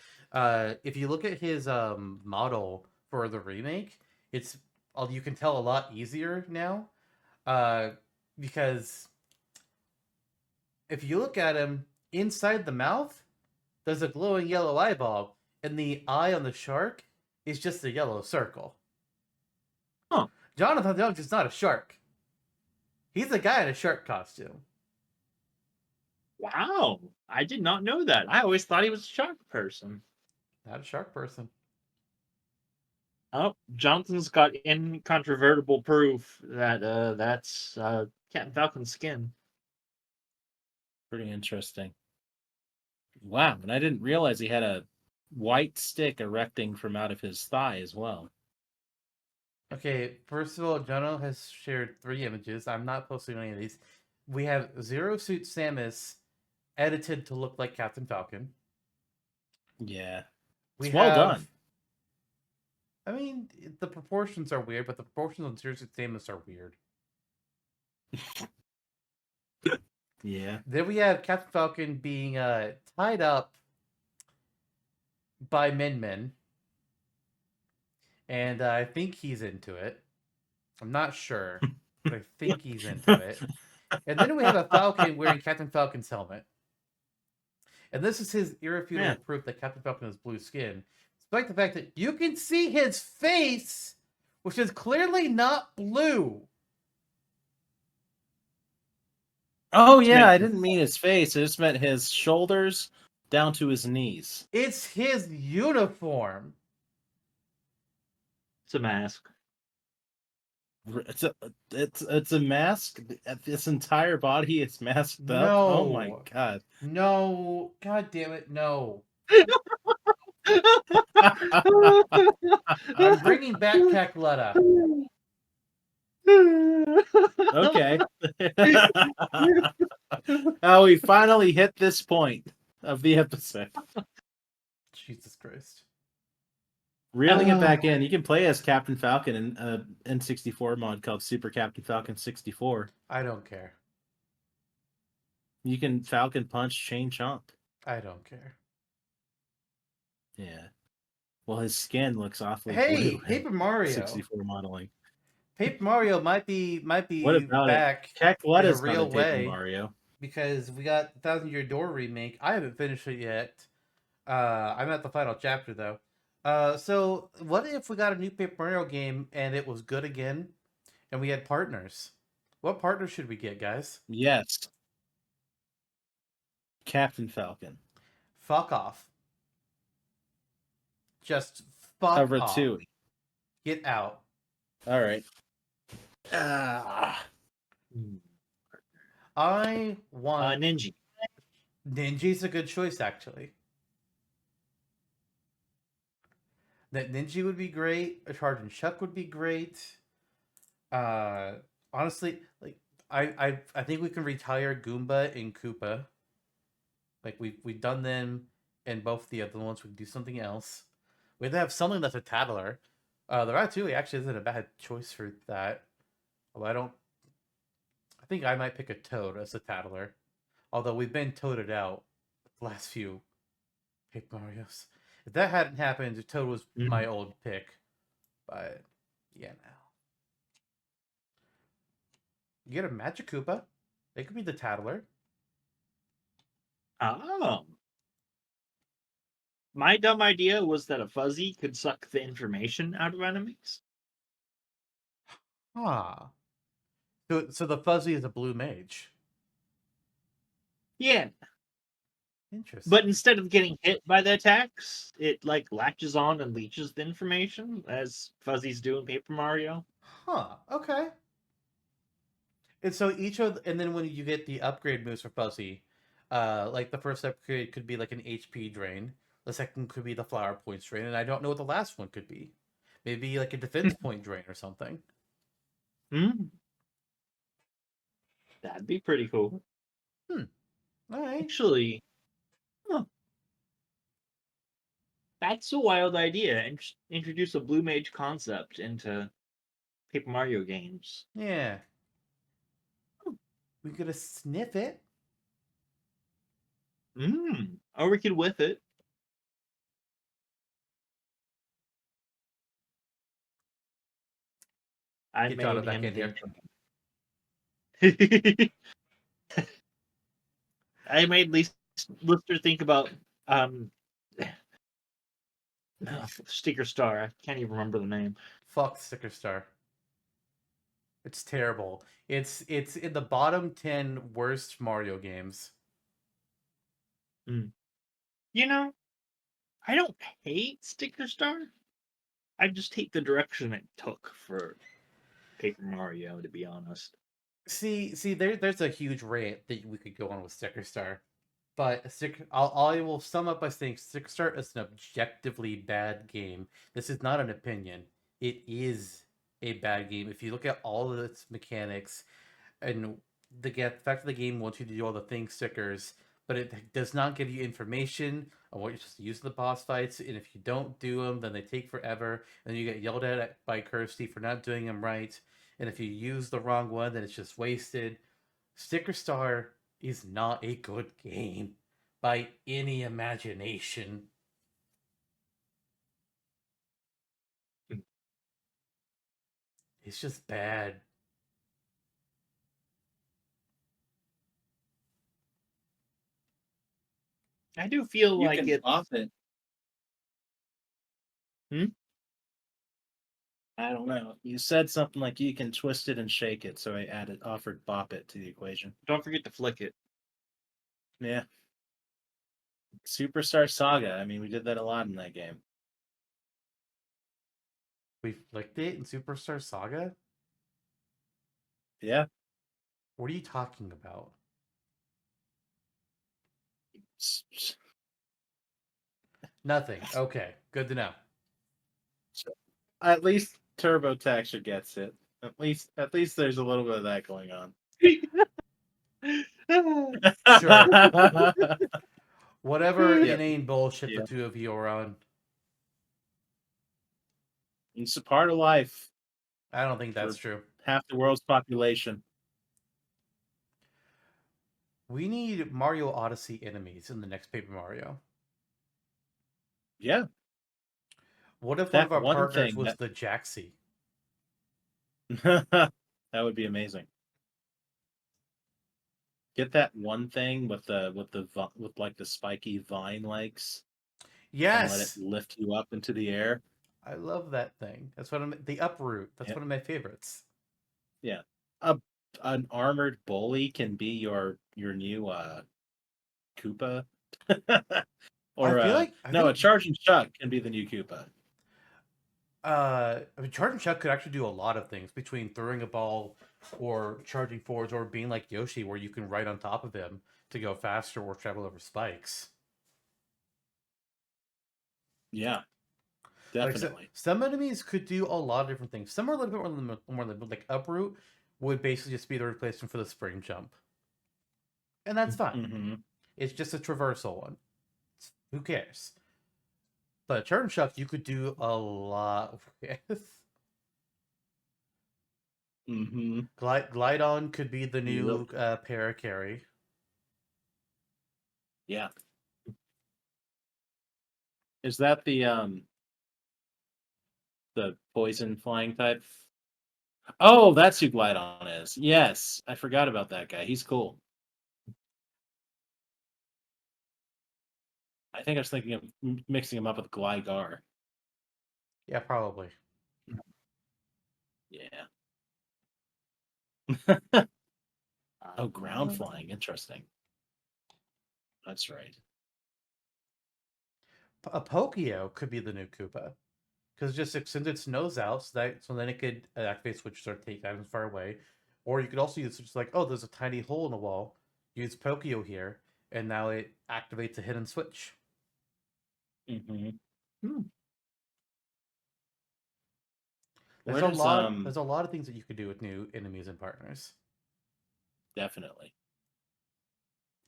Speaker 2: if you look at his model for the remake, it's you can tell a lot easier now, because if you look at him inside the mouth, there's a glowing yellow eyeball, and the eye on the shark is just a yellow circle.
Speaker 3: Huh.
Speaker 2: Jonathan Jones is not a shark. He's a guy in a shark costume.
Speaker 3: Wow. I did not know that. I always thought he was a shark person.
Speaker 2: Not a shark person.
Speaker 3: Oh, Johnson's got incontrovertible proof that that's Captain Falcon's skin.
Speaker 1: pretty interesting. Wow, and I didn't realize he had a white stick erecting from out of his thigh as well.
Speaker 2: Okay, first of all, Jono has shared 3 images. I'm not posting any of these. We have Zero Suit Samus edited to look like Captain Falcon.
Speaker 1: Yeah.
Speaker 2: We
Speaker 1: It's well
Speaker 2: have.
Speaker 1: done.
Speaker 2: I mean, the proportions are weird, but the proportions on Zero Suit Samus are weird.
Speaker 1: Yeah.
Speaker 2: Then we have Captain Falcon being tied up by Min Min. And I think he's into it. I'm not sure, but I think he's into it. And then we have a Falcon wearing Captain Falcon's helmet. And this is his irrefutable
Speaker 1: Yeah.
Speaker 2: proof that Captain Falcon has blue skin, despite the fact that you can see his face, which is clearly not blue.
Speaker 1: Oh yeah, I didn't mean his face. I just meant his shoulders down to his knees.
Speaker 2: It's his uniform.
Speaker 3: It's a mask.
Speaker 1: It's a mask. This entire body is masked up. Oh my
Speaker 2: No.
Speaker 1: god.
Speaker 2: No. God damn it, no. I'm bringing back Kakletta.
Speaker 1: Okay. Oh, we finally hit this point of the episode.
Speaker 2: Jesus Christ.
Speaker 1: Reeling it back in, you can play as Captain Falcon in a N64 mod called Super Captain Falcon 64.
Speaker 2: I don't care.
Speaker 1: You can Falcon Punch Chain Chomp.
Speaker 2: I don't care.
Speaker 1: Yeah. Well, his skin looks awfully
Speaker 2: Hey,
Speaker 1: blue.
Speaker 2: Paper Mario.
Speaker 1: 64 modeling.
Speaker 2: Paper Mario might be
Speaker 1: What about
Speaker 2: back
Speaker 1: it? Kekletta's
Speaker 2: in a
Speaker 1: not
Speaker 2: real
Speaker 1: in Paper
Speaker 2: way
Speaker 1: Mario.
Speaker 2: because we got the Thousand Year Door remake. I haven't finished it yet. I'm at the final chapter though. So what if we got a new Paper Mario game and it was good again, and we had partners? What partners should we get, guys?
Speaker 1: Yes. Captain Falcon.
Speaker 2: Fuck off. Just fuck
Speaker 1: A
Speaker 2: off.
Speaker 1: Ratatouille.
Speaker 2: Get out.
Speaker 1: All right. Ah.
Speaker 2: I want
Speaker 3: Ninja.
Speaker 2: Ninja's a good choice, actually. That Ninja would be great. A Charge and Chuck would be great. Honestly, like I think we can retire Goomba and Koopa. Like we've done them in both the other ones. We can do something else. We have to have something that's a tattler. The Ratatouille actually isn't a bad choice for that. Although I think I might pick a Toad as a tattler. Although we've been toaded out the last few Paper Marios. If that hadn't happened, Toad was my old pick. But yeah, now. You get a Magic Koopa. They could be the tattler.
Speaker 3: Oh. My dumb idea was that a fuzzy could suck the information out of enemies.
Speaker 2: Ah. So the fuzzy is a blue mage.
Speaker 3: Yeah.
Speaker 2: Interesting.
Speaker 3: But instead of getting hit by the attacks, it like latches on and leeches the information, as fuzzies do in Paper Mario.
Speaker 2: Huh. Okay. And so and then when you get the upgrade moves for Fuzzy, like the first upgrade could be like an HP drain. The second could be the flower points drain, and I don't know what the last one could be. Maybe like a defense point drain or something.
Speaker 3: Hmm, that'd be pretty cool.
Speaker 2: Hmm. All right.
Speaker 3: Actually, huh, that's a wild idea. And introduce a blue mage concept into Paper Mario games.
Speaker 2: Yeah.
Speaker 3: Hmm.
Speaker 2: We could have sniff it.
Speaker 3: Or we could whiff it. I
Speaker 2: Get Jada
Speaker 3: made
Speaker 2: back
Speaker 3: him
Speaker 2: in here.
Speaker 3: think. I made Lister think about um Sticker Star. I can't even remember the name.
Speaker 2: Fuck Sticker Star. It's terrible. It's in the bottom 10 worst Mario games.
Speaker 3: Mm. You know, I don't hate Sticker Star. I just hate the direction it took for Paper Mario, to be honest.
Speaker 2: See, there's a huge rant that we could go on with Sticker Star, but I will sum up by saying Sticker Star is an objectively bad game. This is not an opinion. It is a bad game. If you look at all of its mechanics and fact that the game wants you to do all the thing stickers, but it does not give you information on what you're supposed to use in the boss fights. And if you don't do them, then they take forever, and you get yelled at by Kirsty for not doing them right. And if you use the wrong one, then it's just wasted. Sticker Star is not a good game by any imagination. It's just bad.
Speaker 3: I do feel
Speaker 1: You
Speaker 3: like
Speaker 1: can
Speaker 3: it's.
Speaker 1: off it.
Speaker 3: Hmm?
Speaker 1: I don't know. You said something like you can twist it and shake it, so I offered bop it to the equation.
Speaker 3: Don't forget to flick it.
Speaker 1: Yeah. Superstar Saga. I mean, we did that a lot in that game.
Speaker 2: We flicked it in Superstar Saga?
Speaker 1: Yeah.
Speaker 2: What are you talking about? Nothing. Okay, good to know.
Speaker 1: At least Turbotaxer gets it. At least there's a little bit of that going on.
Speaker 2: Sure. Whatever
Speaker 1: Yeah.
Speaker 2: inane bullshit the
Speaker 1: Yeah.
Speaker 2: two of you are on.
Speaker 1: It's a part of life
Speaker 2: I don't think that's
Speaker 1: for
Speaker 2: true.
Speaker 1: half the world's population.
Speaker 2: We need Mario Odyssey enemies in the next Paper Mario.
Speaker 1: Yeah.
Speaker 2: What if one of
Speaker 1: That
Speaker 2: our
Speaker 1: one
Speaker 2: partners
Speaker 1: thing
Speaker 2: was the Jaxie?
Speaker 1: that that would be amazing. Get that one thing with like the spiky vine legs and let it
Speaker 2: Yes!
Speaker 1: lift you up into the air.
Speaker 2: I love that thing. That's what the uproot. That's
Speaker 1: Yeah.
Speaker 2: one of my favorites.
Speaker 1: Yeah. A an armored bully can be your new Koopa.
Speaker 2: I
Speaker 1: Or
Speaker 2: feel like I feel
Speaker 1: no, a
Speaker 2: like
Speaker 1: charging Chuck can be the new Koopa.
Speaker 2: I mean, Charging Chuck could actually do a lot of things between throwing a ball or charging forwards or being like Yoshi, where you can ride on top of him to go faster or travel over spikes.
Speaker 1: Yeah,
Speaker 2: Like so,
Speaker 1: definitely.
Speaker 2: some enemies could do a lot of different things. Some are a little bit more limited. Like Uproot would basically just be the replacement for the spring jump, and that's fine.
Speaker 1: Mm-hmm.
Speaker 2: It's just a traversal one. Who cares? But Charging Chuck, you could do a lot with.
Speaker 1: Mm-hmm.
Speaker 2: Glidon could be the
Speaker 1: You really,
Speaker 2: new para carry.
Speaker 1: yeah. Is that the poison flying type? Oh, that's who Glidon is. Yes, I forgot about that guy. He's cool. I think I was thinking of mixing him up with Gligar.
Speaker 2: Yeah, probably.
Speaker 1: Yeah. Oh, ground flying. Interesting. That's right.
Speaker 2: A Pokio could be the new Koopa because just extend its nose out so then it could activate switches or take items far away, or you could also use just like, oh, there's a tiny hole in the wall. Use Pokio here, and now it activates a hidden switch.
Speaker 1: Mm-hmm.
Speaker 2: There's
Speaker 1: Where
Speaker 2: a
Speaker 1: does
Speaker 2: lot. There's a lot of things that you could do with new enemies and partners.
Speaker 1: definitely.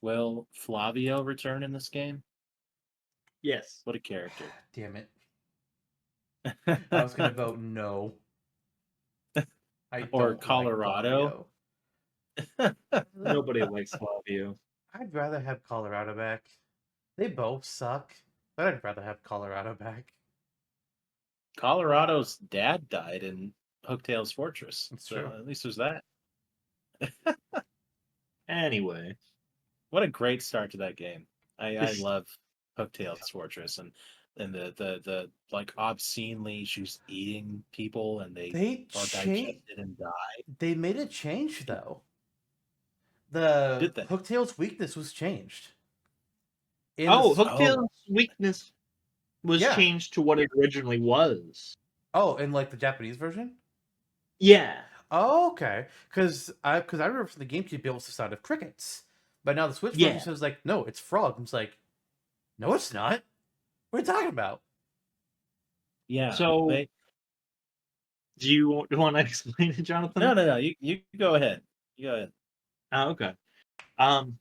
Speaker 1: Will Flavio return in this game?
Speaker 3: Yes.
Speaker 1: What a character.
Speaker 2: Damn it! I was gonna vote no. I
Speaker 1: Or
Speaker 2: don't like
Speaker 1: Colorado.
Speaker 2: Flavio.
Speaker 3: Nobody likes Flavio.
Speaker 2: I'd rather have Colorado back. They both suck, but I'd rather have Colorado back.
Speaker 1: Colorado's dad died in Hooktail's Fortress.
Speaker 2: It's
Speaker 1: So
Speaker 2: true.
Speaker 1: at least there's that.
Speaker 3: Anyway,
Speaker 1: What a great start to that game. I
Speaker 3: this
Speaker 1: love Hooktail's Fortress and the like obscenely she's eating people and they
Speaker 2: They
Speaker 1: are
Speaker 2: changed.
Speaker 1: digested and die.
Speaker 2: They made a change though. The
Speaker 1: Did they?
Speaker 2: Hooktail's weakness was changed. In the
Speaker 1: Oh,
Speaker 3: Hooktail's weakness was
Speaker 2: yeah.
Speaker 3: changed to what it originally was.
Speaker 2: Oh, in like the Japanese version.
Speaker 3: Yeah.
Speaker 2: Oh, okay. Because I remember from the GameCube it was the sound of crickets, but now the Switch version
Speaker 3: Yeah.
Speaker 2: says like no, it's frog. I'm just like, no, it's not. What are you talking about?
Speaker 1: yeah.
Speaker 3: So,
Speaker 1: They,
Speaker 3: do you want to explain it, Jonathan?
Speaker 1: no. You go ahead. You go ahead.
Speaker 3: Oh, okay. Um,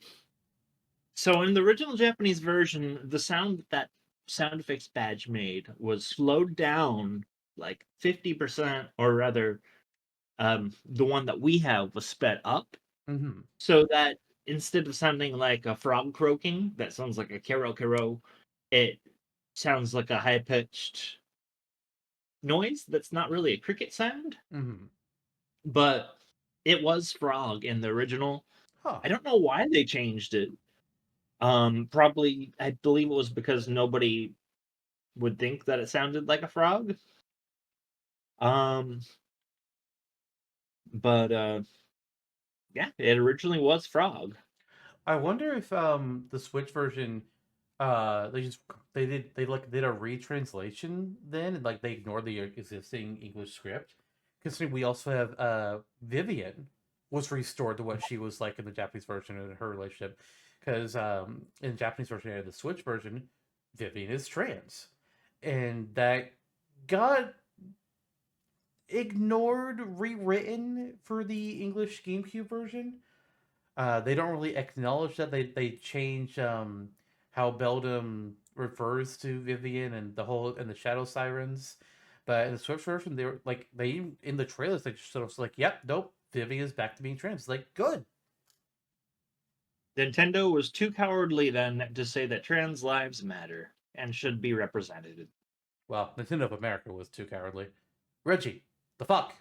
Speaker 3: so in the original Japanese version, the sound that sound effects badge made was slowed down like 50%, or rather, the one that we have was sped up
Speaker 2: Mm-hmm.
Speaker 3: so that instead of sounding like a frog croaking, that sounds like a kero, it sounds like a high pitched noise that's not really a cricket sound,
Speaker 2: Mm-hmm.
Speaker 3: but it was frog in the original.
Speaker 2: Huh.
Speaker 3: I don't know why they changed it. Probably I believe it was because nobody would think that it sounded like a frog. Um, but yeah, it originally was frog.
Speaker 2: I wonder if the Switch version they did a retranslation then and like they ignored the existing English script. Considering we also have Vivian was restored to what she was like in the Japanese version in her relationship. Because in the Japanese version and the Switch version, Vivian is trans. And that got ignored, rewritten for the English GameCube version. They don't really acknowledge that they change how Beldam refers to Vivian and the Shadow Sirens. But in the Switch version, they were like they in the trailers they just sort of was like, "Yep, nope, Vivian is back to being trans." Like, good.
Speaker 3: Nintendo was too cowardly then to say that trans lives matter and should be represented.
Speaker 2: Well, Nintendo of America was too cowardly. Reggie, the fuck.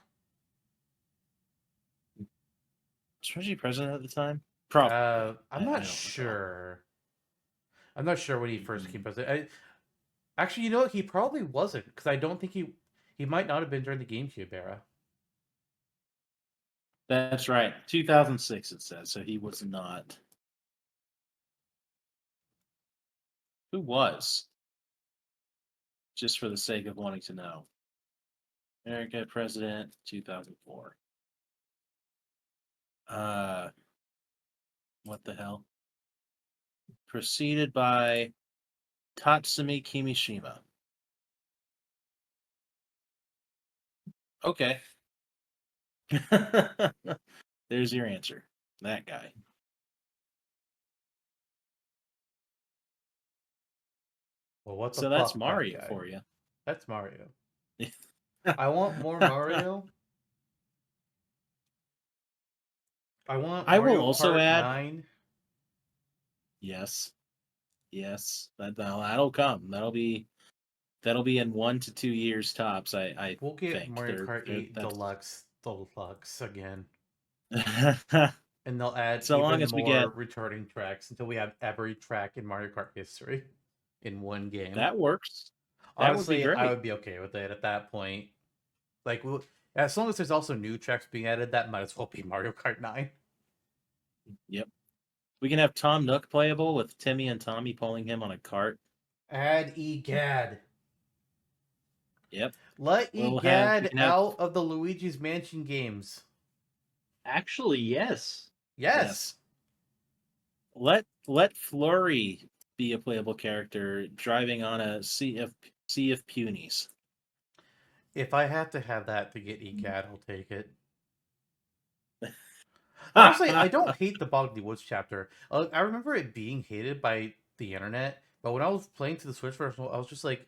Speaker 1: Was Reggie president at the time? Probably.
Speaker 2: I'm
Speaker 1: I
Speaker 2: not
Speaker 1: don't recall.
Speaker 2: sure. I'm not sure when he first
Speaker 1: Mhm.
Speaker 2: became president. Actually, you know what? He probably wasn't because I don't think he might not have been during the GameCube era.
Speaker 1: That's right. 2006 it says. So he was not. Who was? Just for the sake of wanting to know. America president 2004. Uh what the hell? Preceded by Tatsumi Kimishima. Okay. There's your answer. That guy.
Speaker 2: Well, what the
Speaker 1: So that's
Speaker 2: fuck, that
Speaker 1: Mario
Speaker 2: guy?
Speaker 1: for you.
Speaker 2: That's Mario. I want more Mario. I want
Speaker 1: I will
Speaker 2: Mario
Speaker 1: also
Speaker 2: Kart
Speaker 1: add
Speaker 2: 9.
Speaker 1: yes. Yes. That'll come. That'll be in 1 to 2 years tops, I
Speaker 2: We'll get
Speaker 1: think.
Speaker 2: Mario Kart
Speaker 1: They're
Speaker 2: 8
Speaker 1: that's
Speaker 2: Deluxe again. And they'll add
Speaker 1: so long
Speaker 2: even
Speaker 1: as we get
Speaker 2: more returning tracks until we have every track in Mario Kart history in one game.
Speaker 1: that works. That would be
Speaker 2: Honestly, I
Speaker 1: great.
Speaker 2: would be okay with it at that point. Like, as long as there's also new tracks being added, that might as well be Mario Kart 9.
Speaker 1: Yep. We can have Tom Nook playable with Timmy and Tommy pulling him on a cart.
Speaker 2: Add EGAD.
Speaker 1: Yep.
Speaker 2: Let
Speaker 1: We'll have we
Speaker 2: Egad
Speaker 1: can have
Speaker 2: out of the Luigi's Mansion games.
Speaker 3: Actually, yes.
Speaker 2: Yes.
Speaker 1: yes. Let Flurry be a playable character driving on a sea of punies.
Speaker 2: If I have to have that to get Egad, I'll take it. Honestly, I don't hate the Boggy Woods chapter. I remember it being hated by the internet, but when I was playing to the Switch version, I was just like,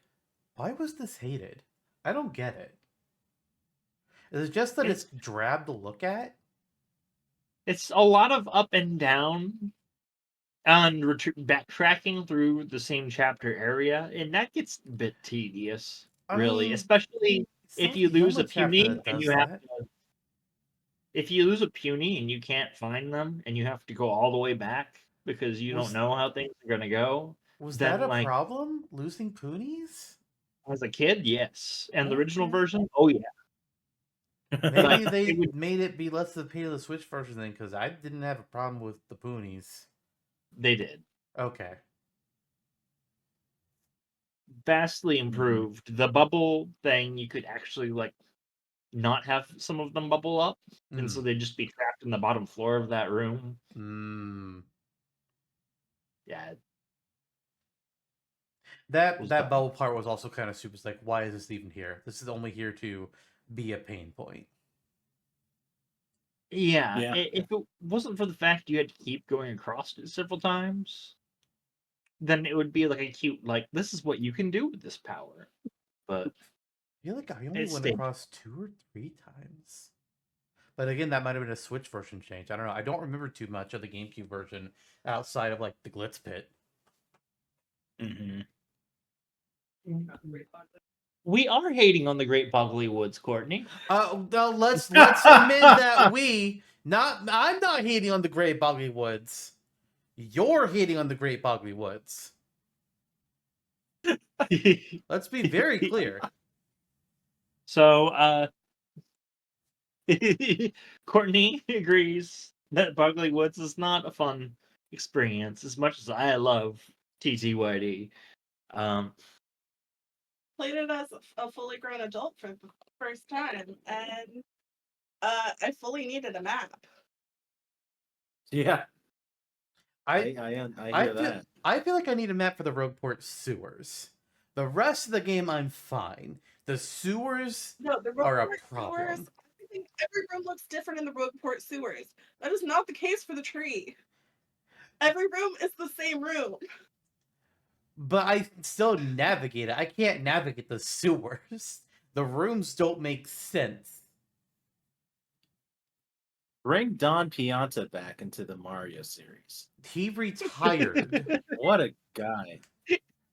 Speaker 2: why was this hated? I don't get it. Is it just that it's
Speaker 3: It's
Speaker 2: drab to look at?
Speaker 3: it's a lot of up and down and backtracking through the same chapter area, and that gets a bit tedious,
Speaker 2: I
Speaker 3: really,
Speaker 2: mean,
Speaker 3: especially
Speaker 2: some
Speaker 3: if
Speaker 2: of
Speaker 3: you
Speaker 2: the
Speaker 3: lose a
Speaker 2: Yoma chapter
Speaker 3: puny
Speaker 2: that
Speaker 3: and
Speaker 2: does
Speaker 3: you have
Speaker 2: that.
Speaker 3: to, if you lose a puny and you can't find them and you have to go all the way back because you don't
Speaker 2: Was
Speaker 3: know how things are gonna go,
Speaker 2: was that
Speaker 3: then
Speaker 2: a
Speaker 3: like
Speaker 2: problem? Losing Poonies?
Speaker 3: as a kid, yes, and the original
Speaker 2: Okay.
Speaker 3: version, oh yeah, like
Speaker 2: Maybe
Speaker 3: they
Speaker 2: they
Speaker 3: would
Speaker 2: made it be less of a pain in the Switch version then, because I didn't have a problem with the Poonies.
Speaker 3: they did
Speaker 2: Okay.
Speaker 3: vastly
Speaker 1: Mhm.
Speaker 3: improved. The bubble thing you could actually like not have some of them bubble up, and so
Speaker 2: Mm.
Speaker 3: they'd just be trapped in the bottom floor of that room.
Speaker 2: Mm.
Speaker 3: Yeah, it
Speaker 2: That
Speaker 3: was
Speaker 2: that
Speaker 3: dumb.
Speaker 2: bubble part was also kind of stupid. It's like, why is this even here? This is only here to be a pain point.
Speaker 3: Yeah,
Speaker 1: Yeah.
Speaker 3: if it wasn't for the fact you had to keep going across it several times, then it would be like a cute, like, this is what you can do with this power. But
Speaker 2: I feel like I only
Speaker 3: it
Speaker 2: went
Speaker 3: stayed.
Speaker 2: across 2 or 3 times. But again, that might have been a Switch version change. I don't know. I don't remember too much of the GameCube version outside of like the Glitz Pit.
Speaker 1: Hmm.
Speaker 3: We are hating on the Great Boggly Woods, Courtney.
Speaker 2: No, let's admit that I'm not hating on the Great Boggy Woods. You're hating on the Great Boggy Woods. Let's be very clear.
Speaker 3: So, Courtney agrees that Boggly Woods is not a fun experience as much as I love TTYD. Um,
Speaker 4: Played it as a fully grown adult for the first time, and I fully needed a map.
Speaker 1: Yeah.
Speaker 2: I
Speaker 1: I
Speaker 2: I
Speaker 1: hear
Speaker 2: feel
Speaker 1: that.
Speaker 2: I feel like I need a map for the Rogueport sewers. The rest of the game, I'm fine. The sewers
Speaker 4: No, the
Speaker 2: are a
Speaker 4: Rogueport sewers.
Speaker 2: problem.
Speaker 4: I think every room looks different in the Rogueport sewers. That is not the case for the tree. Every room is the same room.
Speaker 2: But I still navigate it. I can't navigate the sewers. The rooms don't make sense.
Speaker 1: Bring Don Pianta back into the Mario series.
Speaker 2: He retired.
Speaker 1: What a guy.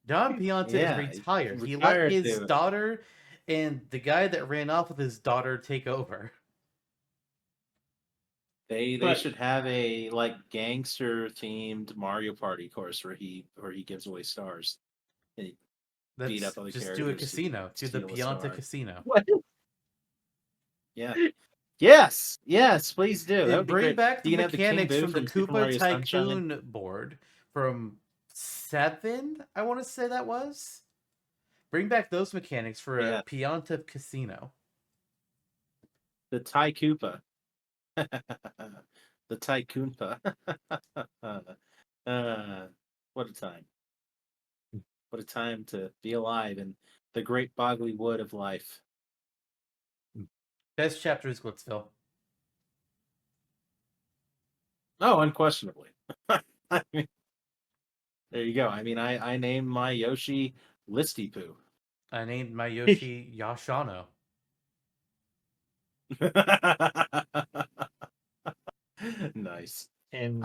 Speaker 2: Don Pianta is
Speaker 1: Yeah, he
Speaker 2: retired. He let
Speaker 1: retired
Speaker 2: his
Speaker 1: to
Speaker 2: daughter and the guy that ran off with his daughter take over.
Speaker 1: they
Speaker 3: but
Speaker 1: should have a like gangster themed Mario Party course where he gives away stars. And he beat
Speaker 2: Let's
Speaker 1: up other
Speaker 2: just do a
Speaker 1: characters who
Speaker 2: casino. Do the
Speaker 1: steal a
Speaker 2: Pianta
Speaker 1: star.
Speaker 2: casino.
Speaker 3: what?
Speaker 1: Yeah. Yes, yes, please do. That would
Speaker 2: And
Speaker 1: be
Speaker 2: bring
Speaker 1: great.
Speaker 2: back the
Speaker 1: You can have the King
Speaker 2: mechanics
Speaker 1: Boo
Speaker 2: from the
Speaker 1: from Super
Speaker 2: Koopa
Speaker 1: Mario Sunshine.
Speaker 2: Tycoon board from 7, I want to say that was. Bring back those mechanics for a
Speaker 1: Yeah,
Speaker 2: Pianta casino.
Speaker 1: the Ty Koopa. The Tycoonpa. uh, what a time. What a time to be alive in the great boggly wood of life.
Speaker 2: Best chapter is Glitzville.
Speaker 1: Oh, unquestionably. I mean, there you go. I mean, I named my Yoshi Listy Poo.
Speaker 2: I named my Yoshi Yashano.
Speaker 1: Nice.
Speaker 3: And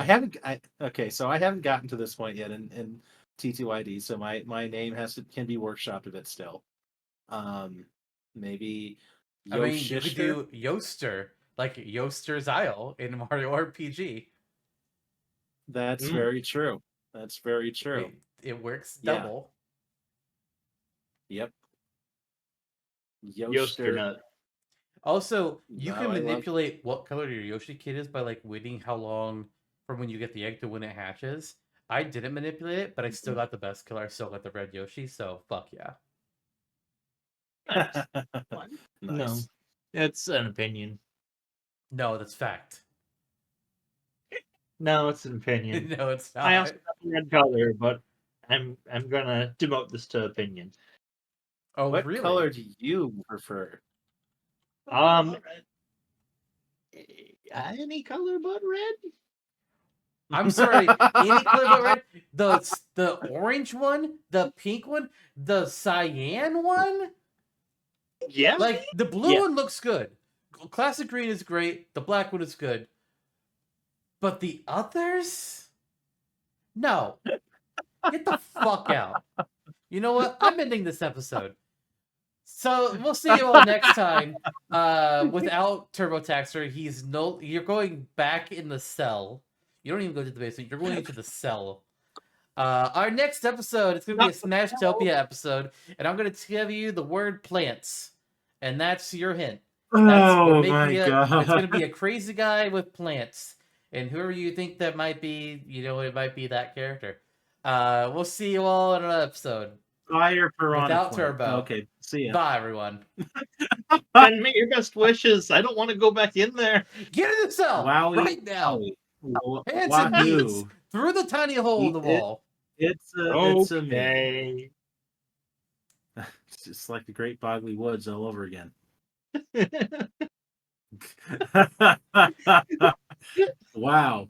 Speaker 1: Okay, so I haven't gotten to this point yet in TTYD, so my name can be workshopped a bit still. Um maybe
Speaker 2: I mean, you could
Speaker 1: Yoshister.
Speaker 2: do Yoster, like Yoster's Isle in Mario RPG.
Speaker 1: That's
Speaker 3: mm,
Speaker 1: very true. That's very true.
Speaker 2: It works
Speaker 1: Yeah.
Speaker 2: double.
Speaker 1: Yep. Yoster.
Speaker 3: Yosternut.
Speaker 2: Also, you
Speaker 1: No,
Speaker 2: can
Speaker 1: I love
Speaker 2: manipulate what color your Yoshi kid is by like waiting how long from when you get the egg to when it hatches. I didn't manipulate it, but I still got the best color. I still got the red Yoshi, so fuck yeah.
Speaker 3: Nice.
Speaker 4: One.
Speaker 1: Nice.
Speaker 3: No, it's an opinion.
Speaker 2: No, that's fact.
Speaker 3: No, it's an opinion.
Speaker 2: No, it's not.
Speaker 3: I also have the red color, but I'm gonna demote this to opinion.
Speaker 2: Oh,
Speaker 1: What
Speaker 2: really?
Speaker 1: color do you prefer?
Speaker 3: Um,
Speaker 4: All right.
Speaker 3: Any color but red.
Speaker 2: I'm sorry. Any color but red? The orange one, the pink one, the cyan one.
Speaker 3: Yeah.
Speaker 2: Like the blue
Speaker 3: Yeah.
Speaker 2: one looks good. Classic green is great. The black one is good. But the others? No. Get the fuck out. You know what? I'm ending this episode. So we'll see you all next time. Without Turbotaxer, you're going back in the cell. You don't even go to the basement. You're going into the cell. Our next episode, it's going to be a Smashtopia episode, and I'm going to tell you the word plants, and that's your hint.
Speaker 1: Oh my god!
Speaker 2: It's going to be a crazy guy with plants, and whoever you think that might be, it might be that character. We'll see you all in another episode.
Speaker 1: Fire piranha
Speaker 2: Without
Speaker 1: plant.
Speaker 2: Turbo.
Speaker 1: Okay, see ya.
Speaker 2: Bye, everyone.
Speaker 3: Send me your best wishes. I don't want to go back in there.
Speaker 2: Get in the cell
Speaker 1: Wowie,
Speaker 2: right now.
Speaker 1: Wowie.
Speaker 2: Hands and knees
Speaker 1: Wahoo!
Speaker 2: through the tiny hole in the wall.
Speaker 1: It's a me.
Speaker 3: Okay.
Speaker 1: It's just like the Great Bogly Woods all over again. Wow.